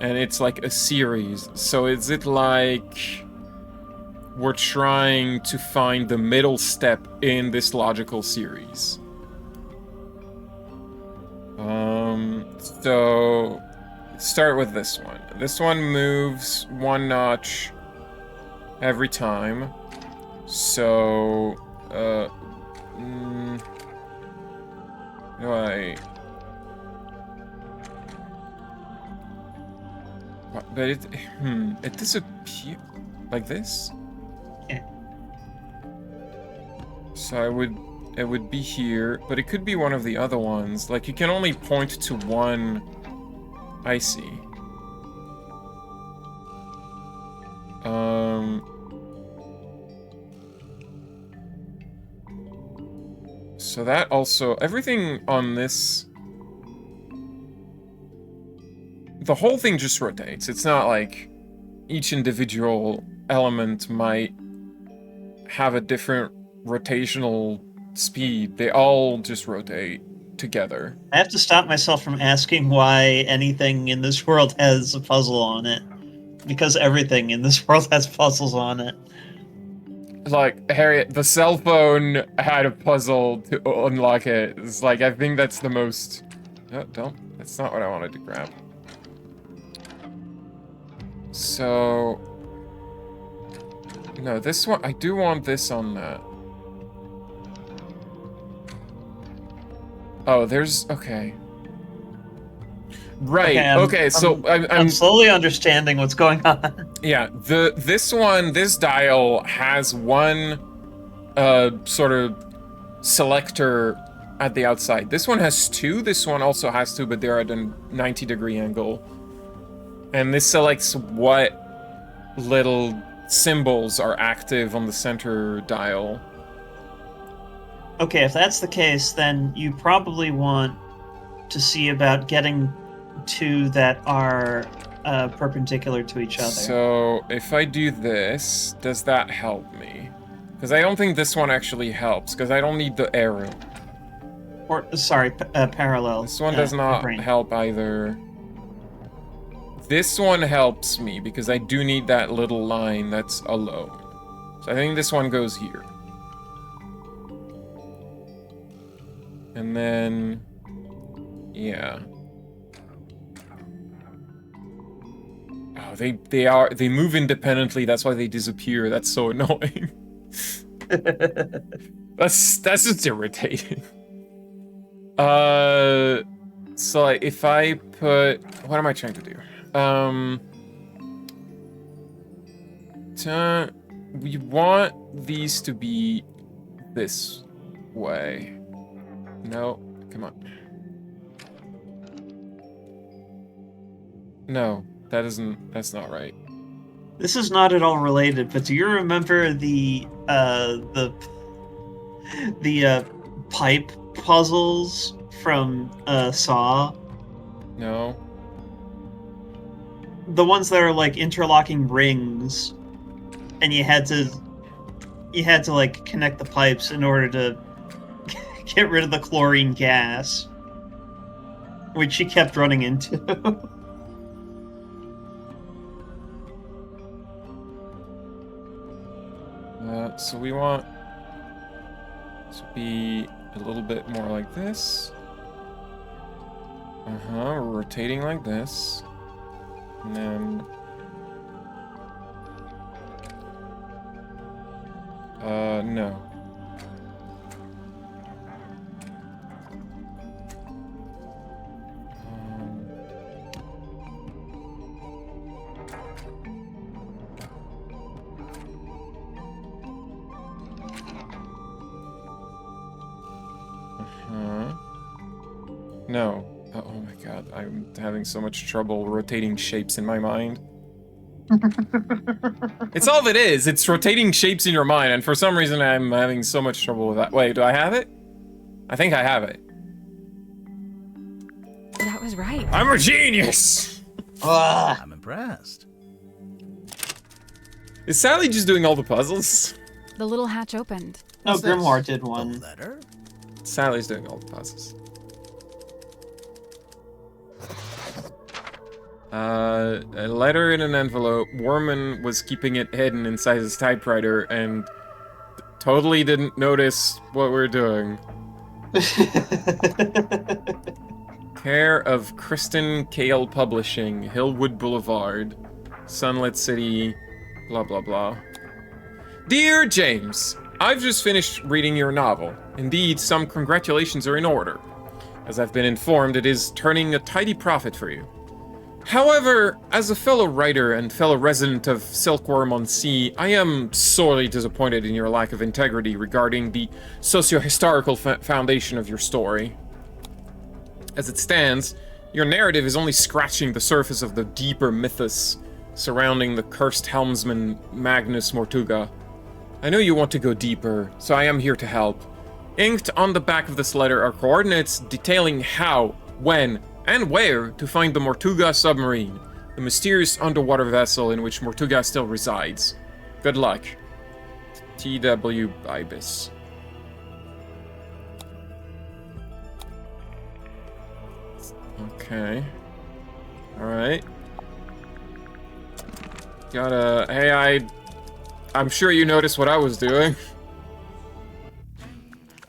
And it's, like, a series. So is it, like, we're trying to find the middle step in this logical series? So start with this one. This one moves 1 notch every time. So, but it disappears like this? Yeah. So it would be here, but it could be one of the other ones. Like, you can only point to one. I see. So that also, everything on this, the whole thing just rotates. It's not like each individual element might have a different rotational speed. They all just rotate together. I have to stop myself from asking why anything in this world has a puzzle on it. Because everything in this world has puzzles on it. Like, Harriet, the cell phone had a puzzle to unlock it. It's like, I think that's the most... No, don't. That's not what I wanted to grab. So... No, this one... I do want this on that. Oh, there's... Okay. Right, okay, so I'm slowly understanding what's going on. Yeah, this dial has one sort of selector at the outside. This one has 2, this one also has 2, but they're at a 90-degree angle. And this selects what little symbols are active on the center dial. Okay, if that's the case, then you probably want to see about getting 2 that are perpendicular to each other. So, if I do this, does that help me? Because I don't think this one actually helps, because I don't need the arrow. Or, sorry, parallel. This one does not help either. This one helps me, because I do need that little line that's alone. So I think this one goes here. And then... yeah. Oh, they move independently, that's why they disappear. That's so annoying. That's just irritating. So like, if I put... what am I trying to do? We want these to be this way. No, come on. No, that's not right. This is not at all related, but do you remember the pipe puzzles from Saw? No. The ones that are like interlocking rings, and you had to you had to like connect the pipes in order to get rid of the chlorine gas, which she kept running into. So we want to be a little bit more like this. We're rotating like this. And then... no. No. Oh my god, I'm having so much trouble rotating shapes in my mind. It's all it is. It's rotating shapes in your mind, and for some reason I'm having so much trouble with that. Wait, do I have it? I think I have it. That was right. I'm a genius! I'm impressed. Is Sally just doing all the puzzles? The little hatch opened. No, What's this? Grimoire did A one. letter? Sally's doing all the puzzles. A letter in an envelope. Warman was keeping it hidden inside his typewriter and totally didn't notice what we're doing. Care of Kristen Kale Publishing, Hillwood Boulevard, Sunlit City, blah blah blah. Dear James, I've just finished reading your novel. Indeed, some congratulations are in order. As I've been informed, it is turning a tidy profit for you. However, as a fellow writer and fellow resident of Silkworm-on-Sea, I am sorely disappointed in your lack of integrity regarding the socio-historical foundation of your story. As it stands, your narrative is only scratching the surface of the deeper mythos surrounding the cursed helmsman Magnus Mortuga. I know you want to go deeper, so I am here to help. Inked on the back of this letter are coordinates detailing how, when, and where to find the Mortuga submarine, the mysterious underwater vessel in which Mortuga still resides. Good luck. T.W. Ibis. Okay. Alright. Hey, I'm sure you noticed what I was doing.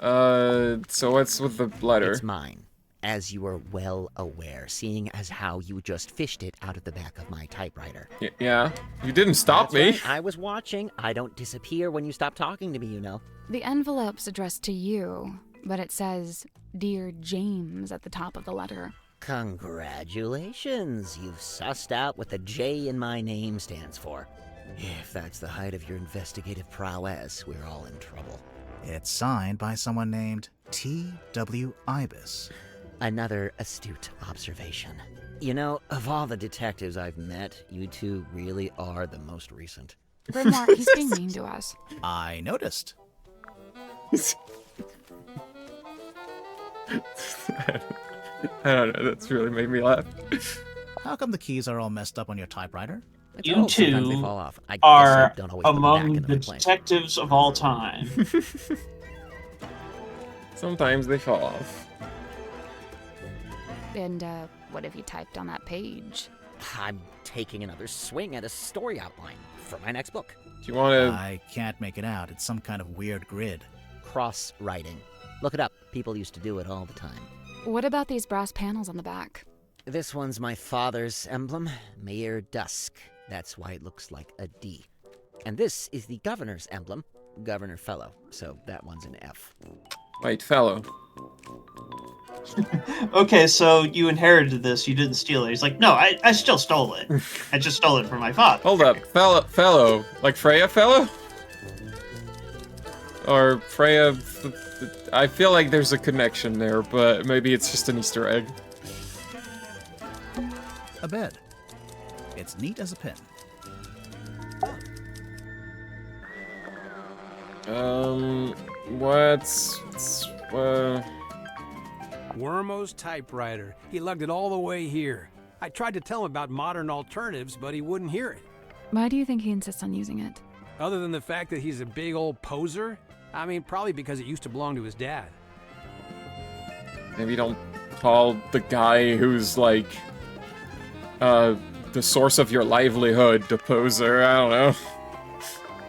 So what's with the letter? It's mine. As you are well aware, seeing as how you just fished it out of the back of my typewriter. Yeah, you didn't stop That's me. right, I was watching. I don't disappear when you stop talking to me, you know. The envelope's addressed to you, but it says, Dear James at the top of the letter. Congratulations! You've sussed out what the J in my name stands for. If that's the height of your investigative prowess, we're all in trouble. It's signed by someone named T.W. Ibis. Another astute observation. You know, of all the detectives I've met, you two really are the most recent. Grimoire, he's being mean to us. I noticed. I don't know, that's really made me laugh. How come the keys are all messed up on your typewriter? It's You old, sometimes they two fall off. I guess are I don't always put them back among into the their place. detectives of all time. Sometimes they fall off. And, what have you typed on that page? I'm taking another swing at a story outline for my next book. Do you want to... I can't make it out. It's some kind of weird grid. Cross-writing. Look it up. People used to do it all the time. What about these brass panels on the back? This one's my father's emblem, Mayor Dusk. That's why it looks like a D. And this is the governor's emblem, Governor Fellow. So that one's an F. Wait, fellow. Okay, so you inherited this, you didn't steal it. He's like, no, I still stole it. I just stole it from my father. Hold up, fellow. Like Freya fellow? Or Freya... I feel like there's a connection there, but maybe it's just an Easter egg. A bed. It's neat as a pin. Wormo's typewriter. He lugged it all the way here. I tried to tell him about modern alternatives, but he wouldn't hear it. Why do you think he insists on using it? Other than the fact that he's a big old poser? I mean, probably because it used to belong to his dad. Maybe don't call the guy who's like, the source of your livelihood the poser. I don't know.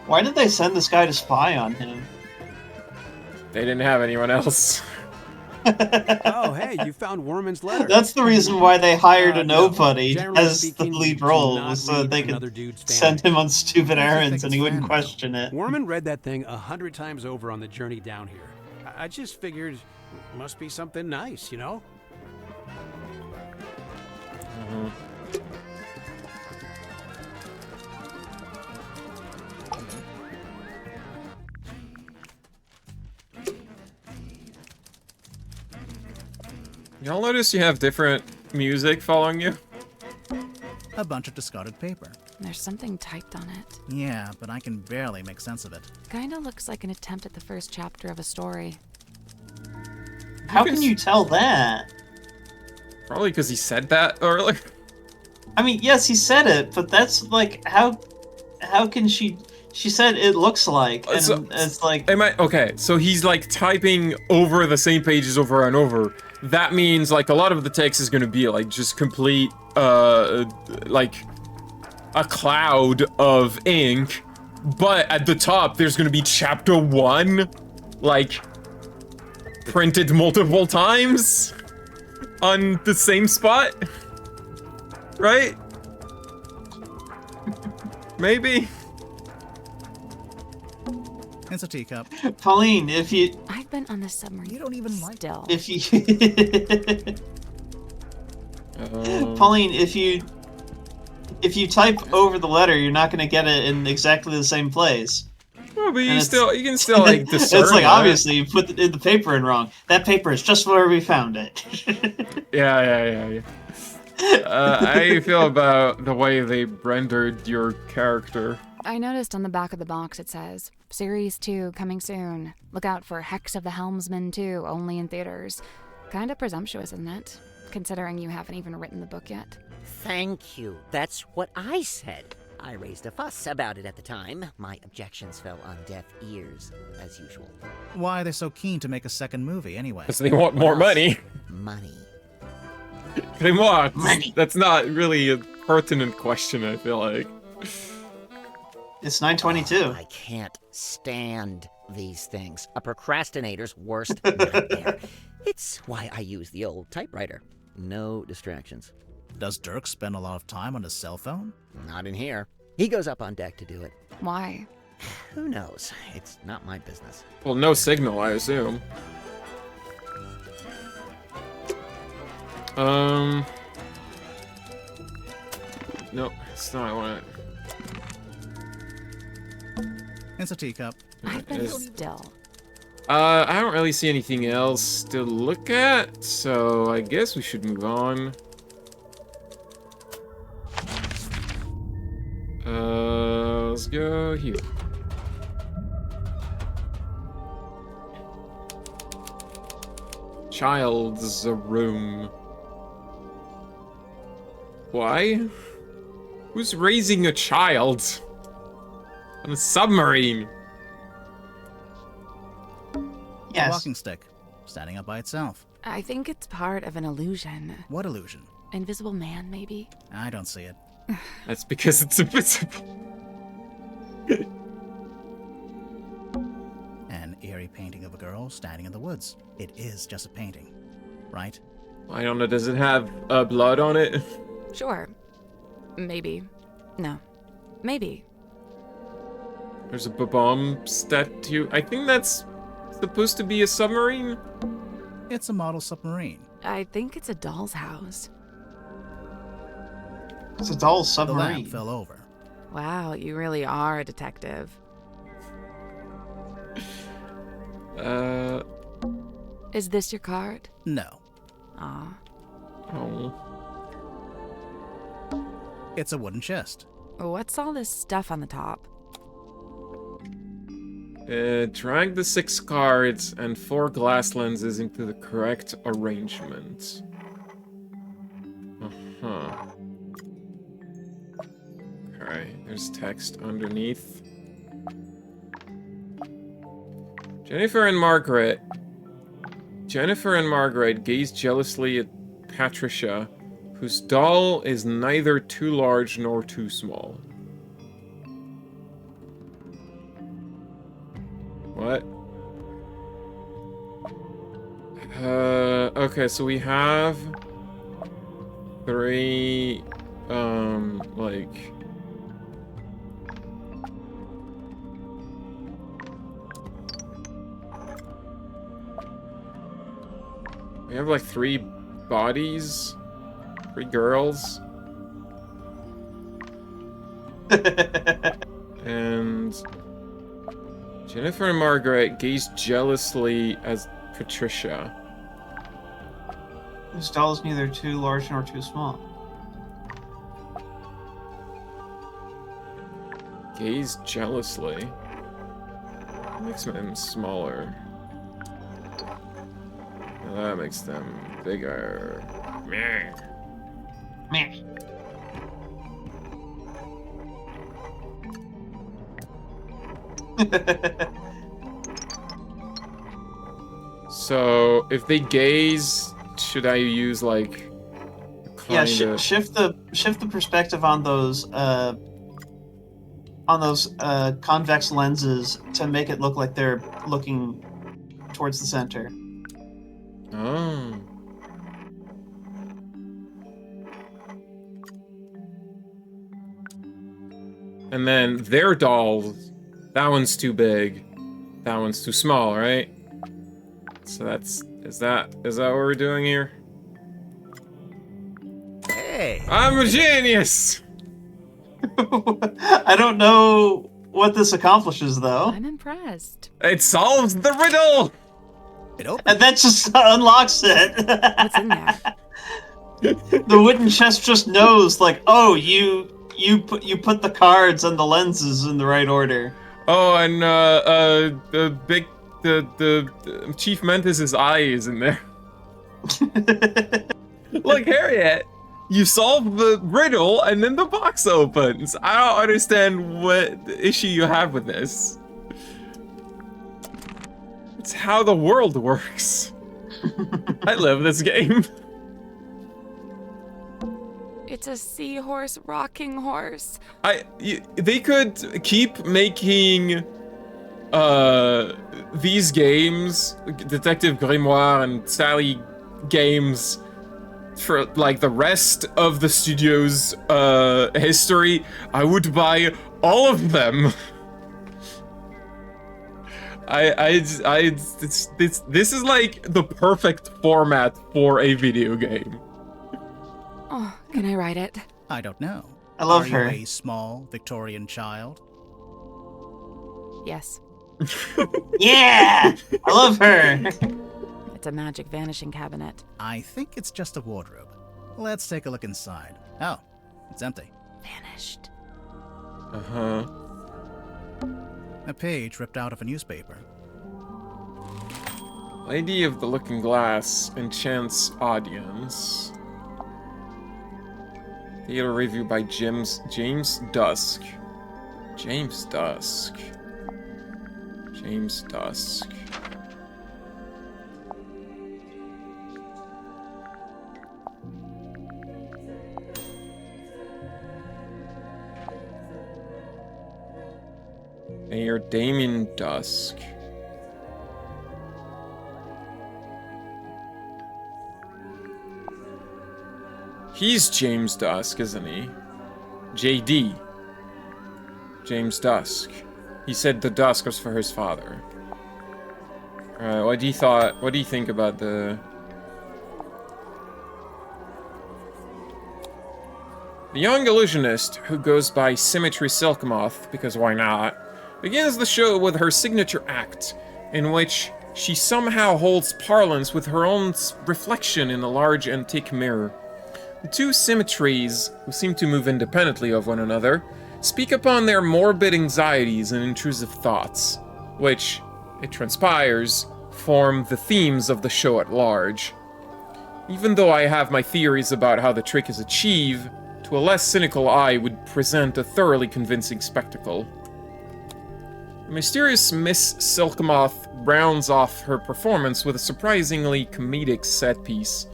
Why did they send this guy to spy on him? They didn't have anyone else. Oh, hey, you found Worman's letter. That's the reason why they hired a No. nobody Generally as speaking, the lead do role, not was so that read they another could dude's send fan him on stupid Makes you errands think and he it's wouldn't fandom. question it. Worman read that thing 100 times over on the journey down here. I just figured it must be something nice, you know? Y'all notice you have different music following you? A bunch of discarded paper. There's something typed on it. Yeah, but I can barely make sense of it. Kinda looks like an attempt at the first chapter of a story. How can you tell that? Probably because he said that earlier. I mean, yes, he said it, but that's like how can she said it looks like, and So- it's like Okay, so he's like typing over the same pages over and over. That means like a lot of the text is gonna be like just complete, like a cloud of ink, but at the top there's gonna be chapter 1, like printed multiple times on the same spot, right? Maybe. It's a teacup. Pauline, if you I've been on this submarine. You don't even like still. if you Pauline, if you type over the letter, you're not going to get it in exactly the same place. Well, but And you can still like discern. It's like that. obviously you put the paper in wrong. That paper is just where we found it. Yeah. How do you feel about the way they rendered your character? I noticed on the back of the box it says, Series 2 coming soon. Look out for Hex of the Helmsman 2, only in theaters. Kinda presumptuous, isn't it? Considering you haven't even written the book yet. Thank you. That's what I said. I raised a fuss about it at the time. My objections fell on deaf ears, as usual. Why are they so keen to make a second movie anyway? Because they want more money. Money. They want Money. That's not really a pertinent question, I feel like. It's 9:22. I can't stand these things. A procrastinator's worst nightmare. It's why I use the old typewriter. No distractions. Does Dirk spend a lot of time on his cell phone? Not in here. He goes up on deck to do it. Why? Who knows? It's not my business. Well, no signal, I assume. Nope, it's not what I want. It's a teacup. I've been Is- still. I don't really see anything else to look at, so I guess we should move on. Let's go here. Child's room. Why? Who's raising a child on a submarine? A Yes. walking stick. Standing up by itself. I think it's part of an illusion. What illusion? Invisible man, maybe? I don't see it. That's because it's invisible. An eerie painting of a girl standing in the woods. It is just a painting, right? I don't know, does it have blood on it? Sure. Maybe. No. Maybe. There's a bomb statue. I think that's supposed to be a submarine. It's a model submarine. I think it's a doll's house. It's a doll The submarine. lamp fell over. Wow, you really are a detective. Is this your card? No. Aw. Oh. It's a wooden chest. What's all this stuff on the top? Drag the 6 cards and 4 glass lenses into the correct arrangement. Okay, there's text underneath. Jennifer and Margaret gaze jealously at Patricia, whose doll is neither too large nor too small. What? Okay, so we have 3, like... We have like 3 bodies, 3 girls. And Jennifer and Margaret gaze jealously as Patricia. This doll is neither too large nor too small. Gaze jealously. Makes them smaller. Now that makes them bigger. Meh. Meh. So if they gaze, should I use like? Yeah, shift the perspective on those convex lenses to make it look like they're looking towards the center. Oh. And then their dolls, that one's too big, that one's too small, right? So is that what we're doing here? Hey! I'm a genius! I don't know what this accomplishes, though. I'm impressed. It solves the riddle! It opens. And that just unlocks it. What's in there? The wooden chest just knows, like, oh, you put the cards and the lenses in the right order. Oh, and the Chief Mantis's eye is in there. Look, Harriet, you solve the riddle and then the box opens. I don't understand what issue you have with this. It's how the world works. I love this game. It's a seahorse rocking horse. They could keep making these games, Detective Grimoire and Sally games, for like the rest of the studio's history. I would buy all of them. This is like the perfect format for a video game. Oh, can I write it? I don't know. I love Are her. you a small Victorian child? Yes. Yeah! I love her. It's a magic vanishing cabinet. I think it's just a wardrobe. Let's take a look inside. Oh, it's empty. Vanished. Uh-huh. A page ripped out of a newspaper. Lady of the Looking Glass enchants audience. Theater review by James Dusk. James Dusk. James Dusk. Mayor Damien Dusk. He's James Dusk, isn't he? JD. James Dusk. He said the dusk was for his father. What do you think about the... The young illusionist, who goes by Symmetry Silkmoth, because why not, begins the show with her signature act, in which she somehow holds parlance with her own reflection in a large antique mirror. The two symmetries, who seem to move independently of one another, speak upon their morbid anxieties and intrusive thoughts, which, it transpires, form the themes of the show at large. Even though I have my theories about how the trick is achieved, to a less cynical eye would present a thoroughly convincing spectacle. Mysterious Miss Silkmoth rounds off her performance with a surprisingly comedic set piece,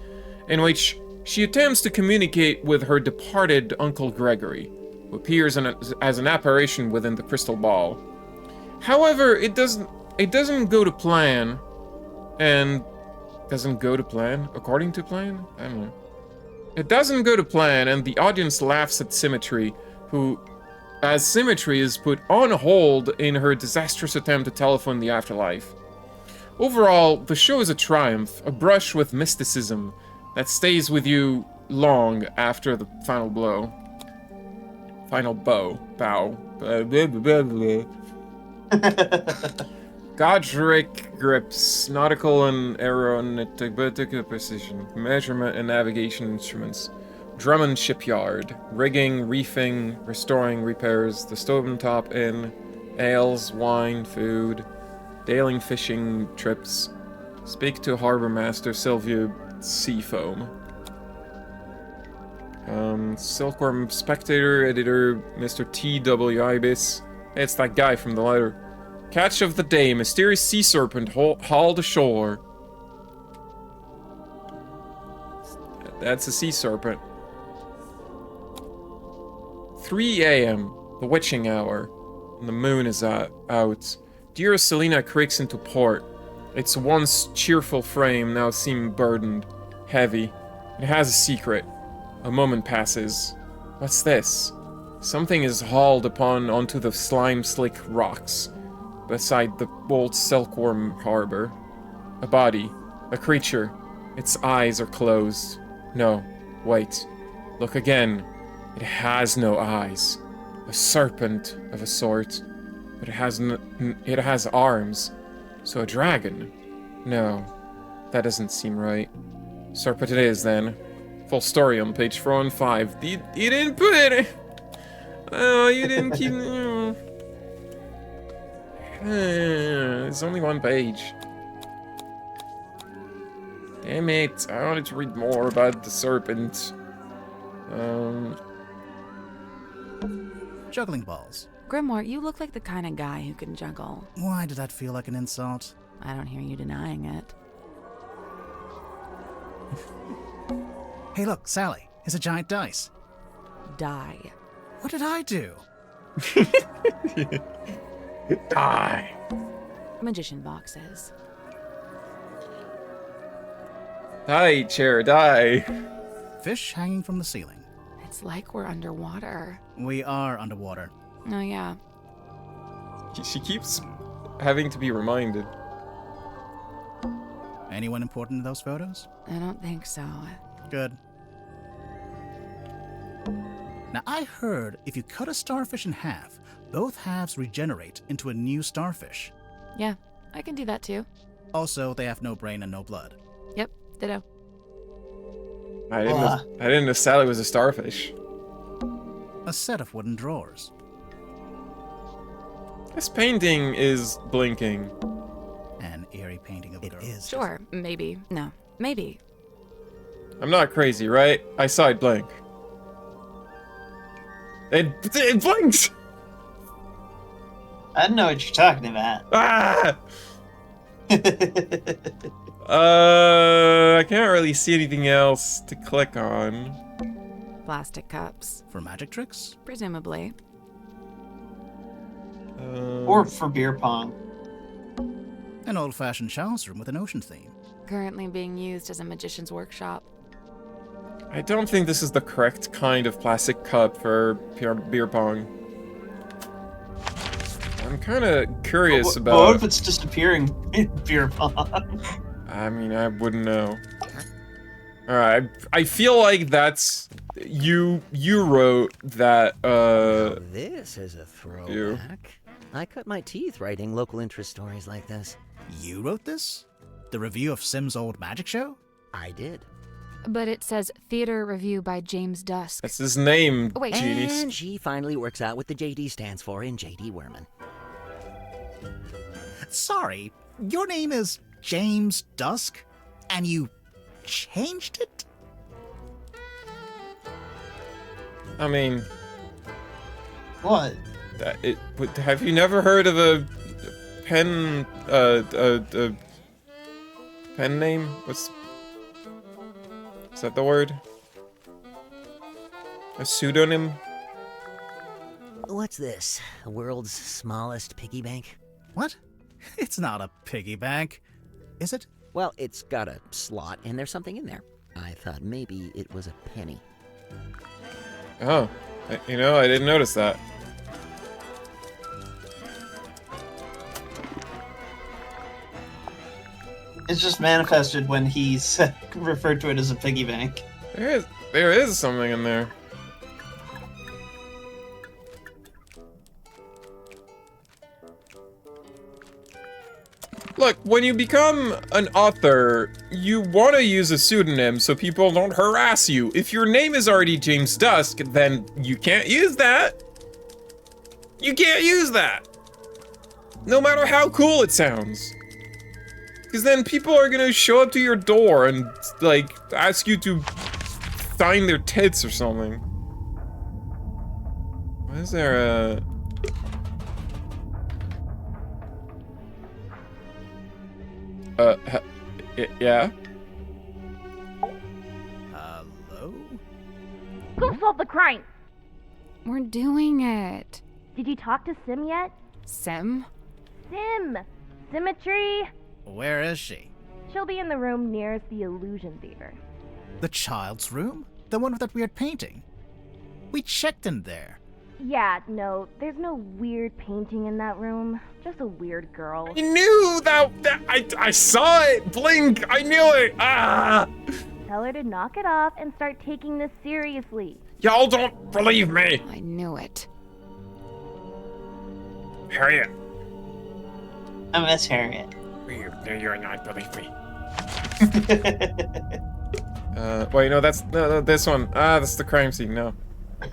in which she attempts to communicate with her departed Uncle Gregory, who appears as an apparition within the crystal ball. However, it doesn't go to plan, and doesn't go to plan according to plan. I don't know. It doesn't go to plan, and the audience laughs at Symmetry, as Symmetry is put on hold in her disastrous attempt to telephone the afterlife. Overall, the show is a triumph, a brush with mysticism that stays with you long after the final blow. Final bow. Bow. Godric grips, nautical and aeronautic precision, measurement and navigation instruments. Drummond Shipyard, rigging, reefing, restoring, repairs, the Stovetop Inn, ales, wine, food, sailing, fishing trips. Speak to Harbor Master Sylvia Seafoam. Silkworm Spectator, editor, Mr. T.W. Ibis. It's that guy from the letter. Catch of the day, mysterious sea serpent hauled ashore. That's a sea serpent. 3 a.m., the witching hour, and the moon is out. Dearest Selena creaks into port. Its once cheerful frame now seems burdened, heavy. It has a secret. A moment passes. What's this? Something is hauled onto the slime-slick rocks beside the old Silkworm harbor. A body. A creature. Its eyes are closed. No. Wait. Look again. It has no eyes. A serpent of a sort. But it has arms. So a dragon? No. That doesn't seem right. Serpent it is, then. Full story on page 415. You didn't put it! Oh, you didn't keep... There's only one page. Damn it. I wanted to read more about the serpent. Juggling balls. Grimoire, you look like the kind of guy who can juggle. Why did that feel like an insult? I don't hear you denying it. Hey look, Sally. It's a giant dice. Die. What did I do? Die. Magician boxes. Die, chair, die. Fish hanging from the ceiling. It's like we're underwater. We are underwater. Oh, yeah. She keeps having to be reminded. Anyone important in those photos? I don't think so. Good. Now, I heard if you cut a starfish in half, both halves regenerate into a new starfish. Yeah, I can do that too. Also, they have no brain and no blood. Yep, ditto. I didn't know Sally was a starfish. A set of wooden drawers. This painting is blinking. An eerie painting of a girl. It is. Sure, maybe. No, maybe. I'm not crazy, right? I saw it blink. It blinked! I don't know what you're talking about. Ah! I can't really see anything else to click on. Plastic cups. For magic tricks? Presumably. Or for beer pong. An old-fashioned child's room with an ocean theme. Currently being used as a magician's workshop. I don't think this is the correct kind of plastic cup for beer pong. I'm kind of curious about... What if it's disappearing in beer pong? I mean, I wouldn't know. Alright, I feel like that's... You wrote that, This is a throwback. I cut my teeth writing local interest stories like this. You wrote this? The review of Sim's old magic show? I did. But it says Theater Review by James Dusk. That's his name, Wait. genius. And she finally works out what the JD stands for in JD Werman. Sorry, your name is James Dusk, and you changed it? I mean... What? Have you never heard of a pen pen name? Is that the word? A pseudonym? What's this? The world's smallest piggy bank? What? It's not a piggy bank, is it? Well, it's got a slot and there's something in there. I thought maybe it was a penny. Oh, you know, I didn't notice that. It's just manifested when he's referred to it as a piggy bank. There is something in there. Look, when you become an author, you want to use a pseudonym so people don't harass you. If your name is already James Dusk, then you can't use that. You can't use that. No matter how cool it sounds. Because then people are gonna show up to your door and, like, ask you to sign their tits or something. Why is there a... yeah? Hello? Go solve the crime! We're doing it. Did you talk to Sim yet? Sim? Sim! Symmetry! Where is she? She'll be in the room nearest the illusion theater. The child's room? The one with that weird painting? We checked in there. Yeah, no, there's no weird painting in that room. Just a weird girl. I knew that I saw it blink. I knew it. Ah! Tell her to knock it off and start taking this seriously. Y'all don't believe me. I knew it. Harriet. I miss Harriet. You're not believe me. Wait, no, that's no, this one. Ah, that's the crime scene. No.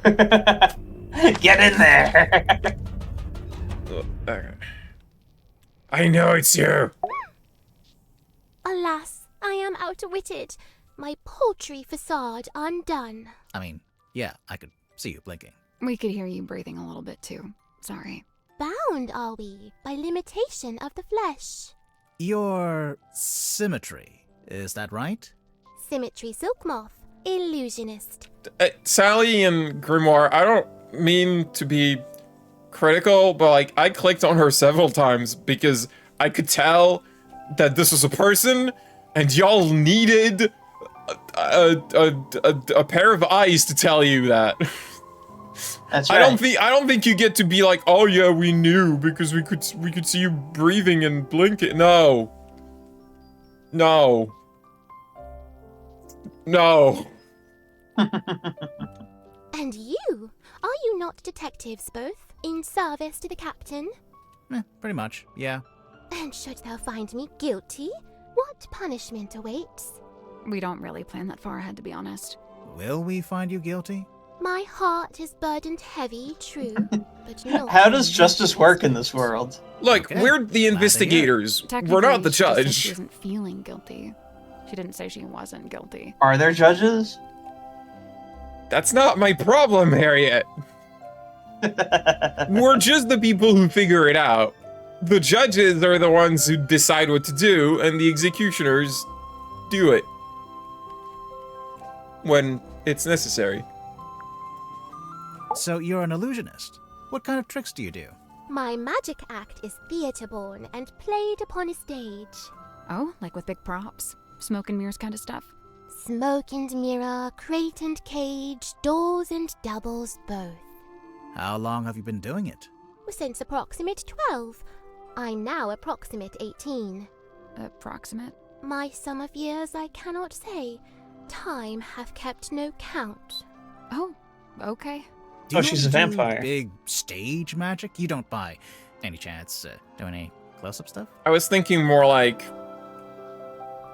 Get in there. Okay. I know it's you. Alas, I am outwitted. My paltry facade undone. I mean, yeah, I could see you blinking. We could hear you breathing a little bit too. Sorry. Bound are we by limitation of the flesh. Your symmetry, is that right? Symmetry silk moth, illusionist. Sally and Grimoire, I don't mean to be critical, but like I clicked on her several times because I could tell that this was a person and y'all needed a pair of eyes to tell you that. That's right. I don't think you get to be like, oh yeah, we knew because we could see you breathing and blinking. No. No. No. And you? Are you not detectives both, in service to the captain? Pretty much, yeah. And should thou find me guilty, what punishment awaits? We don't really plan that far ahead, to be honest. Will we find you guilty? My heart is burdened heavy, true, but no. How does justice work in this world? Look, Okay. we're the investigators. We're Technically, not the she just said judge. She wasn't feeling guilty. She didn't say she wasn't guilty. Are there judges? That's not my problem, Harriet. We're just the people who figure it out. The judges are the ones who decide what to do, and the executioners do it when it's necessary. So you're an illusionist. What kind of tricks do you do? My magic act is theatre-born and played upon a stage. Oh, like with big props? Smoke and mirrors kind of stuff? Smoke and mirror, crate and cage, doors and doubles both. How long have you been doing it? Since approximate 12. I'm now approximate 18. Approximate? My sum of years I cannot say. Time hath kept no count. Oh, okay. Do Oh, you she's a do vampire. Big stage magic? You don't by any chance do any close-up stuff? I was thinking more like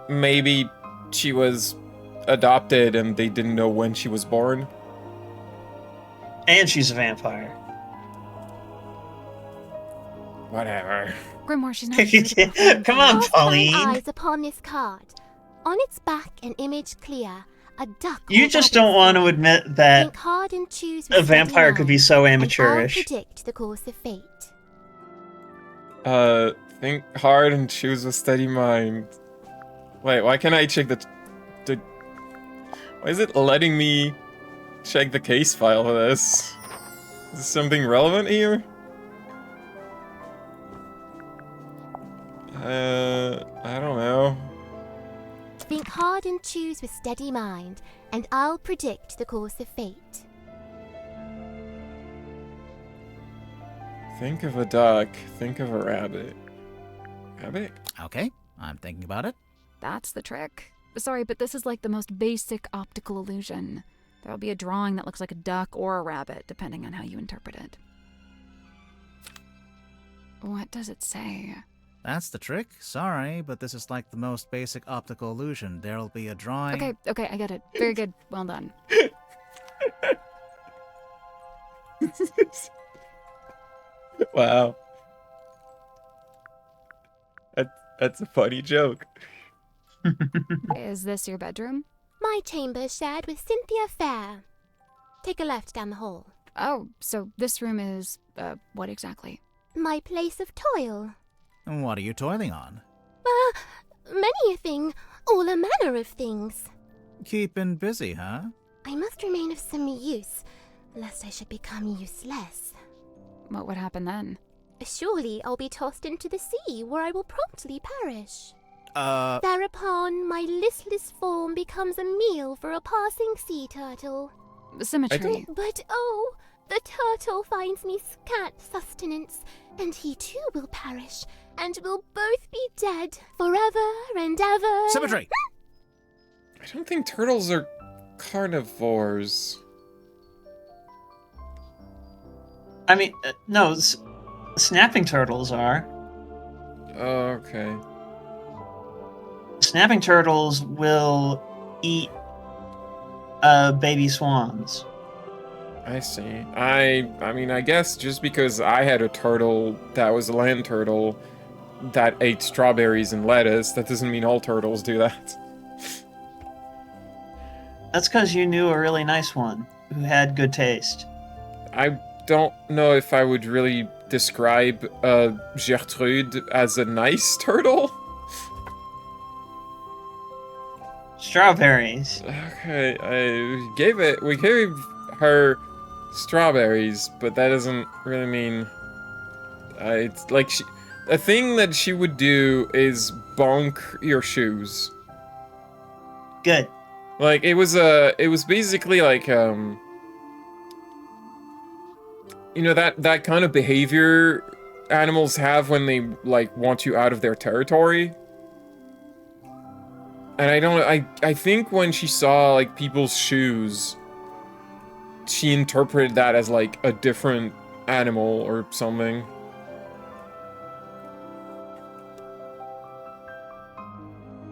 maybe she was adopted and they didn't know when she was born. And she's a vampire. Whatever. Grimoire, she's not here to perform. Come on, Cast thine Pauline. eyes upon this card. On its back, an image clear. A duck. You or just rabbit don't want to skin. admit that Think hard and choose with a vampire steady could be eye, so and I'll amateurish. predict the course of fate. Think hard and choose a steady mind. Wait, why can't I check the... Why is it letting me check the case file for this? Is there something relevant here? I don't know. Think hard and choose with steady mind, and I'll predict the course of fate. Think of a duck, think of a rabbit. Rabbit? Okay, I'm thinking about it. That's the trick. Sorry, but this is like the most basic optical illusion. There'll be a drawing that looks like a duck or a rabbit, depending on how you interpret it. What does it say? That's the trick. Sorry, but this is like the most basic optical illusion. There'll be a drawing. Okay, I get it. Very good. Well done. Wow. That's a funny joke. Is this your bedroom? My chamber shared with Cynthia Fair. Take a left down the hall. Oh, so this room is, what exactly? My place of toil. What are you toiling on? Many a thing. All a manner of things. Keeping busy, huh? I must remain of some use, lest I should become useless. What would happen then? Surely I'll be tossed into the sea, where I will promptly perish. Uh... Thereupon, my listless form becomes a meal for a passing sea turtle. Symmetry. But oh, the turtle finds me scant sustenance, and he too will perish, and we'll both be dead forever and ever. Symmetry! I don't think turtles are carnivores. I mean, no, snapping turtles are. Oh, okay. Snapping turtles will eat baby swans. I see. I mean, I guess just because I had a turtle that was a land turtle that ate strawberries and lettuce, that doesn't mean all turtles do that. That's because you knew a really nice one who had good taste. I don't know if I would really describe Gertrude as a nice turtle. Strawberries. Okay, we gave her strawberries, but that doesn't really mean it's like a thing that she would do is bonk your shoes. Good. Like it was basically like you know that kind of behavior animals have when they like want you out of their territory. And I think when she saw like people's shoes, she interpreted that as like a different animal or something.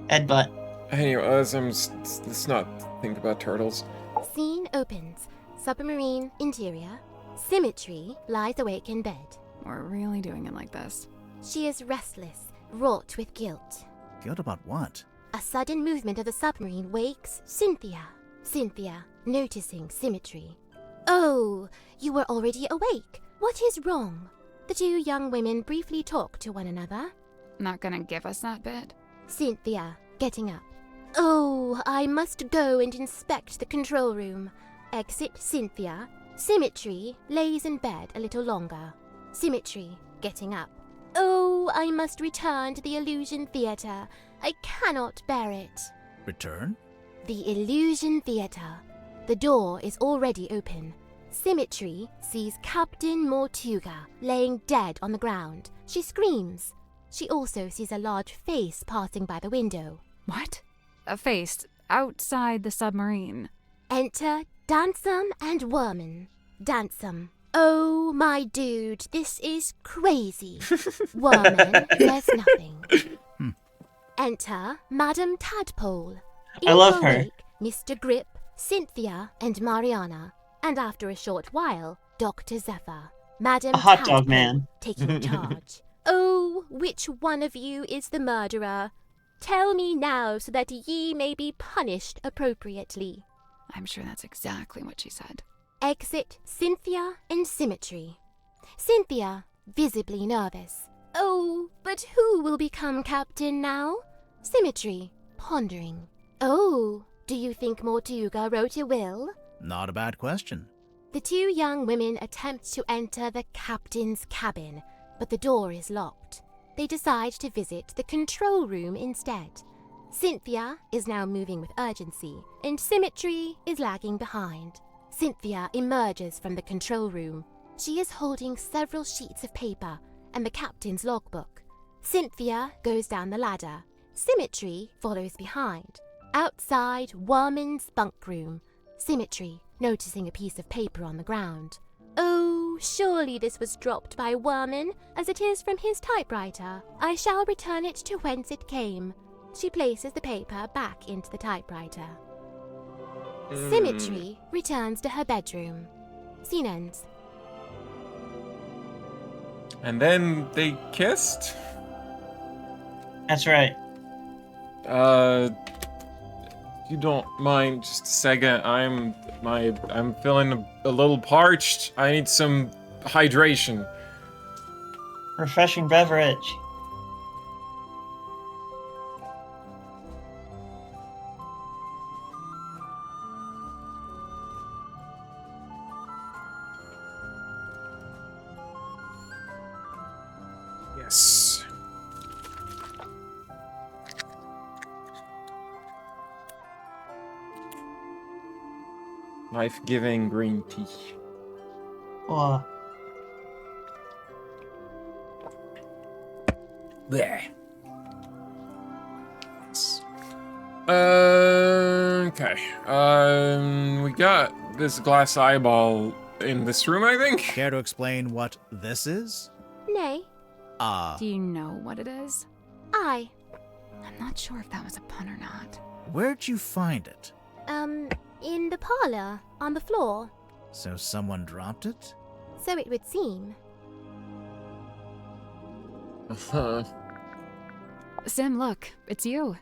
Headbutt. Anyway, let's not think about turtles. Scene opens. Submarine interior. Symmetry lies awake in bed. We're really doing it like this. She is restless, wrought with guilt. Guilt about what? A sudden movement of the submarine wakes Cynthia. Cynthia, noticing Symmetry. Oh, you were already awake. What is wrong? The two young women briefly talk to one another. Not gonna give us that bit? Cynthia, getting up. Oh, I must go and inspect the control room. Exit Cynthia. Symmetry lays in bed a little longer. Symmetry, getting up. Oh, I must return to the Illusion Theatre. I cannot bear it. Return? The Illusion Theatre. The door is already open. Symmetry sees Captain Mortuga laying dead on the ground. She screams. She also sees a large face passing by the window. What? A face outside the submarine. Enter Dansum and Worman. Dansum. Oh, my dude, this is crazy. Worman says nothing. Enter Madame Tadpole. I love her. Wake, Mr. Grip, Cynthia, and Mariana. And after a short while, Dr. Zephyr. Madame A hot Tadpole dog man. taking charge. Oh, which one of you is the murderer? Tell me now so that ye may be punished appropriately. I'm sure that's exactly what she said. Exit Cynthia and Symmetry. Cynthia, visibly nervous. Oh, Oh, but who will become captain now? Symmetry, pondering. Oh, do you think Mortuga wrote a will? Not a bad question. The two young women attempt to enter the captain's cabin, but the door is locked. They decide to visit the control room instead. Cynthia is now moving with urgency, and Symmetry is lagging behind. Cynthia emerges from the control room. She is holding several sheets of paper and the captain's logbook. Cynthia goes down the ladder. Symmetry follows behind. Outside Warman's bunk room, Symmetry noticing a piece of paper on the ground. Oh, surely this was dropped by Warman, as it is from his typewriter. I shall return it to whence it came. She places the paper back into the typewriter. Symmetry returns to her bedroom. Scene ends. And then they kissed? That's right. If you don't mind just a second, I'm feeling a little parched. I need some hydration. Refreshing beverage. Yes. Life-giving green tea. Oh, There. Okay. We got this glass eyeball in this room, I think. Care to explain what this is? Nay, Do you know what it is? I. I'm not sure if that was a pun or not. Where'd you find it? In the parlor, on the floor. So someone dropped it? So it would seem. Sim, look, it's you.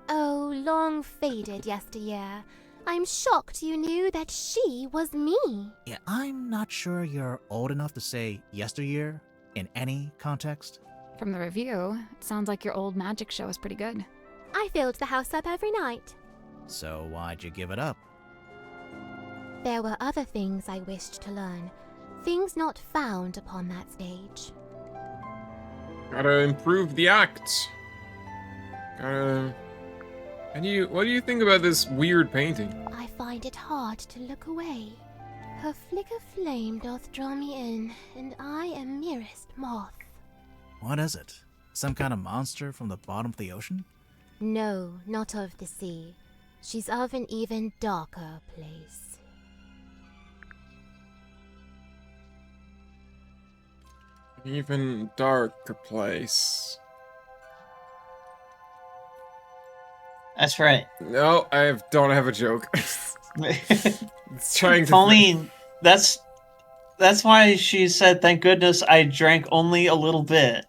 Oh, long faded yesteryear. I'm shocked you knew that she was me. Yeah, I'm not sure you're old enough to say yesteryear in any context. From the review, it sounds like your old magic show is pretty good. I filled the house up every night. So why'd you give it up? There were other things I wished to learn, things not found upon that stage. Gotta improve the act. What do you think about this weird painting? I find it hard to look away. Her flicker flame doth draw me in, and I am merest moth. What is it? Some kind of monster from the bottom of the ocean? No, not of the sea. She's of an even darker place. Even darker place. that's right. No, don't have a joke. It's trying to. Pauline, that's why she said, "Thank goodness I drank only a little bit."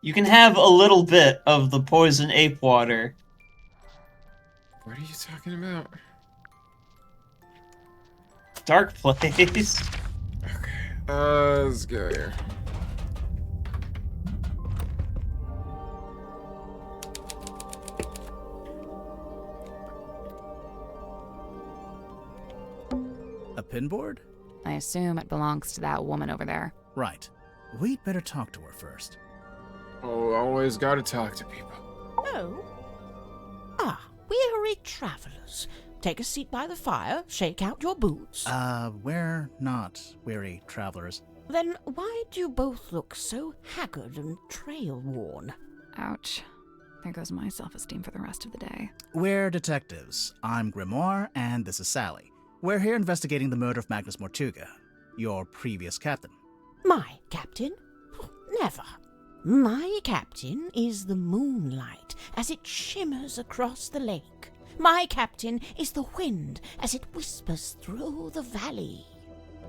You can have a little bit of the poison ape water. What are you talking about? Dark place. Okay, let's go here. A pinboard? I assume it belongs to that woman over there. Right. We'd better talk to her first. Oh, always gotta talk to people. Oh. Ah, weary travelers. Take a seat by the fire, shake out your boots. We're not weary travelers. Then why do you both look so haggard and trail-worn? Ouch. There goes my self-esteem for the rest of the day. We're detectives. I'm Grimoire, and this is Sally. We're here investigating the murder of Magnus Mortuga, your previous captain. My captain? Never. My captain is the moonlight as it shimmers across the lake. My captain is the wind as it whispers through the valley.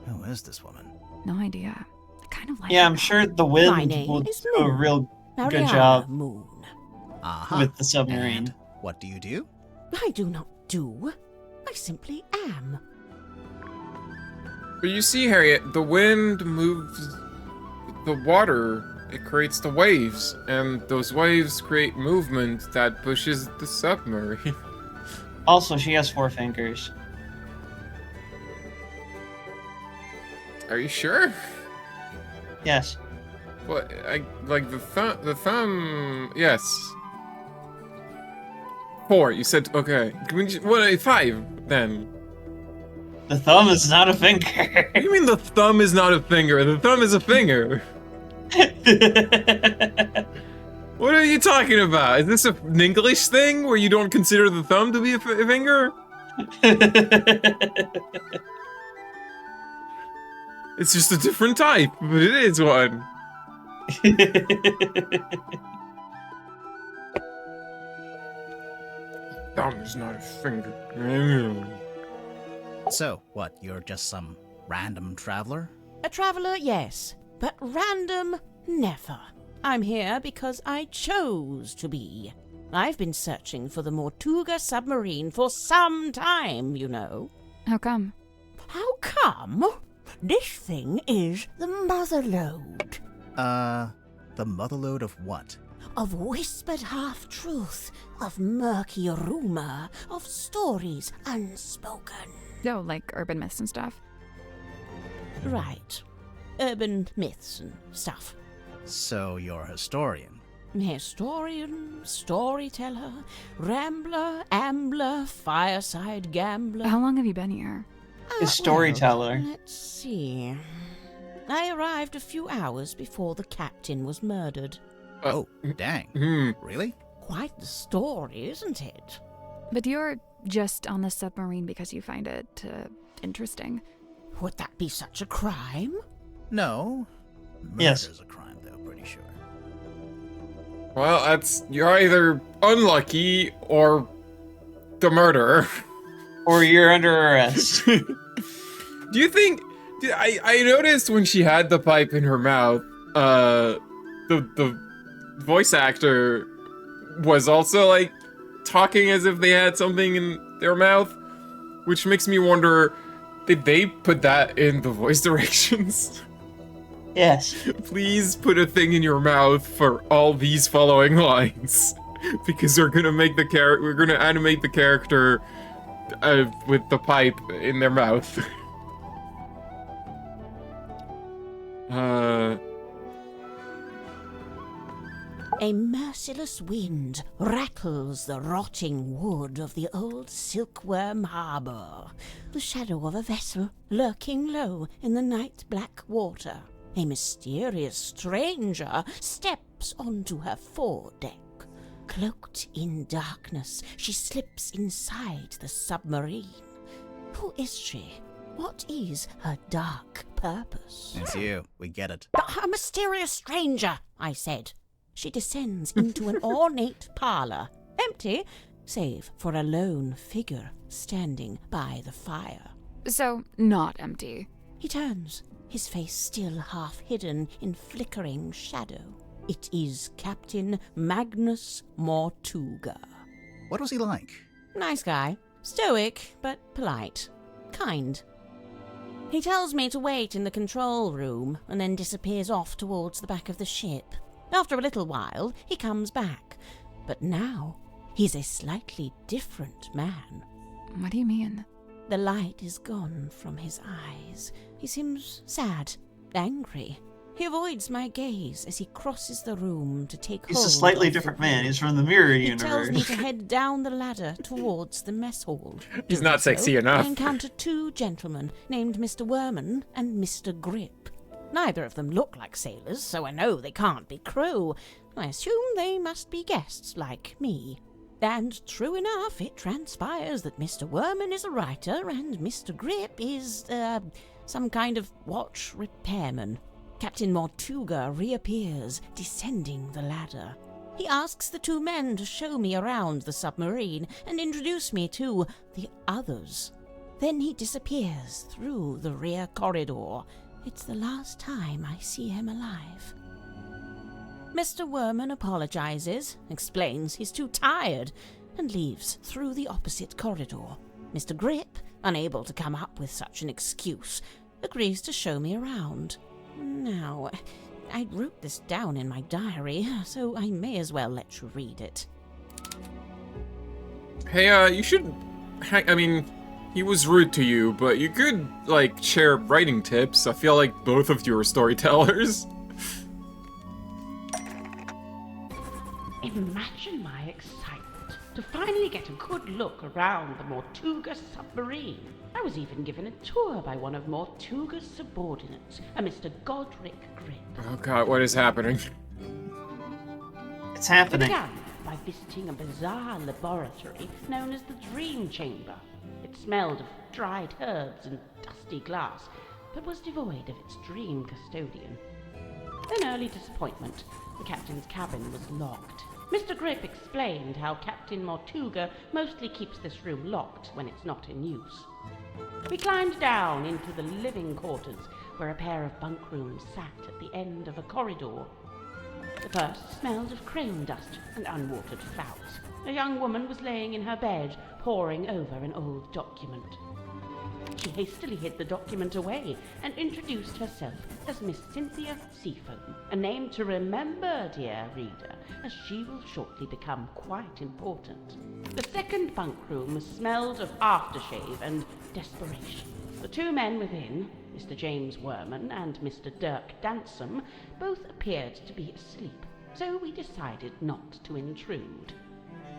Who is this woman? No idea. I kind of like Yeah, her. I'm sure the My wind name will is do a Moon. real good Mariana job Moon. Aha. with the submarine. And what do you do? I do not do. I simply am. But you see, Harriet, the wind moves the water it creates the waves, and those waves create movement that pushes the submarine. Also, she has 4 fingers. Are you sure? Yes. What? Like the thumb. Yes. 4. You said okay. What? 5 then. The thumb is not a finger. What do you mean the thumb is not a finger? The thumb is a finger. What are you talking about? Is this an English thing where you don't consider the thumb to be a finger? It's just a different type, but it is one. Thumb is not a finger. So, what, you're just some random traveler? A traveller, yes, but random, never. I'm here because I chose to be. I've been searching for the Mortuga submarine for some time, you know. How come? How come? This thing is the motherlode. The motherlode of what? Of whispered half-truth, of murky rumour, of stories unspoken. Oh, like urban myths and stuff? Right. Urban myths and stuff. So you're a historian? Historian, storyteller, rambler, ambler, fireside gambler. How long have you been here? A storyteller. Well, let's see. I arrived a few hours before the captain was murdered. Oh, dang. Really? Quite the story, isn't it? But you're just on the submarine because you find it interesting. Would that be such a crime? No. Yes. Murder's a crime, though, pretty sure. Well, you're either unlucky or the murderer. Or you're under arrest. Do you think... I noticed when she had the pipe in her mouth, the voice actor was also, like, talking as if they had something in their mouth, which makes me wonder, did they put that in the voice directions? Yes. Please put a thing in your mouth for all these following lines, because we're gonna animate the character with the pipe in their mouth. A merciless wind rattles the rotting wood of the old silkworm harbour, the shadow of a vessel lurking low in the night-black water. A mysterious stranger steps onto her foredeck. Cloaked in darkness, she slips inside the submarine. Who is she? What is her dark purpose? It's you. We get it. A mysterious stranger, I said. She descends into an ornate parlour, empty, save for a lone figure standing by the fire. So, not empty. He turns, his face still half hidden in flickering shadow. It is Captain Magnus Mortuga. What was he like? Nice guy. Stoic, but polite. Kind. He tells me to wait in the control room and then disappears off towards the back of the ship. After a little while, he comes back. But now, he's a slightly different man. What do you mean? The light is gone from his eyes. He seems sad, angry. He avoids my gaze as he crosses the room to take hold. He's a slightly different man. He's from the mirror universe. He tells me to head down the ladder towards the mess hall. He's not sexy enough. I encounter 2 gentlemen named Mr. Werman and Mr. Grip. Neither of them look like sailors, so I know they can't be crew. I assume they must be guests like me. And true enough, it transpires that Mr. Werman is a writer and Mr. Grip is, some kind of watch repairman. Captain Mortuga reappears, descending the ladder. He asks the 2 men to show me around the submarine and introduce me to the others. Then he disappears through the rear corridor. It's the last time I see him alive. Mr. Werman apologizes, explains he's too tired, and leaves through the opposite corridor. Mr. Grip, unable to come up with such an excuse, agrees to show me around. Now, I wrote this down in my diary, so I may as well let you read it. Hey, you should... I mean, he was rude to you, but you could, like, share writing tips. I feel like both of you are storytellers. Imagine my excitement to finally get a good look around the Mortuga submarine. I was even given a tour by one of Mortuga's subordinates, a Mr. Godric Grip. Oh god, what is happening? It's happening. I began by visiting a bizarre laboratory known as the Dream Chamber. It smelled of dried herbs and dusty glass, but was devoid of its dream custodian. An early disappointment. The captain's cabin was locked. Mr. Grip explained how Captain Mortuga mostly keeps this room locked when it's not in use. We climbed down into the living quarters, where a pair of bunk rooms sat at the end of a corridor. The first smelled of crane dust and unwatered flowers. A young woman was laying in her bed, poring over an old document. She hastily hid the document away and introduced herself as Miss Cynthia Seafoam, a name to remember, dear reader, as she will shortly become quite important. The second bunk room smelled of aftershave and desperation. The two men within, Mr. James Werman and Mr. Dirk Dansom, both appeared to be asleep, so we decided not to intrude.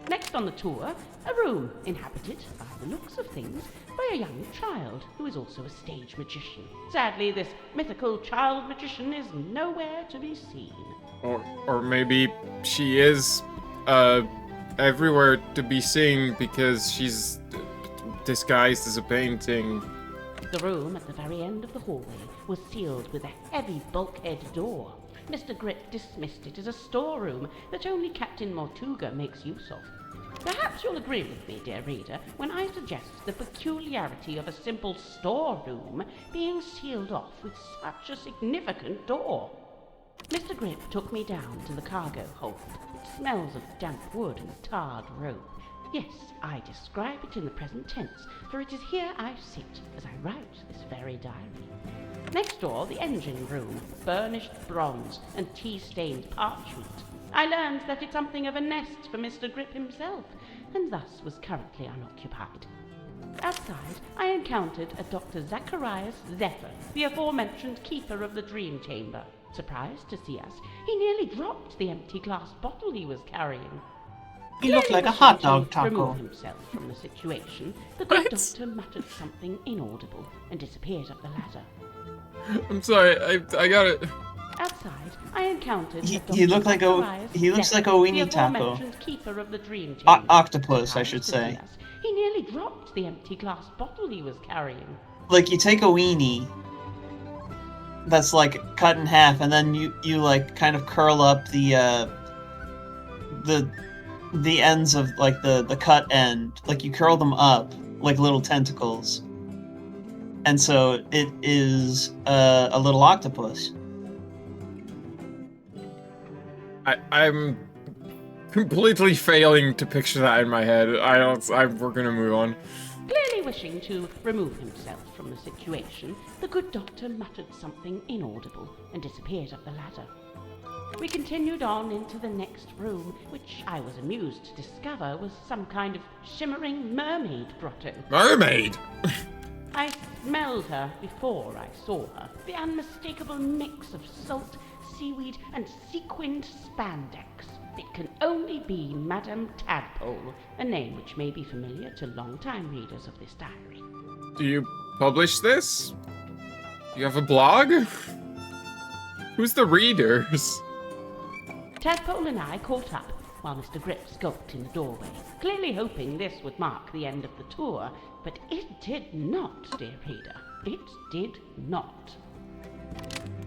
Next on the tour, a room inhabited, by the looks of things, by a young child who is also a stage magician. Sadly, this mythical child magician is nowhere to be seen. Or maybe she is, everywhere to be seen because she's disguised as a painting. The room at the very end of the hallway was sealed with a heavy bulkhead door. Mr. Grip dismissed it as a storeroom that only Captain Mortuga makes use of. Perhaps you'll agree with me, dear reader, when I suggest the peculiarity of a simple storeroom being sealed off with such a significant door. Mr. Grip took me down to the cargo hold. It smells of damp wood and tarred rope. Yes, I describe it in the present tense, for it is here I sit as I write this very diary. Next door, the engine room, burnished bronze and tea-stained parchment. I learned that it's something of a nest for Mr. Grip himself, and thus was currently unoccupied. Outside, I encountered a Dr. Zacharias Zephyr, the aforementioned keeper of the Dream Chamber. Surprised to see us, he nearly dropped the empty glass bottle he was carrying. He looked like a hot dog taco. To remove himself from the situation, the good doctor muttered something inaudible and disappeared up the ladder. I'm sorry, I got it. Outside, I encountered he looks like a weenie taco. Keeper of the Dream Chamber. Octopus, I should say. He nearly dropped the empty glass bottle he was carrying. Like, you take a weenie that's like cut in half, and then you like kind of curl up the ends of like the cut end, like you curl them up like little tentacles, and so it is a little octopus. I'm completely failing to picture that in my head. We're gonna move on. Clearly wishing to remove himself from the situation, the good doctor muttered something inaudible and disappeared up the ladder. We continued on into the next room, which I was amused to discover was some kind of shimmering mermaid grotto. Mermaid? I smelled her before I saw her. The unmistakable mix of salt, seaweed, and sequined spandex. It can only be Madame Tadpole, a name which may be familiar to long-time readers of this diary. Do you publish this? You have a blog? Who's the readers? Tadpole and I caught up while Mr. Grip skulked in the doorway, clearly hoping this would mark the end of the tour, but it did not, dear reader. It did not.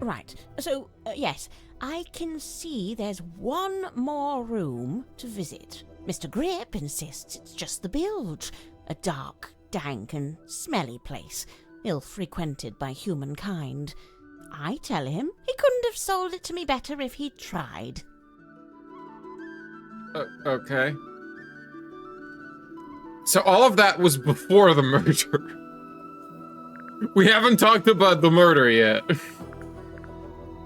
Right, so, yes, I can see there's one more room to visit. Mr. Grip insists it's just the bilge, a dark, dank and smelly place, ill-frequented by humankind. I tell him he couldn't have sold it to me better if he'd tried. Okay. So all of that was before the murder. We haven't talked about the murder yet.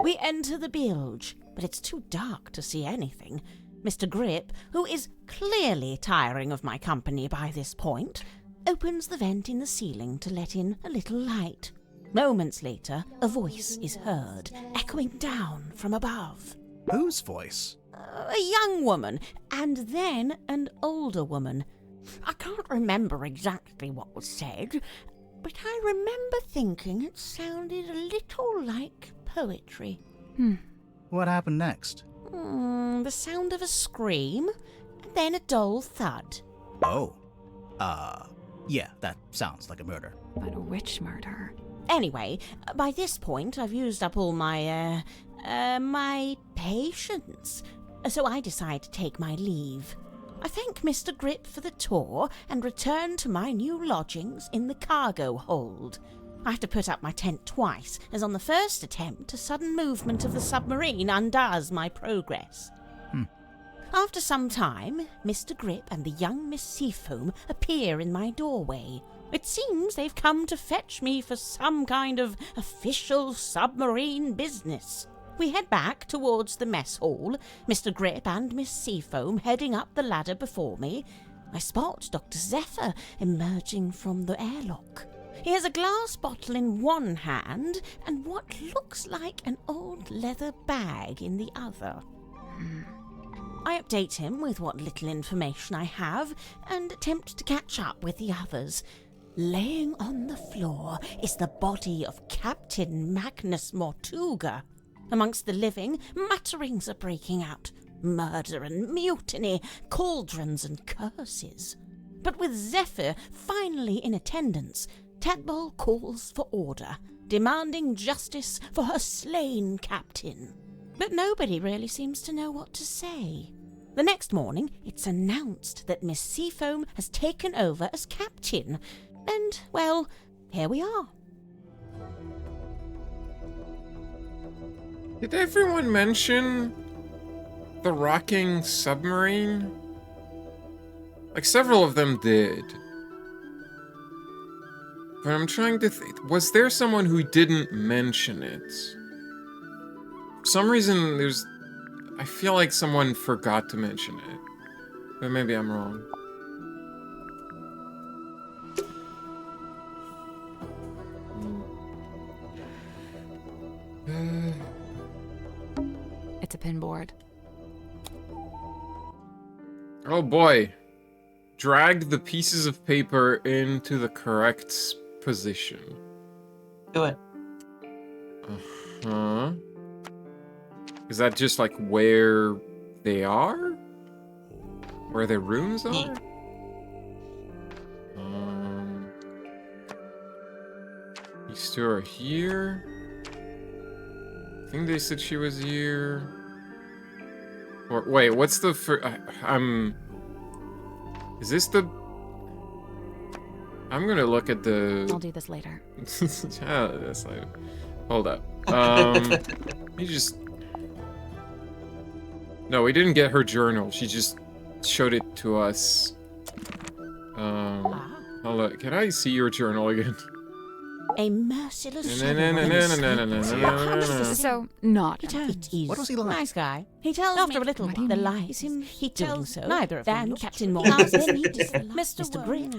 We enter the bilge, but it's too dark to see anything. Mr. Grip, who is clearly tiring of my company by this point, opens the vent in the ceiling to let in a little light. Moments later, a voice is heard, echoing down from above. Whose voice? A young woman, and then an older woman. I can't remember exactly what was said, but I remember thinking it sounded a little like poetry. What happened next? The sound of a scream, and then a dull thud. Oh. Yeah, that sounds like a murder. But which murder? Anyway, by this point, I've used up all my patience, so I decide to take my leave. I thank Mr. Grip for the tour and return to my new lodgings in the cargo hold. I have to put up my tent twice, as on the first attempt, a sudden movement of the submarine undoes my progress. After some time, Mr. Grip and the young Miss Seafoam appear in my doorway. It seems they've come to fetch me for some kind of official submarine business. We head back towards the mess hall, Mr. Grip and Miss Seafoam heading up the ladder before me. I spot Dr. Zephyr emerging from the airlock. He has a glass bottle in one hand and what looks like an old leather bag in the other. I update him with what little information I have and attempt to catch up with the others. Laying on the floor is the body of Captain Magnus Mortuga. Amongst the living, mutterings are breaking out. Murder and mutiny, cauldrons and curses. But with Zephyr finally in attendance, Tadpole calls for order, demanding justice for her slain captain. But nobody really seems to know what to say. The next morning, it's announced that Miss Seafoam has taken over as captain. And, well, here we are. Did everyone mention the rocking submarine? Like, several of them did. But I'm trying to think, was there someone who didn't mention it? For some reason, I feel like someone forgot to mention it. But maybe I'm wrong. It's a pinboard. Oh boy. Drag the pieces of paper into the correct position. Do it. Uh-huh. Is that just like where they are? Where their rooms are? These two are here. I think they said she was here. Or wait, what's the is this the... I'm gonna look at the... I'll do this later. Yeah, that's like... Hold up. You just... No, we didn't get her journal. She just showed it to us. Hold up. Can I see your journal again? A merciless So, not. What was he like? Nice guy. He tells After me a little the while. lies him he tells so. Neither of them Then looked Captain true. Morgan then he Mr. Grip.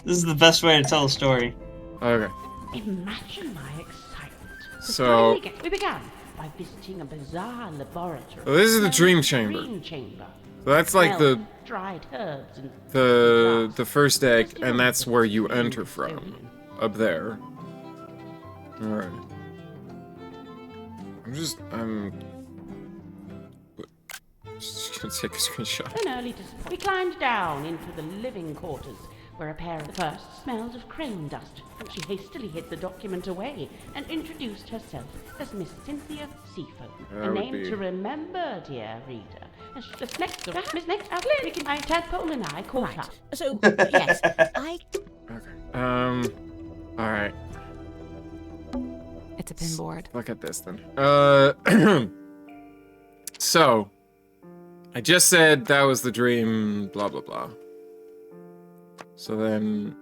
This is the best way to tell a story. Okay. Imagine my excitement. So... We began by visiting a bizarre laboratory. So this is the dream chamber. Dream chamber. So that's like the... dried herbs and The first deck, and that's where you enter from. Up there. Alright. I'm just gonna take a screenshot. An early disappointment. We climbed down into the living quarters, where a pair of the first smelled of crane dust. She hastily hid the document away and introduced herself as Miss Cynthia Seafoam. That A would name be- to remember, dear reader. Next, Tadpole and I caught up. So, yes, I... Okay. Alright. It's a pinboard. Look at this then. So, I just said that was the dream, blah blah blah. So then,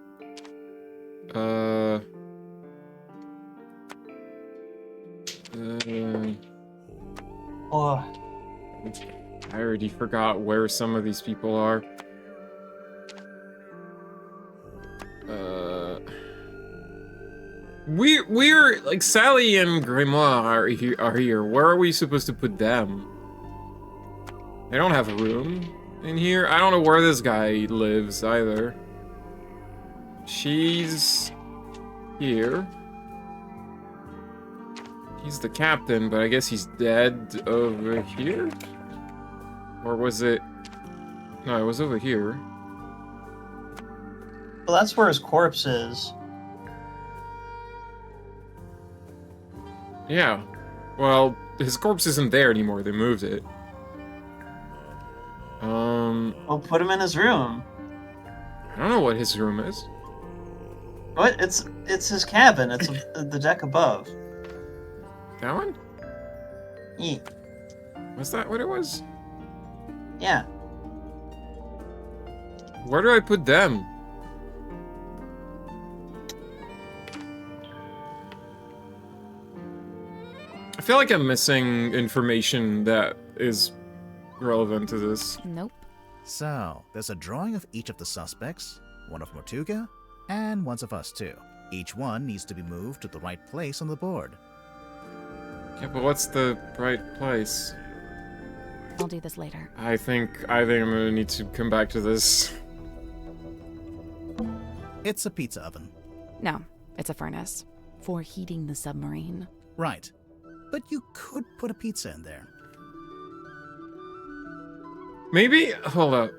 Oh, I already forgot where some of these people are. We're like Sally and Grimoire are here. Where are we supposed to put them? They don't have a room in here. I don't know where this guy lives either. She's here. He's the captain, but I guess he's dead over here? Or was it... No, it was over here. well, that's where his corpse is. Yeah. Well, his corpse isn't there anymore. They moved it. Well, put him in his room. I don't know what his room is. What? It's his cabin. It's the deck above. That one? Yeah. Was that what it was? Yeah. Where do I put them? I feel like I'm missing information that is relevant to this. Nope. So, there's a drawing of each of the suspects, one of Mortuga, and one of us too. Each one needs to be moved to the right place on the board. Yeah, but what's the right place? I'll do this later. I think I'm gonna need to come back to this. It's a pizza oven. No, it's a furnace. For heating the submarine. Right. But you could put a pizza in there. Maybe, hold up.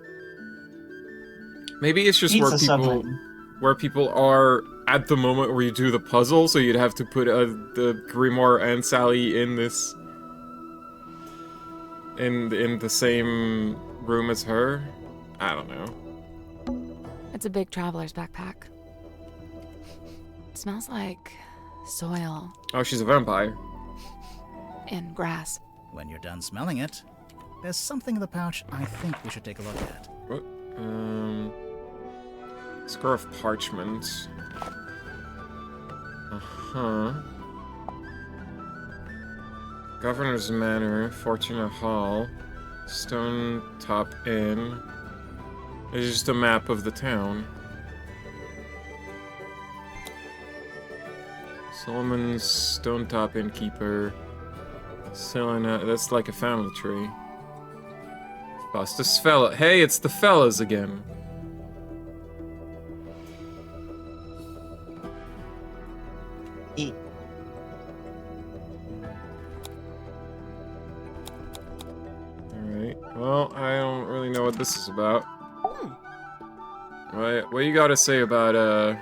Maybe it's just Pizza where people are at the moment where you do the puzzle, so you'd have to put the Grimoire and Sally in this... in the same room as her? I don't know. It's a big traveler's backpack. It smells like soil Oh, she's a vampire. and grass. When you're done smelling it, there's something in the pouch I think we should take a look at. What? Score of parchment. Uh-huh. Governor's Manor, Fortuna Hall, Stone Top Inn. It's just a map of the town. Solomon's Stone Top Innkeeper. Selena, that's like a family tree. Bustus Fella. Hey, it's the fellas again. Eat. Alright, well, I don't really know what this is about. Right, what you gotta say about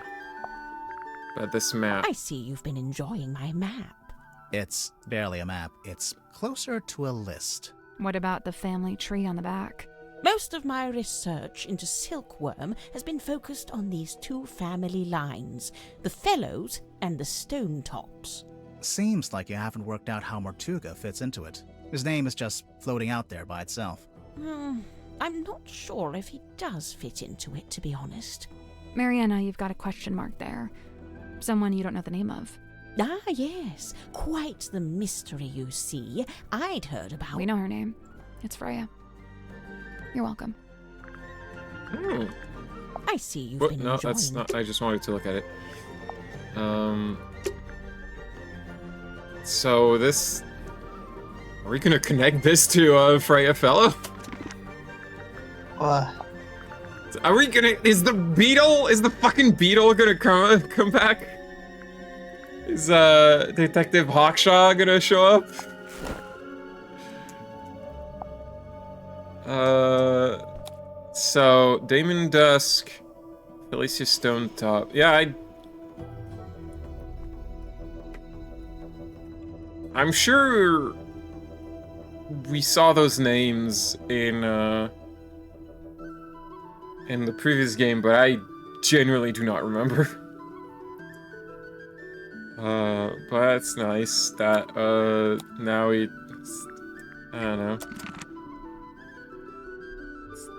this map? I see you've been enjoying my map. It's barely a map. It's closer to a list. What about the family tree on the back? Most of my research into silkworm has been focused on these two family lines, the Fellows and the Stone Tops. Seems like you haven't worked out how Mortuga fits into it. His name is just floating out there by itself. I'm not sure if he does fit into it, to be honest. Mariana, you've got a question mark there. Someone you don't know the name of. Ah, yes. Quite the mystery, you see. I'd heard about... We know her name. It's Freya. You're welcome. I see you've been No, enjoying... that's not... I just wanted to look at it. So this... Are we gonna connect this to, Freya Fellow? Are we gonna... Is the fucking beetle gonna come back? Is, Detective Hawkshaw gonna show up? So, Damon Dusk, Felicia Stonetop. Yeah, I'm sure we saw those names in the previous game, but I genuinely do not remember. But that's nice that, now I don't know.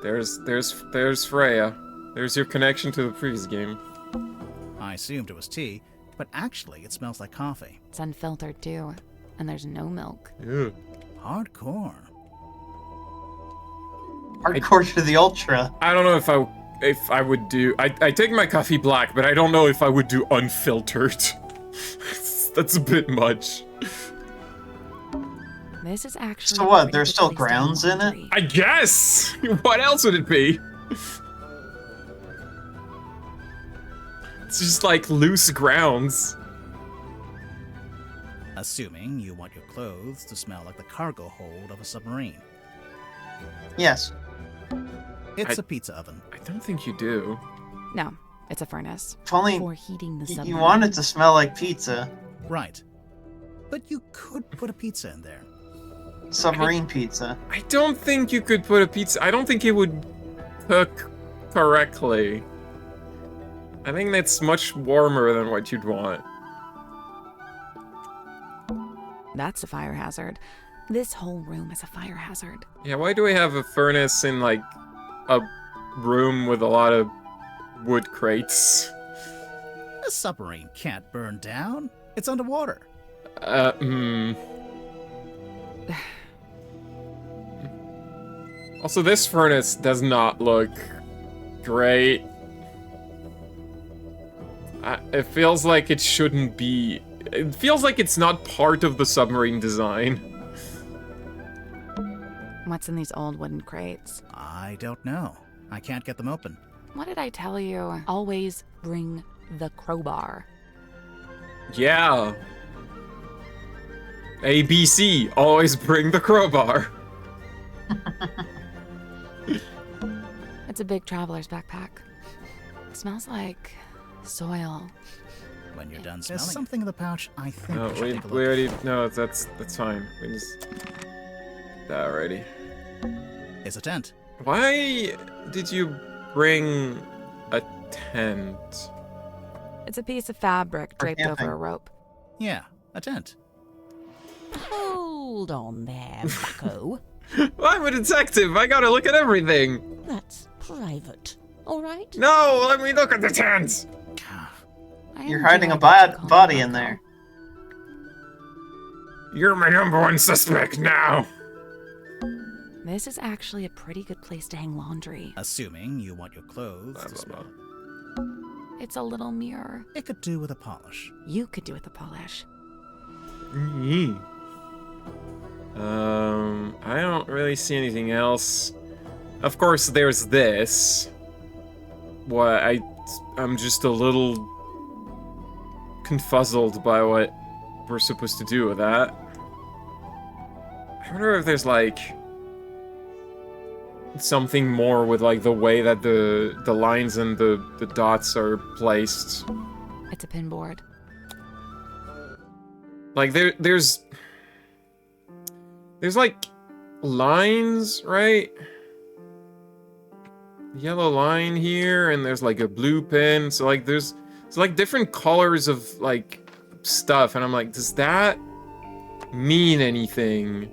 There's Freya. There's your connection to the previous game. I assumed it was tea, but actually it smells like coffee. It's unfiltered, too. and there's no milk. Ew. Hardcore. Hardcore to the ultra. I don't know if I would do. I take my coffee black, but I don't know if I would do unfiltered. That's a bit much. This is actually. So what? There's still grounds in it? I guess. What else would it be? It's just like loose grounds. Assuming you want your clothes to smell like the cargo hold of a submarine. Yes. It's a pizza oven. I don't think you do. No, it's a furnace. If only for heating the submarine. you want it to smell like pizza. Right. But you could put a pizza in there. Submarine pizza. I don't think you could put a pizza. I don't think it would cook correctly. I think that's much warmer than what you'd want. That's a fire hazard. This whole room is a fire hazard. Yeah, why do we have a furnace in, like, a room with a lot of wood crates? A submarine can't burn down. It's underwater. Also, this furnace does not look great. It feels like it shouldn't be... It feels like it's not part of the submarine design. What's in these old wooden crates? I don't know. I can't get them open. What did I tell you? Always bring the crowbar. Yeah. ABC, always bring the crowbar. It's a big traveler's backpack. It smells like soil. When you're done smelling, there's something in the pouch. I think No, we should take a we look. already... No, that's fine. We just... That already. It's a tent. Why did you bring a tent? It's a piece of fabric draped over a rope. Yeah, a tent. Hold on there, bucko. I'm a detective. I gotta look at everything. That's private, all right? No, let me look at the tent. You're hiding a body in there. You're my #1 suspect now. This is actually a pretty good place to hang laundry. Assuming you want your clothes to smell. It's a little mirror. It could do with a polish. You could do with a polish. I don't really see anything else. Of course, there's this. What I'm just a little confuzzled by what we're supposed to do with that. I wonder if there's like something more with like the way that the lines and the dots are placed. It's a pinboard. Like there's like lines, right? Yellow line here, and there's like a blue pin. So like there's like different colors of like stuff, and I'm like, does that mean anything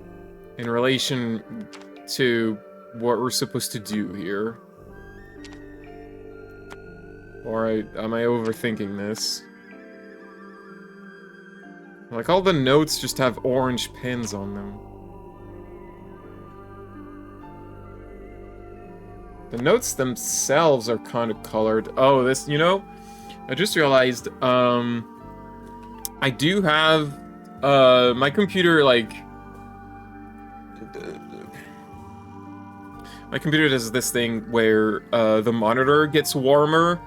in relation to what we're supposed to do here? Or am I overthinking this? Like all the notes just have orange pins on them. The notes themselves are kind of colored. Oh, this, you know, I just realized, I do have, my computer, like, my computer does this thing where, the monitor gets warmer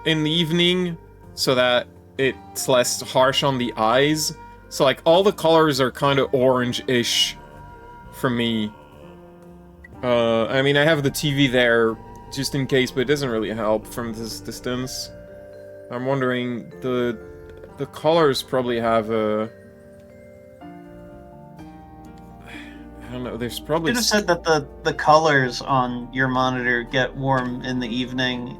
in the evening so that it's less harsh on the eyes. So, like, all the colors are kind of orange-ish for me. I mean, I have the TV there just in case, but it doesn't really help from this distance. I'm wondering, the colors probably have a... I don't know, there's probably... You just said that the colors on your monitor get warm in the evening,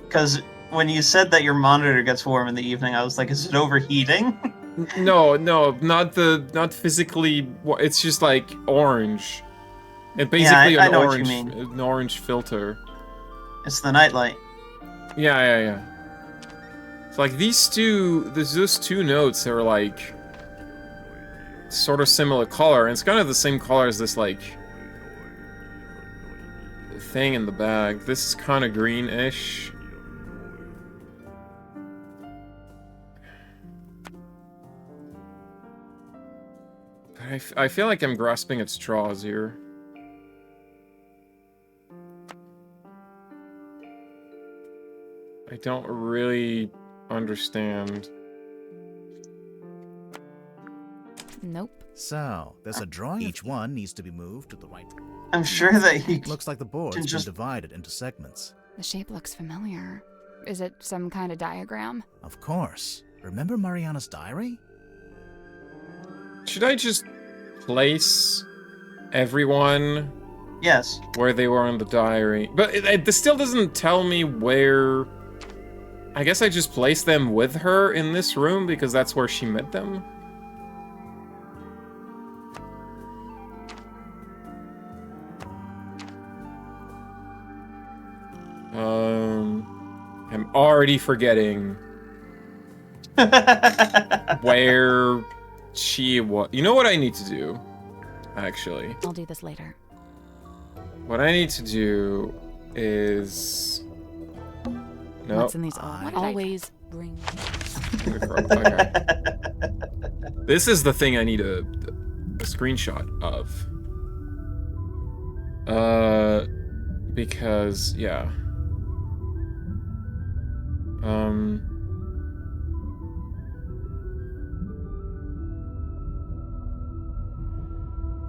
because when you said that your monitor gets warm in the evening, I was like, is it overheating? No, not physically, it's just like orange. It's basically I know what you mean. an orange filter. It's the nightlight. Yeah. It's like those two notes are like sort of similar color, and it's kind of the same color as this, like, thing in the bag. This is kind of greenish. I feel like I'm grasping at straws here. I don't really understand. Nope. So, there's a drawing. Each one needs to be moved to the right. I'm sure that he Looks like the board's been just divided into segments. The shape looks familiar. Is it some kind of diagram? Of course. Remember Mariana's diary? Should I just place everyone Yes. where they were in the diary? But this still doesn't tell me where... I guess I just placed them with her in this room because that's where she met them? I'm already forgetting where she was. You know what I need to do, actually? I'll do this later. What I need to do is... No. What's in these? Always bring. Okay. This is the thing I need a screenshot of. Because, yeah.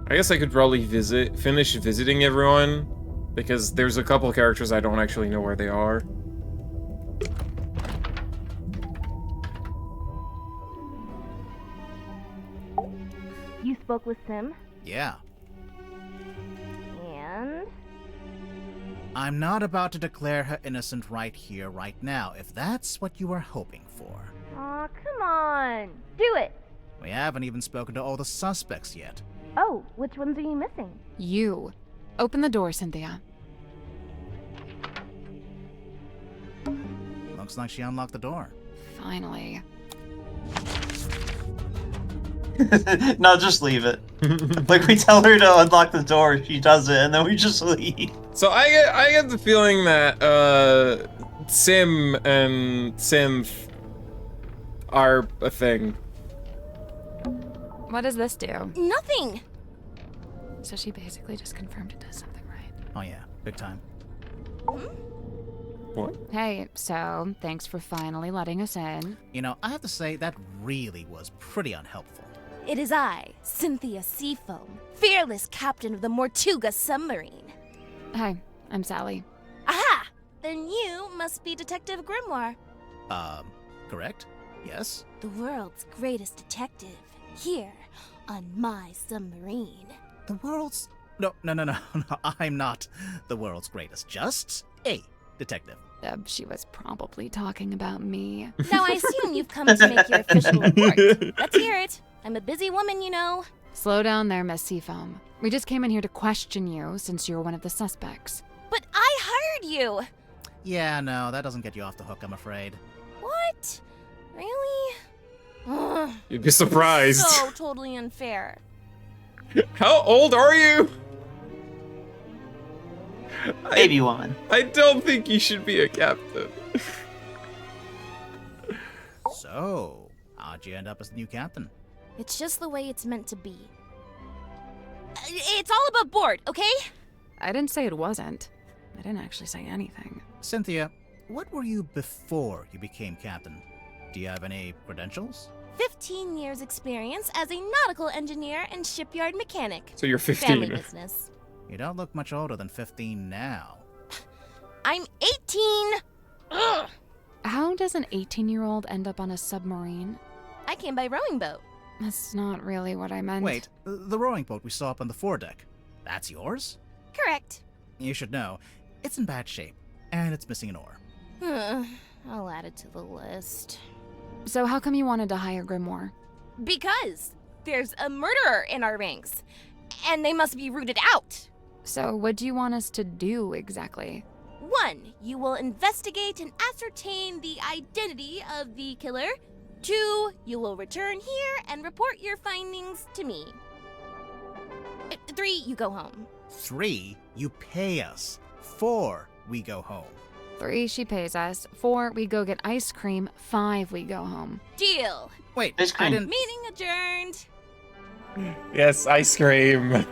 I guess I could probably finish visiting everyone, because there's a couple characters I don't actually know where they are. You spoke with Sim? Yeah. And? I'm not about to declare her innocent right here, right now, if that's what you are hoping for. Aw, come on! Do it! We haven't even spoken to all the suspects yet. Oh, which ones are you missing? You. Open the door, Cynthia. Looks like she unlocked the door. Finally. No, just leave it. Like, we tell her to unlock the door, she does it, and then we just leave. So I get the feeling that Sim and Synth are a thing. What does this do? Nothing! So she basically just confirmed it does something right. Oh yeah, big time. What? Hey, so thanks for finally letting us in. You know, I have to say, that really was pretty unhelpful. It is I, Cynthia Seafoam, fearless captain of the Mortuga submarine. Hi, I'm Sally. Aha! Then you must be Detective Grimoire. Correct? Yes? The world's greatest detective, here on my submarine. The world's... No, I'm not the world's greatest, just a detective. She was probably talking about me. Now I assume you've come to make your official report. Let's hear it. I'm a busy woman, you know. Slow down there, Miss Seafoam. We just came in here to question you since you're one of the suspects. But I hired you! Yeah, no, that doesn't get you off the hook, I'm afraid. What? Really? Ugh. You'd be surprised. So totally unfair. How old are you? Baby woman. I don't think you should be a captain. So, how'd you end up as the new captain? It's just the way it's meant to be. It's all above board, okay? I didn't say it wasn't. I didn't actually say anything. Cynthia, what were you before you became captain? Do you have any credentials? 15 years experience as a nautical engineer and shipyard mechanic. So you're 15. Family business. You don't look much older than 15 now. I'm 18! Ugh. How does an 18-year-old end up on a submarine? I came by rowing boat. That's not really what I meant. Wait, the rowing boat we saw up on the foredeck. That's yours? Correct. You should know. It's in bad shape, and it's missing an oar. I'll add it to the list. So how come you wanted to hire Grimoire? Because there's a murderer in our ranks, and they must be rooted out. So what do you want us to do exactly? 1, you will investigate and ascertain the identity of the killer. 2, you will return here and report your findings to me. 3, you go home. 3, you pay us. 4, we go home. 3, she pays us. 4, we go get ice cream. 5, we go home. Deal. Wait, Ice cream. I didn't... Meeting adjourned. Yes, ice cream.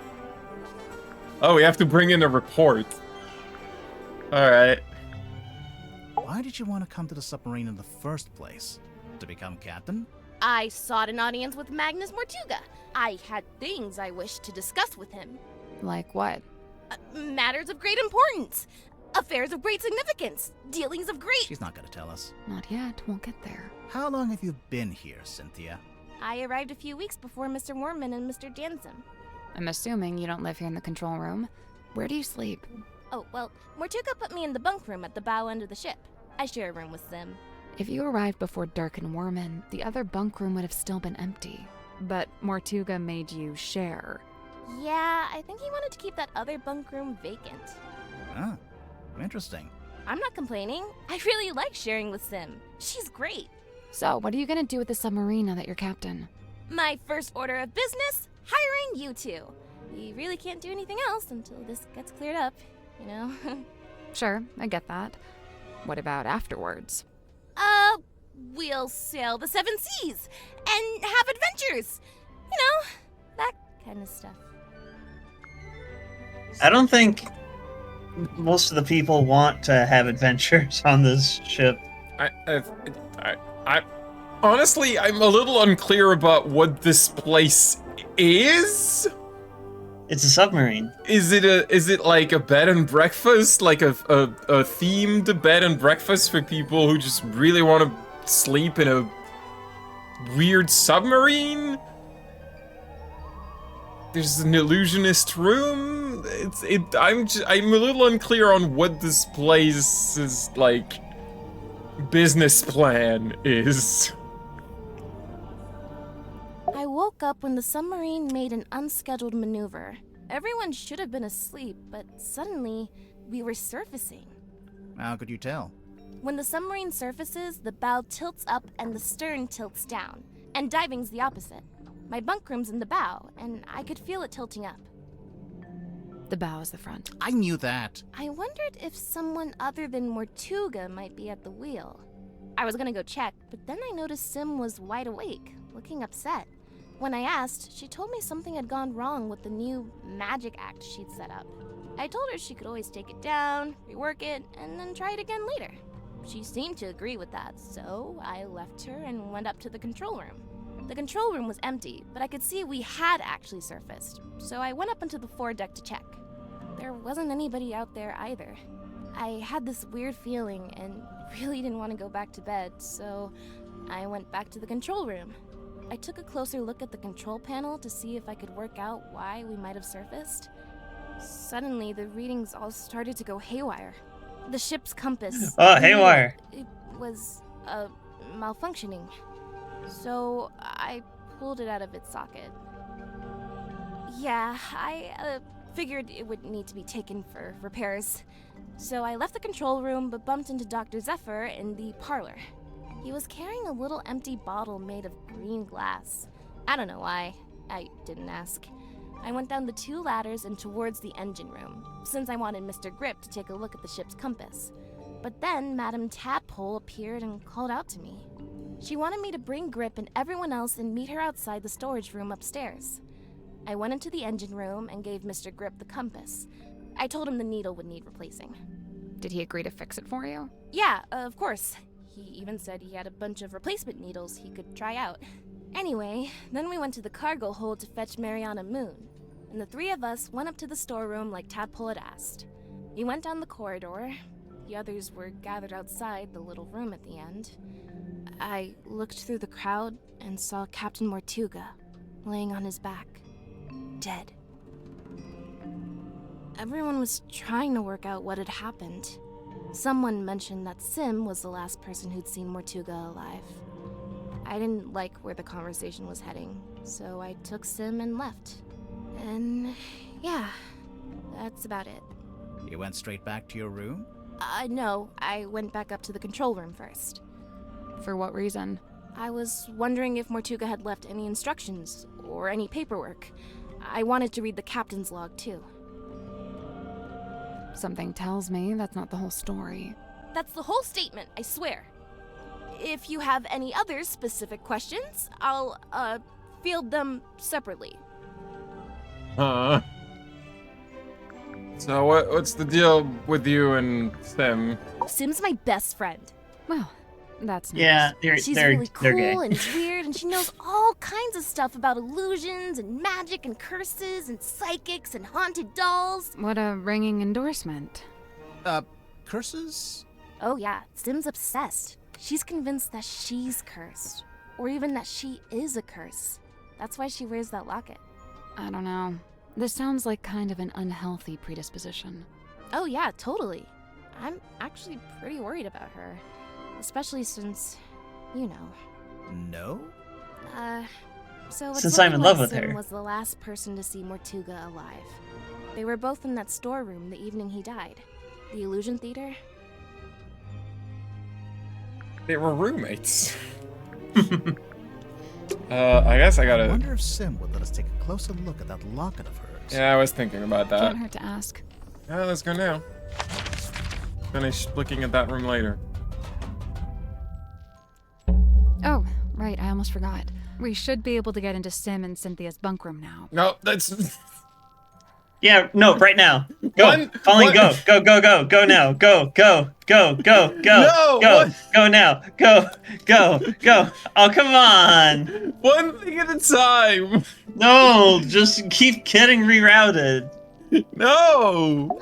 Oh, we have to bring in a report. Alright. Why did you want to come to the submarine in the first place? To become captain? I sought an audience with Magnus Mortuga. I had things I wished to discuss with him. Like what? Matters of great importance. Affairs of great significance. Dealings of great... She's not gonna tell us. Not yet. Won't get there. How long have you been here, Cynthia? I arrived a few weeks before Mr. Mormon and Mr. Jansen. I'm assuming you don't live here in the control room. Where do you sleep? Oh, well, Mortuga put me in the bunk room at the bow end of the ship. I share a room with Sim. If you arrived before Dirk and Worman, the other bunk room would have still been empty. But Mortuga made you share. Yeah, I think he wanted to keep that other bunk room vacant. Ah, interesting. I'm not complaining. I really like sharing with Sim. She's great. So, what are you gonna do with the submarine now that you're captain? My first order of business, hiring you two. We really can't do anything else until this gets cleared up, you know? Sure, I get that. What about afterwards? We'll sail the 7 seas and have adventures. You know, that kind of stuff. I don't think most of the people want to have adventures on this ship. I honestly, I'm a little unclear about what this place is. It's a submarine. Is it like a bed and breakfast, like a themed bed and breakfast for people who just really want to sleep in a weird submarine? There's an illusionist room. I'm a little unclear on what this place's like business plan is. I woke up when the submarine made an unscheduled maneuver. Everyone should have been asleep, but suddenly we were surfacing. How could you tell? When the submarine surfaces, the bow tilts up and the stern tilts down, and diving's the opposite. My bunk room's in the bow, and I could feel it tilting up. The bow is the front. I knew that. I wondered if someone other than Mortuga might be at the wheel. I was gonna go check, but then I noticed Sim was wide awake, looking upset. When I asked, she told me something had gone wrong with the new magic act she'd set up. I told her she could always take it down, rework it, and then try it again later. She seemed to agree with that, so I left her and went up to the control room. The control room was empty, but I could see we had actually surfaced, so I went up onto the foredeck to check. There wasn't anybody out there either. I had this weird feeling and really didn't want to go back to bed, so I went back to the control room. I took a closer look at the control panel to see if I could work out why we might have surfaced. Suddenly, the readings all started to go haywire. The ship's compass... Oh, haywire! It was, malfunctioning. So, I pulled it out of its socket. Yeah, I, figured it would need to be taken for repairs. So I left the control room, but bumped into Dr. Zephyr in the parlor. He was carrying a little empty bottle made of green glass. I don't know why. I didn't ask. I went down the 2 ladders and towards the engine room, since I wanted Mr. Grip to take a look at the ship's compass. But then Madame Tadpole appeared and called out to me. She wanted me to bring Grip and everyone else and meet her outside the storage room upstairs. I went into the engine room and gave Mr. Grip the compass. I told him the needle would need replacing. Did he agree to fix it for you? Yeah, of course. He even said he had a bunch of replacement needles he could try out. Anyway, then we went to the cargo hold to fetch Mariana Moon, and the 3 of us went up to the storeroom like Tadpole had asked. We went down the corridor. The others were gathered outside the little room at the end. I looked through the crowd and saw Captain Mortuga laying on his back, dead. Everyone was trying to work out what had happened. Someone mentioned that Sim was the last person who'd seen Mortuga alive. I didn't like where the conversation was heading, so I took Sim and left. And yeah, that's about it. You went straight back to your room? No, I went back up to the control room first. For what reason? I was wondering if Mortuga had left any instructions or any paperwork. I wanted to read the captain's log, too. Something tells me that's not the whole story. That's the whole statement, I swear. If you have any other specific questions, I'll, field them separately. Huh. So what's the deal with you and Sim? Sim's my best friend. Well, that's nice. Yeah, She's they're really gay. cool and weird, and she knows all kinds of stuff about illusions and magic and curses and psychics and haunted dolls. What a ringing endorsement. Curses? Oh yeah, Sim's obsessed. She's convinced that she's cursed, or even that she is a curse. That's why she wears that locket. I don't know. This sounds like kind of an unhealthy predisposition. Oh yeah, totally. I'm actually pretty worried about her. Especially since, you know. No? So it's Since I'm in looking love like with Sim her. was the last person to see Mortuga alive. They were both in that storeroom the evening he died. The Illusion Theater. They were roommates. I guess I gotta... I wonder if Sim would let us take a closer look at that locket of hers. Yeah, I was thinking about that. Can't hurt to ask. Yeah, let's go now. Finish looking at that room later. Oh, right, I almost forgot. We should be able to get into Sim and Cynthia's bunk room now. No, that's... Yeah, no, right now. Go, Colleen, go now. Go No, go now. Go. Oh, come on. One thing at a time. No, just keep getting rerouted. No.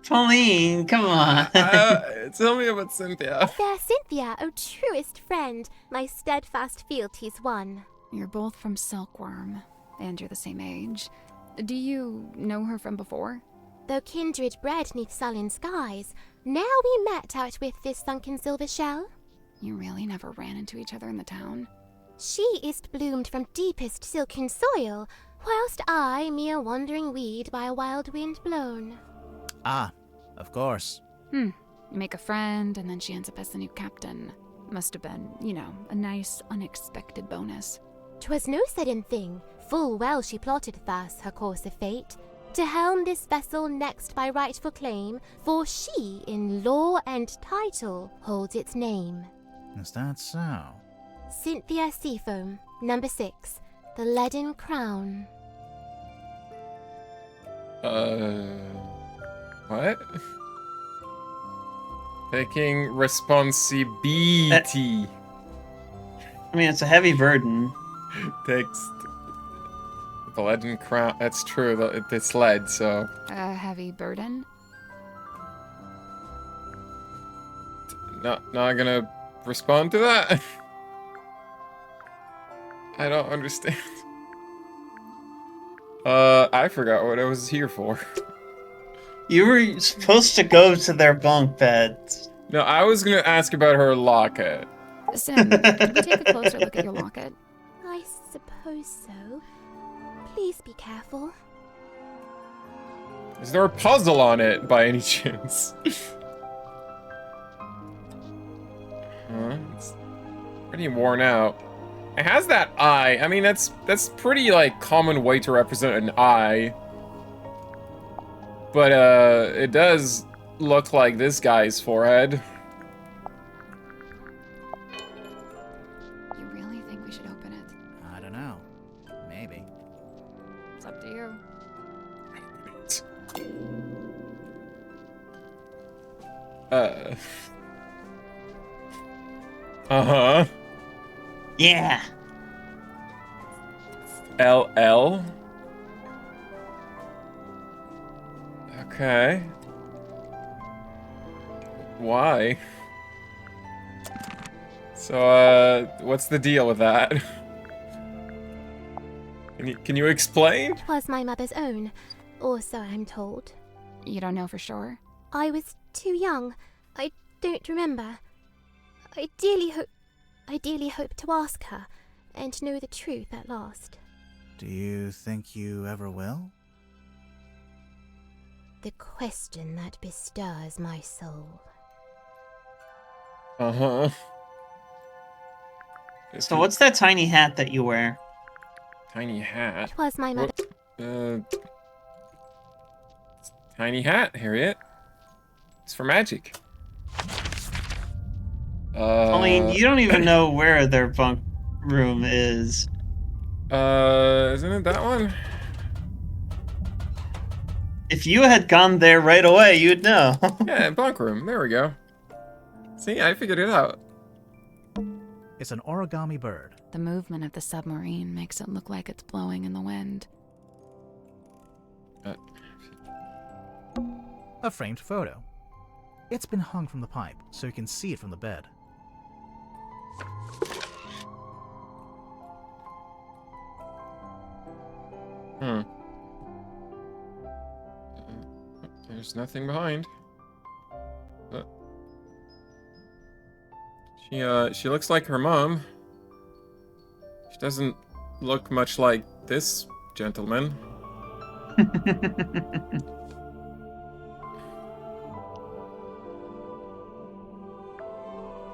Pauline, come on. Tell me about Cynthia. Fair Cynthia, O truest friend, my steadfast fealties won. You're both from Silkworm, and you're the same age. Do you know her from before? Though kindred bred neath sullen skies, now we met out with this sunken silver shell. You really never ran into each other in the town? She is bloomed from deepest silken soil, whilst I mere wandering weed by a wild wind blown. Ah, of course. You make a friend, and then she ends up as the new captain. Must have been, you know, a nice, unexpected bonus. 'Twas no sudden thing. Full well she plotted thus her course of fate, to helm this vessel next by rightful claim, for she in law and title holds its name. Is that so? Cynthia Seafoam, number 6, the Leaden Crown. What? Taking responsibility. I mean, it's a heavy burden. Takes the Leaden Crown. That's true. It's lead, so. A heavy burden? Not gonna respond to that. I don't understand. I forgot what I was here for. You were supposed to go to their bunk beds. No, I was gonna ask about her locket. Sim, could we take a closer look at your locket? I suppose so. Please be careful. Is there a puzzle on it by any chance? It's pretty worn out. It has that eye. I mean, that's pretty like common way to represent an eye. But it does look like this guy's forehead. You really think we should open it? I don't know. Maybe. It's up to you. Uh-huh. Yeah. LL? Okay. Why? So, what's the deal with that? Can you explain? 'Twas my mother's own, or so I'm told. You don't know for sure? I was too young. I don't remember. I dearly hope to ask her, and know the truth at last. Do you think you ever will? The question that bestirs my soul. Uh-huh. So what's that tiny hat that you wear? Tiny hat? It was my mother. Tiny hat, Harriet. It's for magic. I mean, you don't even know where their bunk room is. Isn't it that one? If you had gone there right away, you'd know. Yeah, bunk room. There we go. See, I figured it out. It's an origami bird. The movement of the submarine makes it look like it's blowing in the wind. A framed photo. It's been hung from the pipe, so you can see it from the bed. There's nothing behind. But she looks like her mom. She doesn't look much like this gentleman.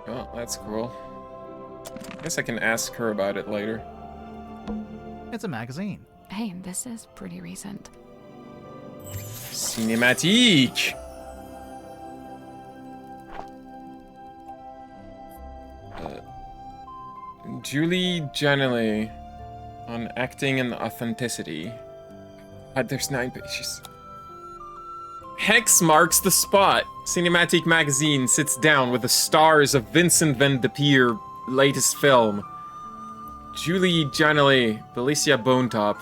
Oh, that's cool. Guess I can ask her about it later. It's a magazine. Hey, this is pretty recent. Cinematique! Julie Janelli on acting and authenticity. There's 9 pages. Hex marks the spot. Cinematique magazine sits down with the stars of Vincent Van de Peer latest film. Julie Janelli, Felicia Bonetop.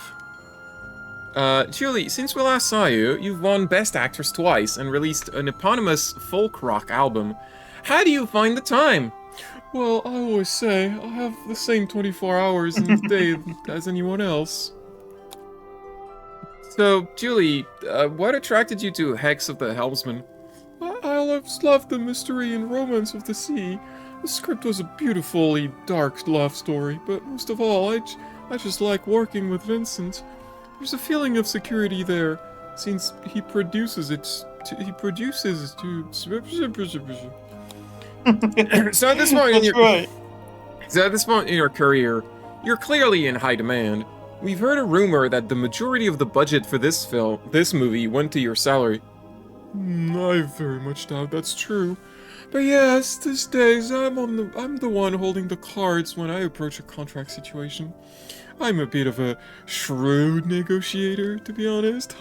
Julie, since we last saw you, you've won Best Actress twice and released an eponymous folk rock album. How do you find the time? Well, I always say I have the same 24 hours in the day as anyone else. So, Julie, what attracted you to Hex of the Helmsman? I always loved the mystery and romance of the sea. The script was a beautifully dark love story, but most of all, I just like working with Vincent. There's a feeling of security there, since he produces it. So at this point in your career, you're clearly in high demand. We've heard a rumor that the majority of the budget for this movie went to your salary. I very much doubt that's true. But yes, these days I'm the one holding the cards when I approach a contract situation. I'm a bit of a shrewd negotiator, to be honest.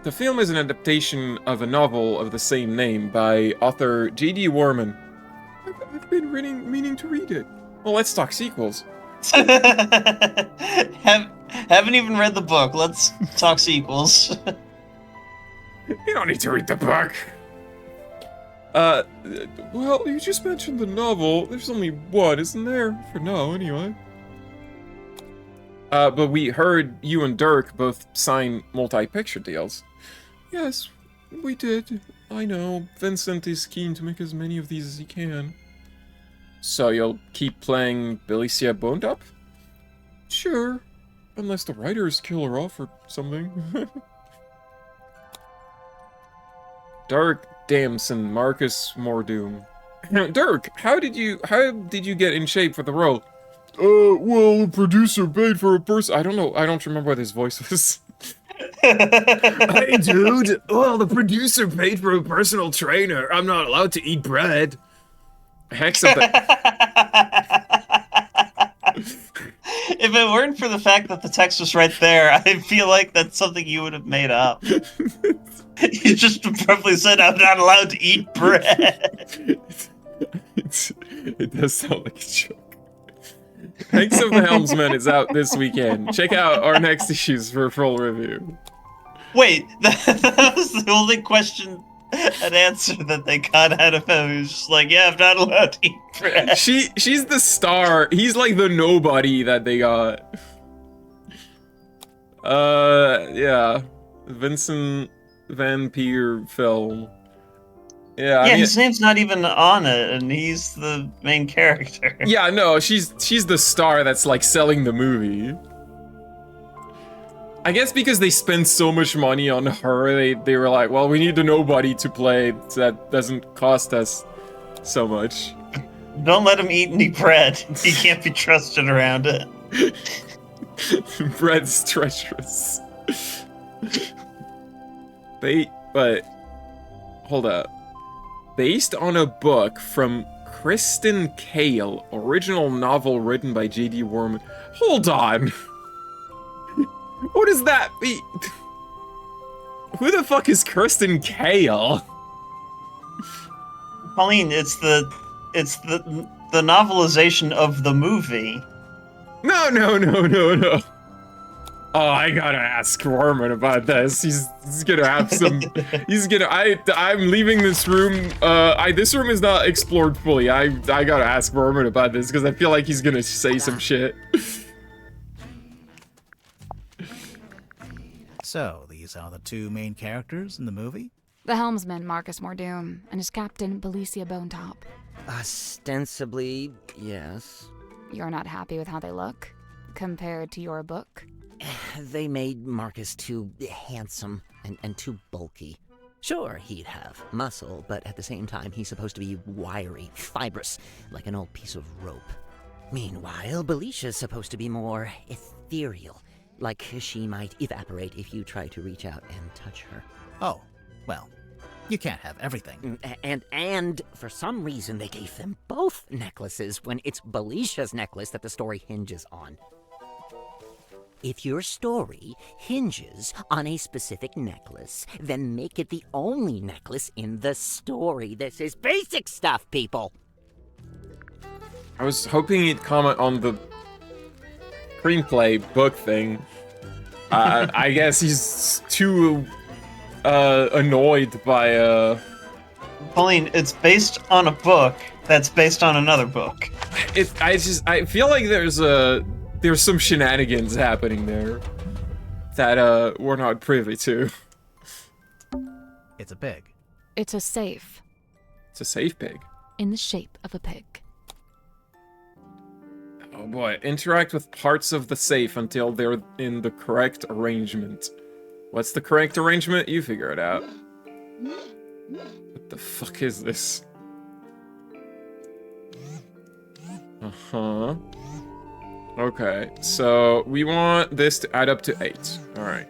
The film is an adaptation of a novel of the same name by author J.D. Warman. I've been meaning to read it. Well, let's talk sequels. Haven't even read the book. Let's talk sequels. You don't need to read the book. Well, you just mentioned the novel. There's only one, isn't there? For now, anyway. But we heard you and Dirk both sign multi-picture deals. Yes, we did. I know. Vincent is keen to make as many of these as he can. So you'll keep playing Felicia Bonetop? Sure. Unless the writers kill her off or something. Dirk Damson, Marcus Mordoom. Dirk, how did you get in shape for the role? Well, the producer paid for a person. I don't know. I don't remember what his voice was. Hey, dude. Well, the producer paid for a personal trainer. I'm not allowed to eat bread. Hex of the... If it weren't for the fact that the text was right there, I feel like that's something you would have made up. You just probably said, I'm not allowed to eat bread. It does sound like a joke. Hex of the Helmsman is out this weekend. Check out our next issues for a full review. Wait, that was the only question and answer that they got out of him. He was just like, yeah, I'm not allowed to eat bread. She's the star. He's like the nobody that they got. Yeah. Vincent Van Peer film. Yeah, I mean, his name's not even on it, and he's the main character. Yeah, no, she's the star that's like selling the movie. I guess because they spend so much money on her, they were like, well, we need a nobody to play that doesn't cost us so much. Don't let him eat any bread. He can't be trusted around it. Bread's treacherous. Hold up. Based on a book from Kristen Kale, original novel written by J.D. Worman. Hold on. What does that mean? Who the fuck is Kristen Kale? Pauline, it's the novelization of the movie. No. Oh, I gotta ask Worman about this. He's gonna have some. I'm leaving this room. This room is not explored fully. I gotta ask Worman about this because I feel like he's gonna say some shit. So, these are the two main characters in the movie? The helmsman, Marcus Mordoom, and his captain, Belicia Bonetop. Ostensibly, yes. You're not happy with how they look? Compared to your book? They made Marcus too handsome and too bulky. Sure, he'd have muscle, but at the same time, he's supposed to be wiry, fibrous, like an old piece of rope. Meanwhile, Belicia's supposed to be more ethereal, like she might evaporate if you try to reach out and touch her. Oh, well, you can't have everything. And for some reason, they gave them both necklaces when it's Belicia's necklace that the story hinges on. If your story hinges on a specific necklace, then make it the only necklace in the story. This is basic stuff, people! I was hoping he'd comment on the screenplay book thing. I guess he's too annoyed by Pauline, it's based on a book that's based on another book. I feel like there's some shenanigans happening there that we're not privy to. It's a pig. It's a safe. It's a safe pig. In the shape of a pig. Oh boy, interact with parts of the safe until they're in the correct arrangement. What's the correct arrangement? You figure it out. What the fuck is this? Uh-huh. Okay, so we want this to add up to 8. Alright.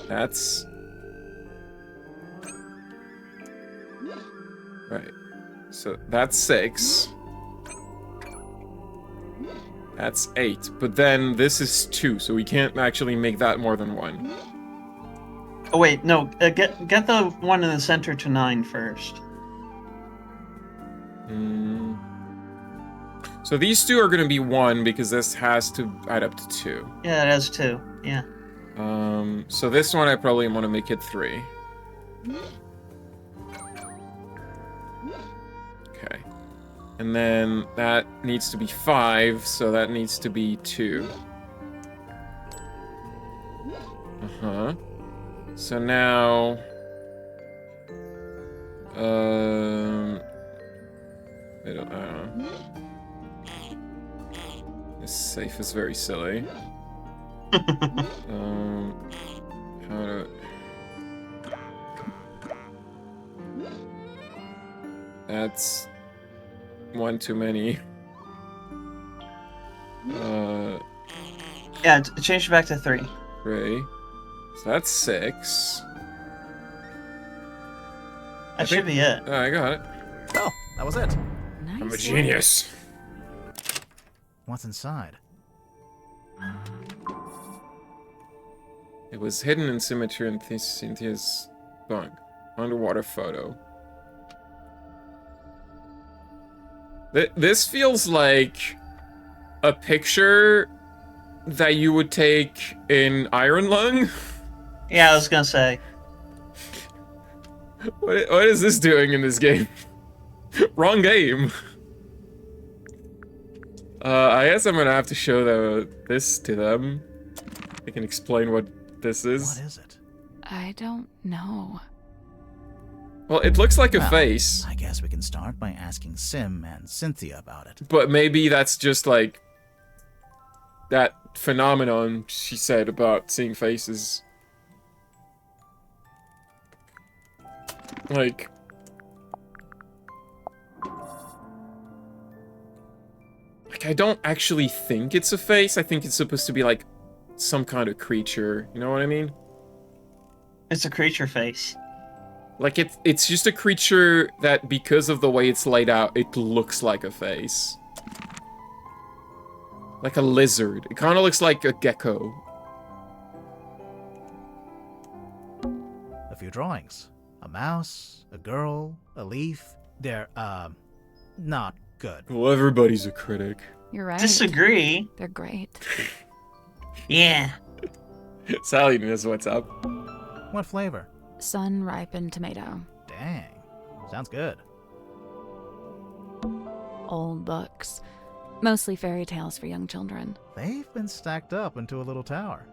That's... Right. So that's 6. That's 8. But then this is 2, so we can't actually make that more than 1. Oh wait, no. Get the one in the center to 9 first. So these 2 are going to be 1 because this has to add up to 2. Yeah, it has 2. Yeah. So this one I probably want to make it 3. Okay. And then that needs to be 5, so that needs to be 2. Uh-huh. So now... I don't know. This safe is very silly. How to... That's... 1 too many. Yeah, change it back to 3. 3. So that's 6. That should be it. Oh, I got it. Oh, that was it. Nice. I'm a genius. What's inside? It was hidden in symmetry in Cynthia's bunk. Underwater photo. This feels like a picture that you would take in Iron Lung. Yeah, I was gonna say. What is this doing in this game? Wrong game. I guess I'm gonna have to show this to them. I can explain what this is. What is it? I don't know. Well, it looks like a face. I guess we can start by asking Sim and Cynthia about it. But maybe that's just like that phenomenon she said about seeing faces. Like... Like, I don't actually think it's a face. I think it's supposed to be, like, some kind of creature. You know what I mean? It's a creature face. Like, it's just a creature that, because of the way it's laid out, it looks like a face. Like a lizard. It kind of looks like a gecko. A few drawings. A mouse, a girl, a leaf. They're, not good. Well, everybody's a critic. You're right. Disagree. They're great. Yeah. Sally knows what's up. What flavor? Sun-ripened tomato. Dang. Sounds good. Old books. Mostly fairy tales for young children. They've been stacked up into a little tower.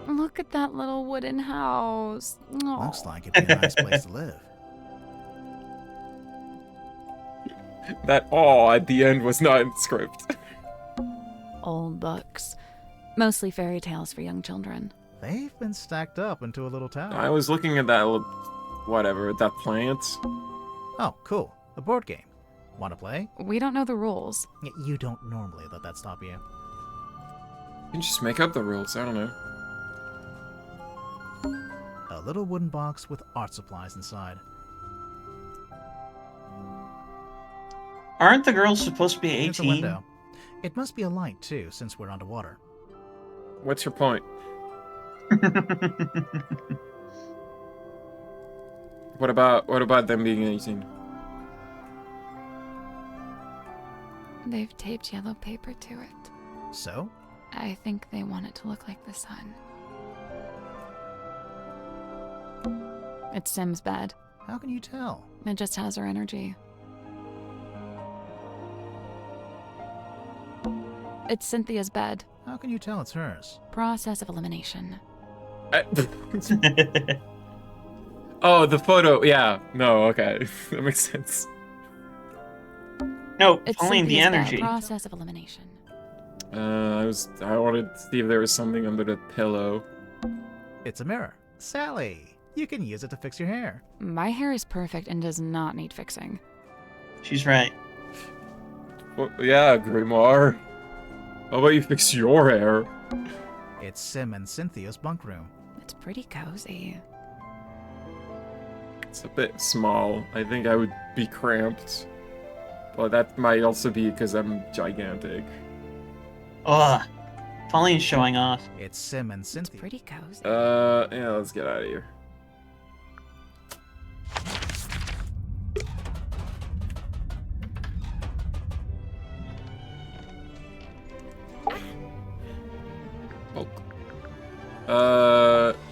Look at that little wooden house. Aw. Looks like it'd be a nice place to live. That aw at the end was not in script. Old books. Mostly fairy tales for young children. They've been stacked up into a little tower. I was looking at that, whatever, that plant. Oh, cool. A board game. Want to play? We don't know the rules. You don't normally let that stop you. You can just make up the rules, I don't know. A little wooden box with art supplies inside. Aren't the girls supposed to be 18? It's a window. It must be a light, too, since we're underwater. What's your point? What about them being 18? They've taped yellow paper to it. So? I think they want it to look like the sun. It's Sim's bed. How can you tell? It just has her energy. It's Cynthia's bed. How can you tell it's hers? Process of elimination. Oh, the photo. Yeah. No, okay. That makes sense. No, It's only the Cynthia's energy. bed. Process of elimination. I wanted to see if there was something under the pillow. It's a mirror. Sally, you can use it to fix your hair. My hair is perfect and does not need fixing. She's right. Well, yeah, Grimoire. How about you fix your hair? It's Sim and Cynthia's bunk room. It's pretty cozy. It's a bit small. I think I would be cramped. But that might also be because I'm gigantic. Ugh. Pauline's showing off. It's Sim and Cynthia. It's pretty cozy. Yeah, let's get out of here.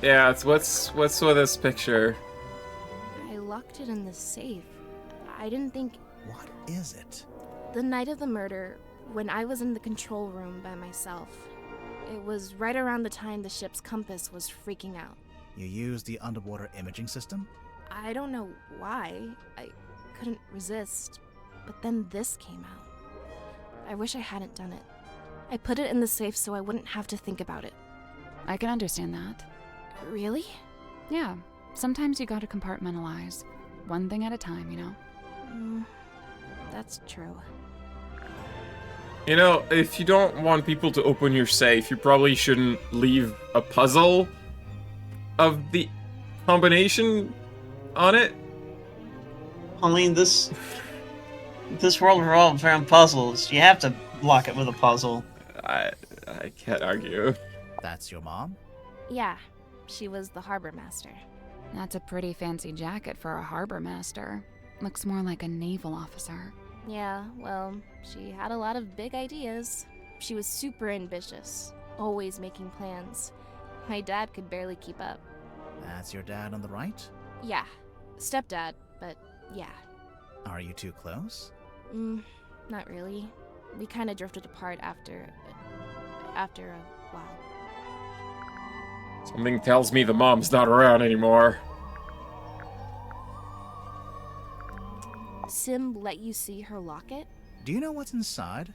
Yeah, what's with this picture? I locked it in the safe. I didn't think. What is it? The night of the murder, when I was in the control room by myself, it was right around the time the ship's compass was freaking out. You used the underwater imaging system? I don't know why. I couldn't resist. But then this came out. I wish I hadn't done it. I put it in the safe so I wouldn't have to think about it. I can understand that. Really? Yeah. Sometimes you gotta compartmentalize. One thing at a time, you know? That's true. You know, if you don't want people to open your safe, you probably shouldn't leave a puzzle of the combination on it. Pauline, this world revolves around puzzles. You have to lock it with a puzzle. I can't argue. That's your mom? Yeah, she was the harbor master. That's a pretty fancy jacket for a harbor master. Looks more like a naval officer. Yeah, well, she had a lot of big ideas. She was super ambitious, always making plans. My dad could barely keep up. That's your dad on the right? Yeah, stepdad, but yeah. Are you too close? Not really. We kind of drifted apart after a while. Something tells me the mom's not around anymore. Sim let you see her locket? Do you know what's inside?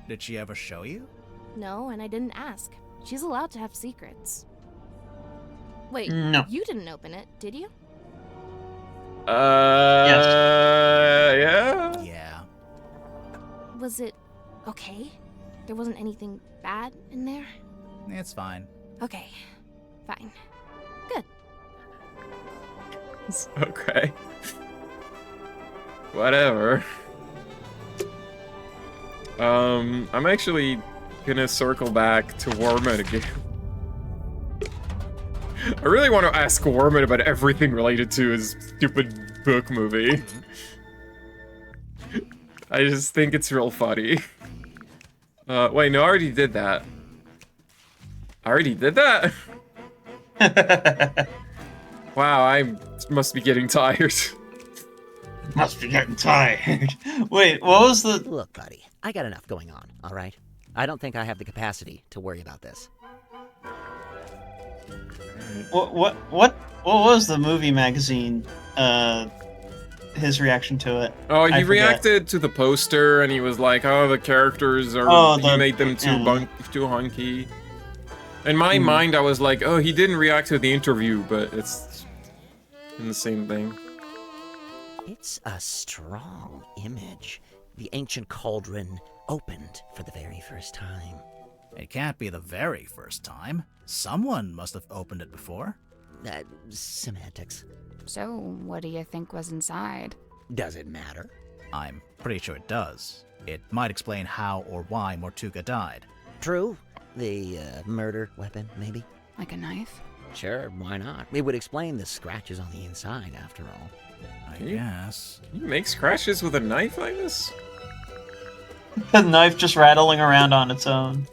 Did she ever show you? No, and I didn't ask. She's allowed to have secrets. Wait, No. you didn't open it, did you? Yeah? Yeah. Was it okay? There wasn't anything bad in there? It's fine. Okay, fine. Okay. Whatever. I'm actually gonna circle back to Wormit again. I really want to ask Wormit about everything related to his stupid book movie. I just think it's real funny. Wait, no, I already did that. I already did that? Wow, I must be getting tired. Must be getting tired. Wait, what was the... Look, buddy, I got enough going on, all right? I don't think I have the capacity to worry about this. What was the movie magazine, his reaction to it? Oh, he I forget. reacted to the poster, and he was like, "Oh, the characters are you made them too hunky." In my mind, I was like, "Oh, he didn't react to the interview," but it's in the same thing. It's a strong image. The ancient cauldron opened for the very first time. It can't be the very first time. Someone must have opened it before. Semantics. So, what do you think was inside? Does it matter? I'm pretty sure it does. It might explain how or why Mortuga died. True. The murder weapon, maybe? Like a knife? Sure, why not? It would explain the scratches on the inside, after all. I guess. Can you make scratches with a knife like this? The knife just rattling around on its own.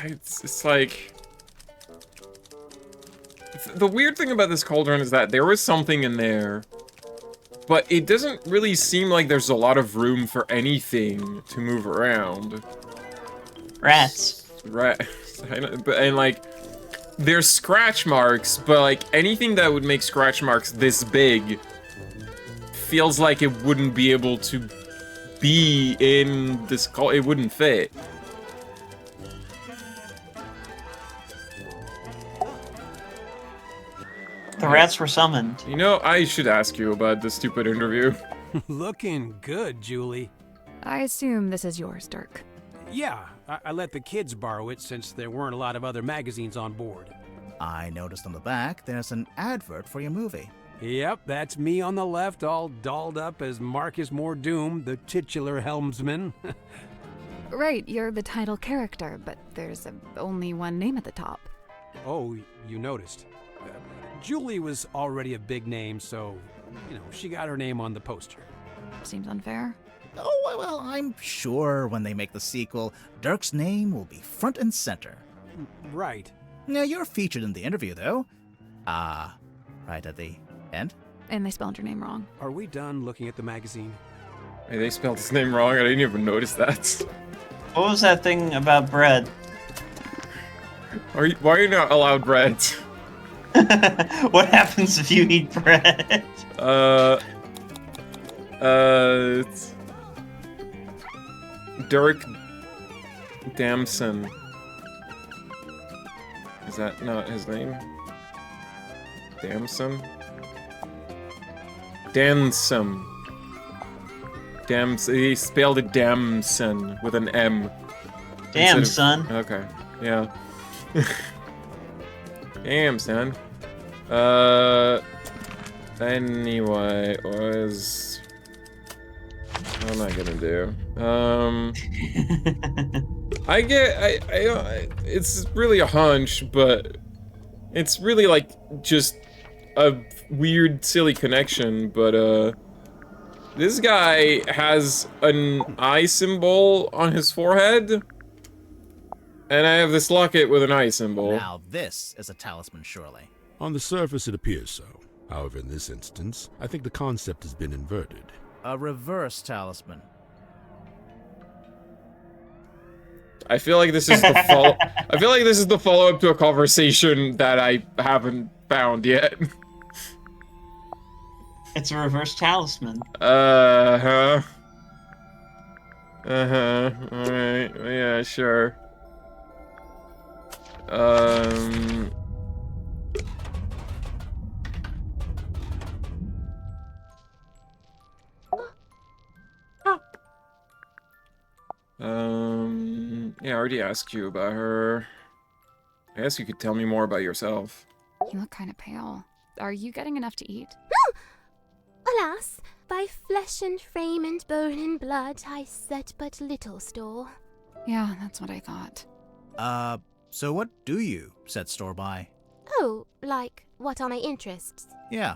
It's like... The weird thing about this cauldron is that there was something in there, but it doesn't really seem like there's a lot of room for anything to move around. Rats. Rats. And like, there's scratch marks, but like anything that would make scratch marks this big feels like it wouldn't be able to be in this it wouldn't fit. The rats were summoned. You know, I should ask you about this stupid interview. Looking good, Julie. I assume this is yours, Dirk. Yeah, I let the kids borrow it since there weren't a lot of other magazines on board. I noticed on the back there's an advert for your movie. Yep, that's me on the left, all dolled up as Marcus Mordoom, the titular helmsman. Right, you're the title character, but there's only one name at the top. Oh, you noticed. Julie was already a big name, so, she got her name on the poster. Seems unfair. Oh, well, I'm sure when they make the sequel, Dirk's name will be front and center. Right. Now, you're featured in the interview, though. Right at the end. And they spelled your name wrong. Are we done looking at the magazine? Hey, they spelled his name wrong. I didn't even notice that. What was that thing about bread? Why are you not allowed bread? What happens if you eat bread? It's Dirk Damson. Is that not his name? Damson? Damson. He spelled it Damson with an M. Damn, son. Okay, yeah. Damn, son. Anyway, what am I gonna do? It's really a hunch, but it's really like just a weird, silly connection, but this guy has an eye symbol on his forehead, and I have this locket with an eye symbol. Now this is a talisman, surely. On the surface, it appears so. However, in this instance, I think the concept has been inverted. A reverse talisman. I feel like this is the I feel like this is the follow-up to a conversation that I haven't found yet. It's a reverse talisman. Uh-huh. Uh-huh. Alright. Yeah, sure. Yeah, I already asked you about her. I guess you could tell me more about yourself. You look kind of pale. Are you getting enough to eat? Alas, by flesh and frame and bone and blood I set but little store. Yeah, that's what I thought. So what do you set store by? Oh, like, what are my interests? Yeah.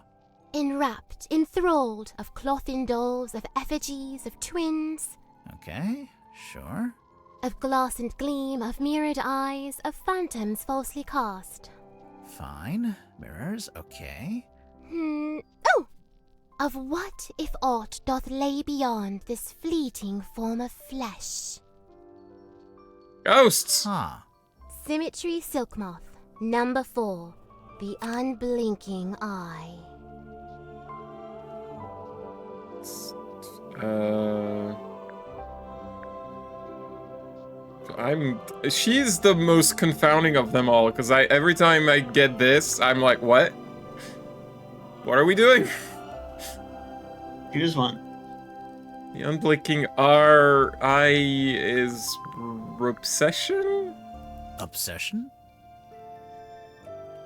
Enwrapped, enthralled, of cloth-in dolls, of effigies, of twins. Okay, sure. Of glass and gleam, of mirrored eyes, of phantoms falsely cast. Fine. Mirrors, okay. Oh! Of what, if aught, doth lay beyond this fleeting form of flesh? Ghosts! Huh. Symmetry Silk Moth, number 4. The Unblinking Eye. She's the most confounding of them all, because every time I get this, I'm like, what? What are we doing? Choose one. The unblinking eye is obsession? Obsession?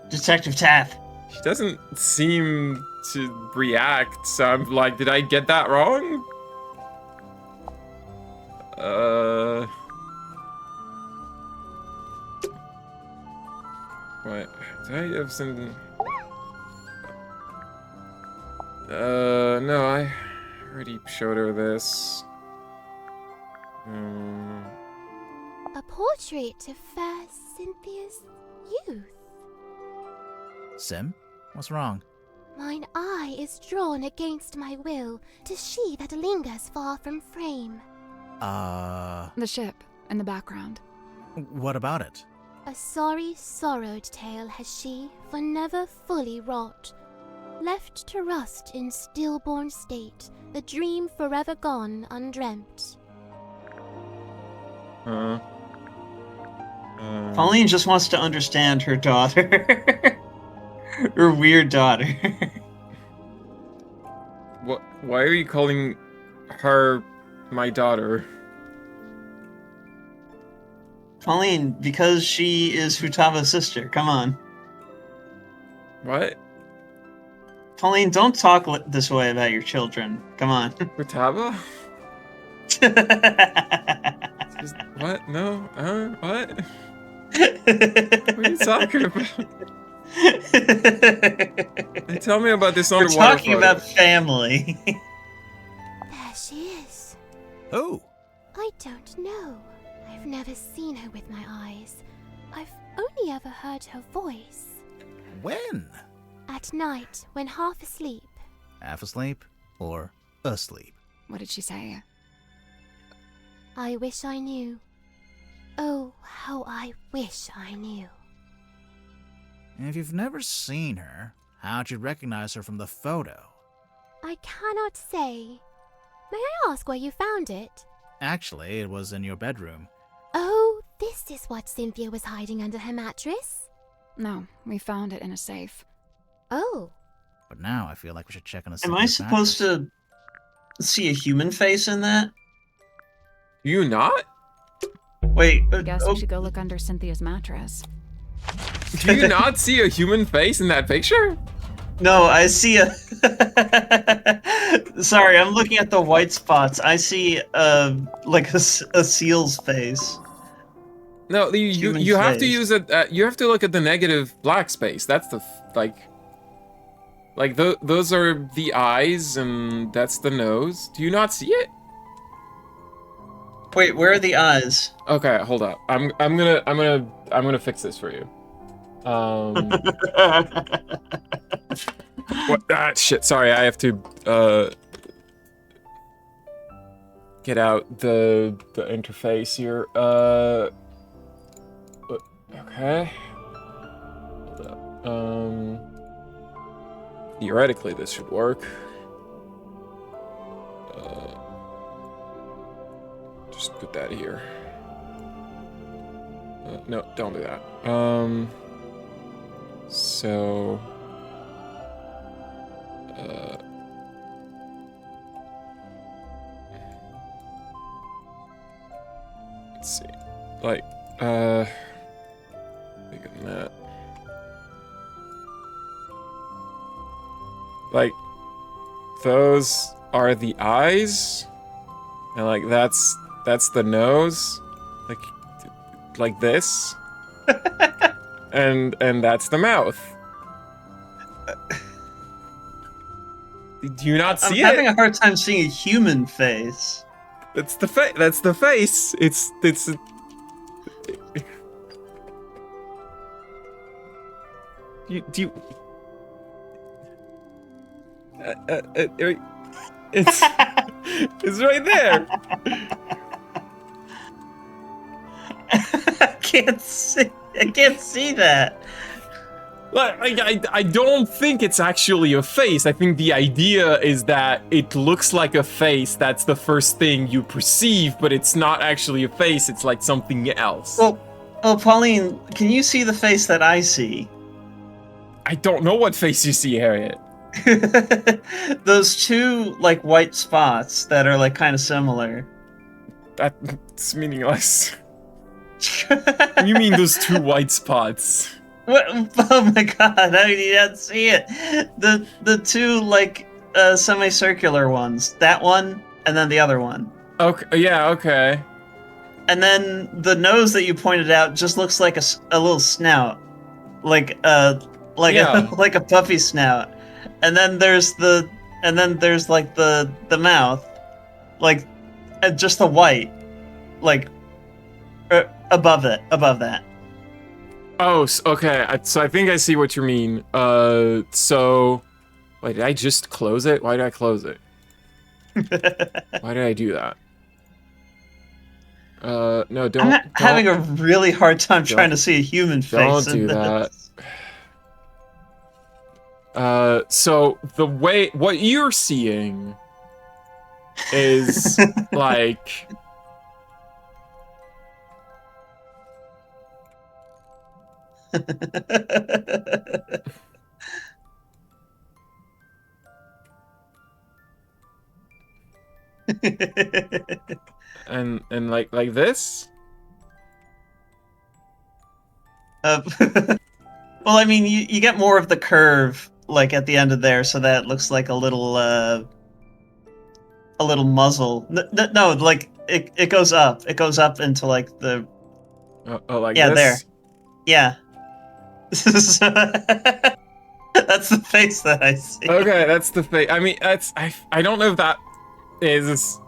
Detective Taff. She doesn't seem to react, so I'm like, did I get that wrong? What? Did I have some... no, I already showed her this. A portrait of fair Cynthia's youth. Sim, what's wrong? Mine eye is drawn against my will to she that lingers far from frame. The ship in the background. What about it? A sorry, sorrowed tale has she, for never fully wrought. Left to rust in stillborn state, the dream forever gone undreamt. Pauline just wants to understand her daughter. Her weird daughter. What? Why are you calling her my daughter? Pauline, because she is Futaga's sister. Come on. What? Pauline, don't talk this way about your children. Come on. Futaba? What? No? What? What are you talking about? Hey, tell me about this underwater We're talking photo. about family. There she is. Oh. I don't know. I've never seen her with my eyes. I've only ever heard her voice. When? At night, when half asleep. Half asleep or asleep? What did she say? I wish I knew. Oh, how I wish I knew. If you've never seen her, how'd you recognize her from the photo? I cannot say. May I ask where you found it? Actually, it was in your bedroom. Oh, this is what Cynthia was hiding under her mattress? No, we found it in a safe. Oh. But now I feel like we should check on a Am I supposed to see a human face in that? You not? Wait. I guess we should go look under Cynthia's mattress. Do you not see a human face in that picture? No, I see a... Sorry, I'm looking at the white spots. I see, like a seal's face. No, you have to use it. You have to look at the negative black space. That's the those are the eyes, and that's the nose. Do you not see it? Wait, where are the eyes? Okay, hold up. I'm gonna fix this for you. What? Shit. Sorry, I have to get out the interface here. Okay. Hold up. Theoretically, this should work. just put that here. No, don't do that. So... let's see. Like, bigger than that. Like, those are the eyes, and like that's the nose, like this, and that's the mouth. Do you not see it? I'm having a hard time seeing a human face. That's the face. That's the face. It's. Do you? It's it's right there. I can't see that. I don't think it's actually a face. I think the idea is that it looks like a face. That's the first thing you perceive, but it's not actually a face. It's like something else. Well, Pauline, can you see the face that I see? I don't know what face you see, Harriet. Those two, like, white spots that are, like, kind of similar. That's meaningless. You mean those two white spots? What? Oh my god, how did you not see it? The two, like, semicircular ones. That one, and then the other one. Okay, yeah, okay. And then the nose that you pointed out just looks like a little snout. Like Yeah. like a puffy snout. And then there's like the mouth. Like, just the white. Like, above that. Oh, okay. So I think I see what you mean. So... Wait, did I just close it? Why did I close it? Why did I do that? No, don't... I'm having a really hard time trying to see a human face. Don't do that. So the way... What you're seeing is, like... and like this? Well, I mean, you get more of the curve, like, at the end of there, so that looks like a little muzzle. No, like, it goes up. It goes up into, like, the... like yeah, this? there. Yeah. That's the face that I see. Okay, that's the face. I mean, that's... I don't know if that is...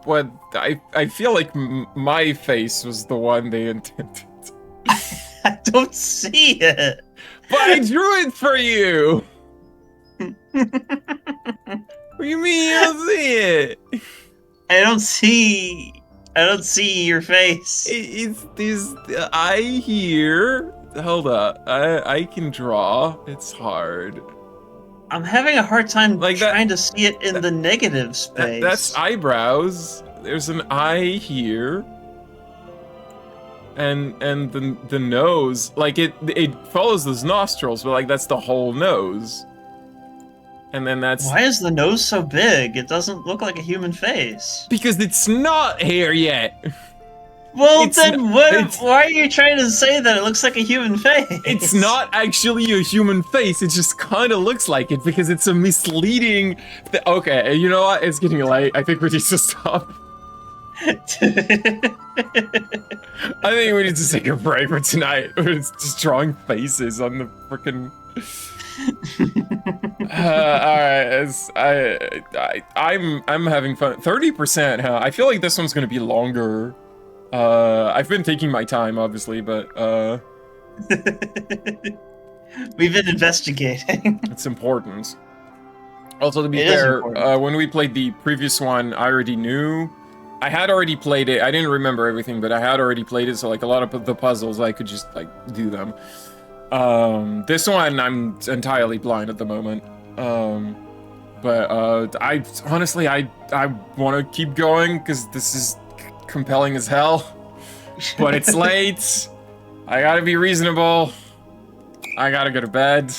what... I feel like my face was the one they intended. I don't see it. But I drew it for you! What do you mean you don't see it? I don't see your face. It's this eye here. Hold up. I can draw. It's hard. I'm having a hard time trying to see it in the negative space. That's eyebrows. There's an eye here. And the nose, like it follows those nostrils, but like that's the whole nose. And then that's... Why is the nose so big? It doesn't look like a human face. Because it's not here yet. Well, then why are you trying to say that it looks like a human face? It's not actually a human face, it just kind of looks like it because it's a misleading... Okay, you know what? It's getting late. I think we need to stop. I think we need to take a break for tonight. It's just drawing faces on the frickin'... Alright, I'm having fun. 30%, huh? I feel like this one's gonna be longer. I've been taking my time, obviously, but, We've been investigating. It's important. Also, to be fair, when we played the previous one, I already knew. I had already played it. I didn't remember everything, but I had already played it, so, like, a lot of the puzzles, I could just, like, do them. This one, I'm entirely blind at the moment. I honestly, I want to keep going, because this is compelling as hell. But it's late. I gotta be reasonable. I gotta go to bed.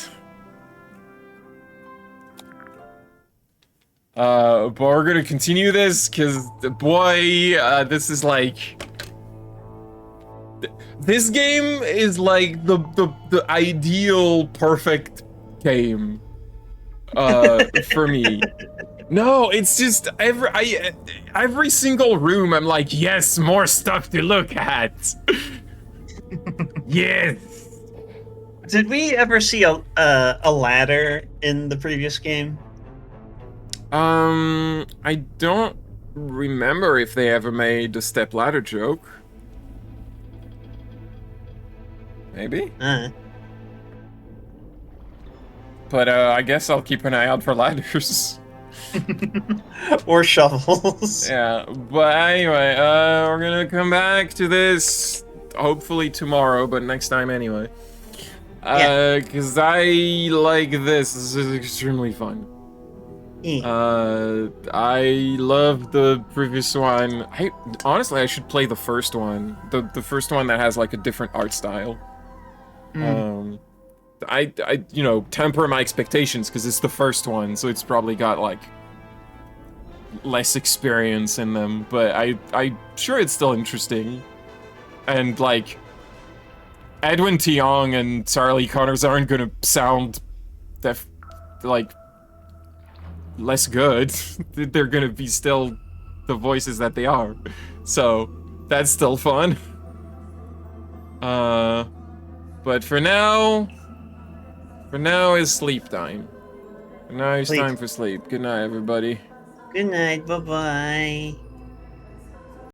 But we're gonna continue this, cause boy, this is like... This game is like the ideal perfect game. For me. No, it's just every single room I'm like, yes, more stuff to look at. Yes. Did we ever see a ladder in the previous game? I don't remember if they ever made a stepladder joke. Maybe? But I guess I'll keep an eye out for ladders. Or shovels. Yeah, but anyway, we're gonna come back to this hopefully tomorrow, but next time anyway. Cause I like this. This is extremely fun. I love the previous one. Honestly, I should play the first one. The first one that has like a different art style. I you know, temper my expectations because it's the first one, so it's probably got like less experience in them, but I'm sure it's still interesting. And like Edwin Tiong and Sarah Lee Connors aren't gonna sound like less good. They're gonna be still the voices that they are. So that's still fun. But for now is sleep time. For now it's time for sleep. Good night, everybody. Good night, bye-bye.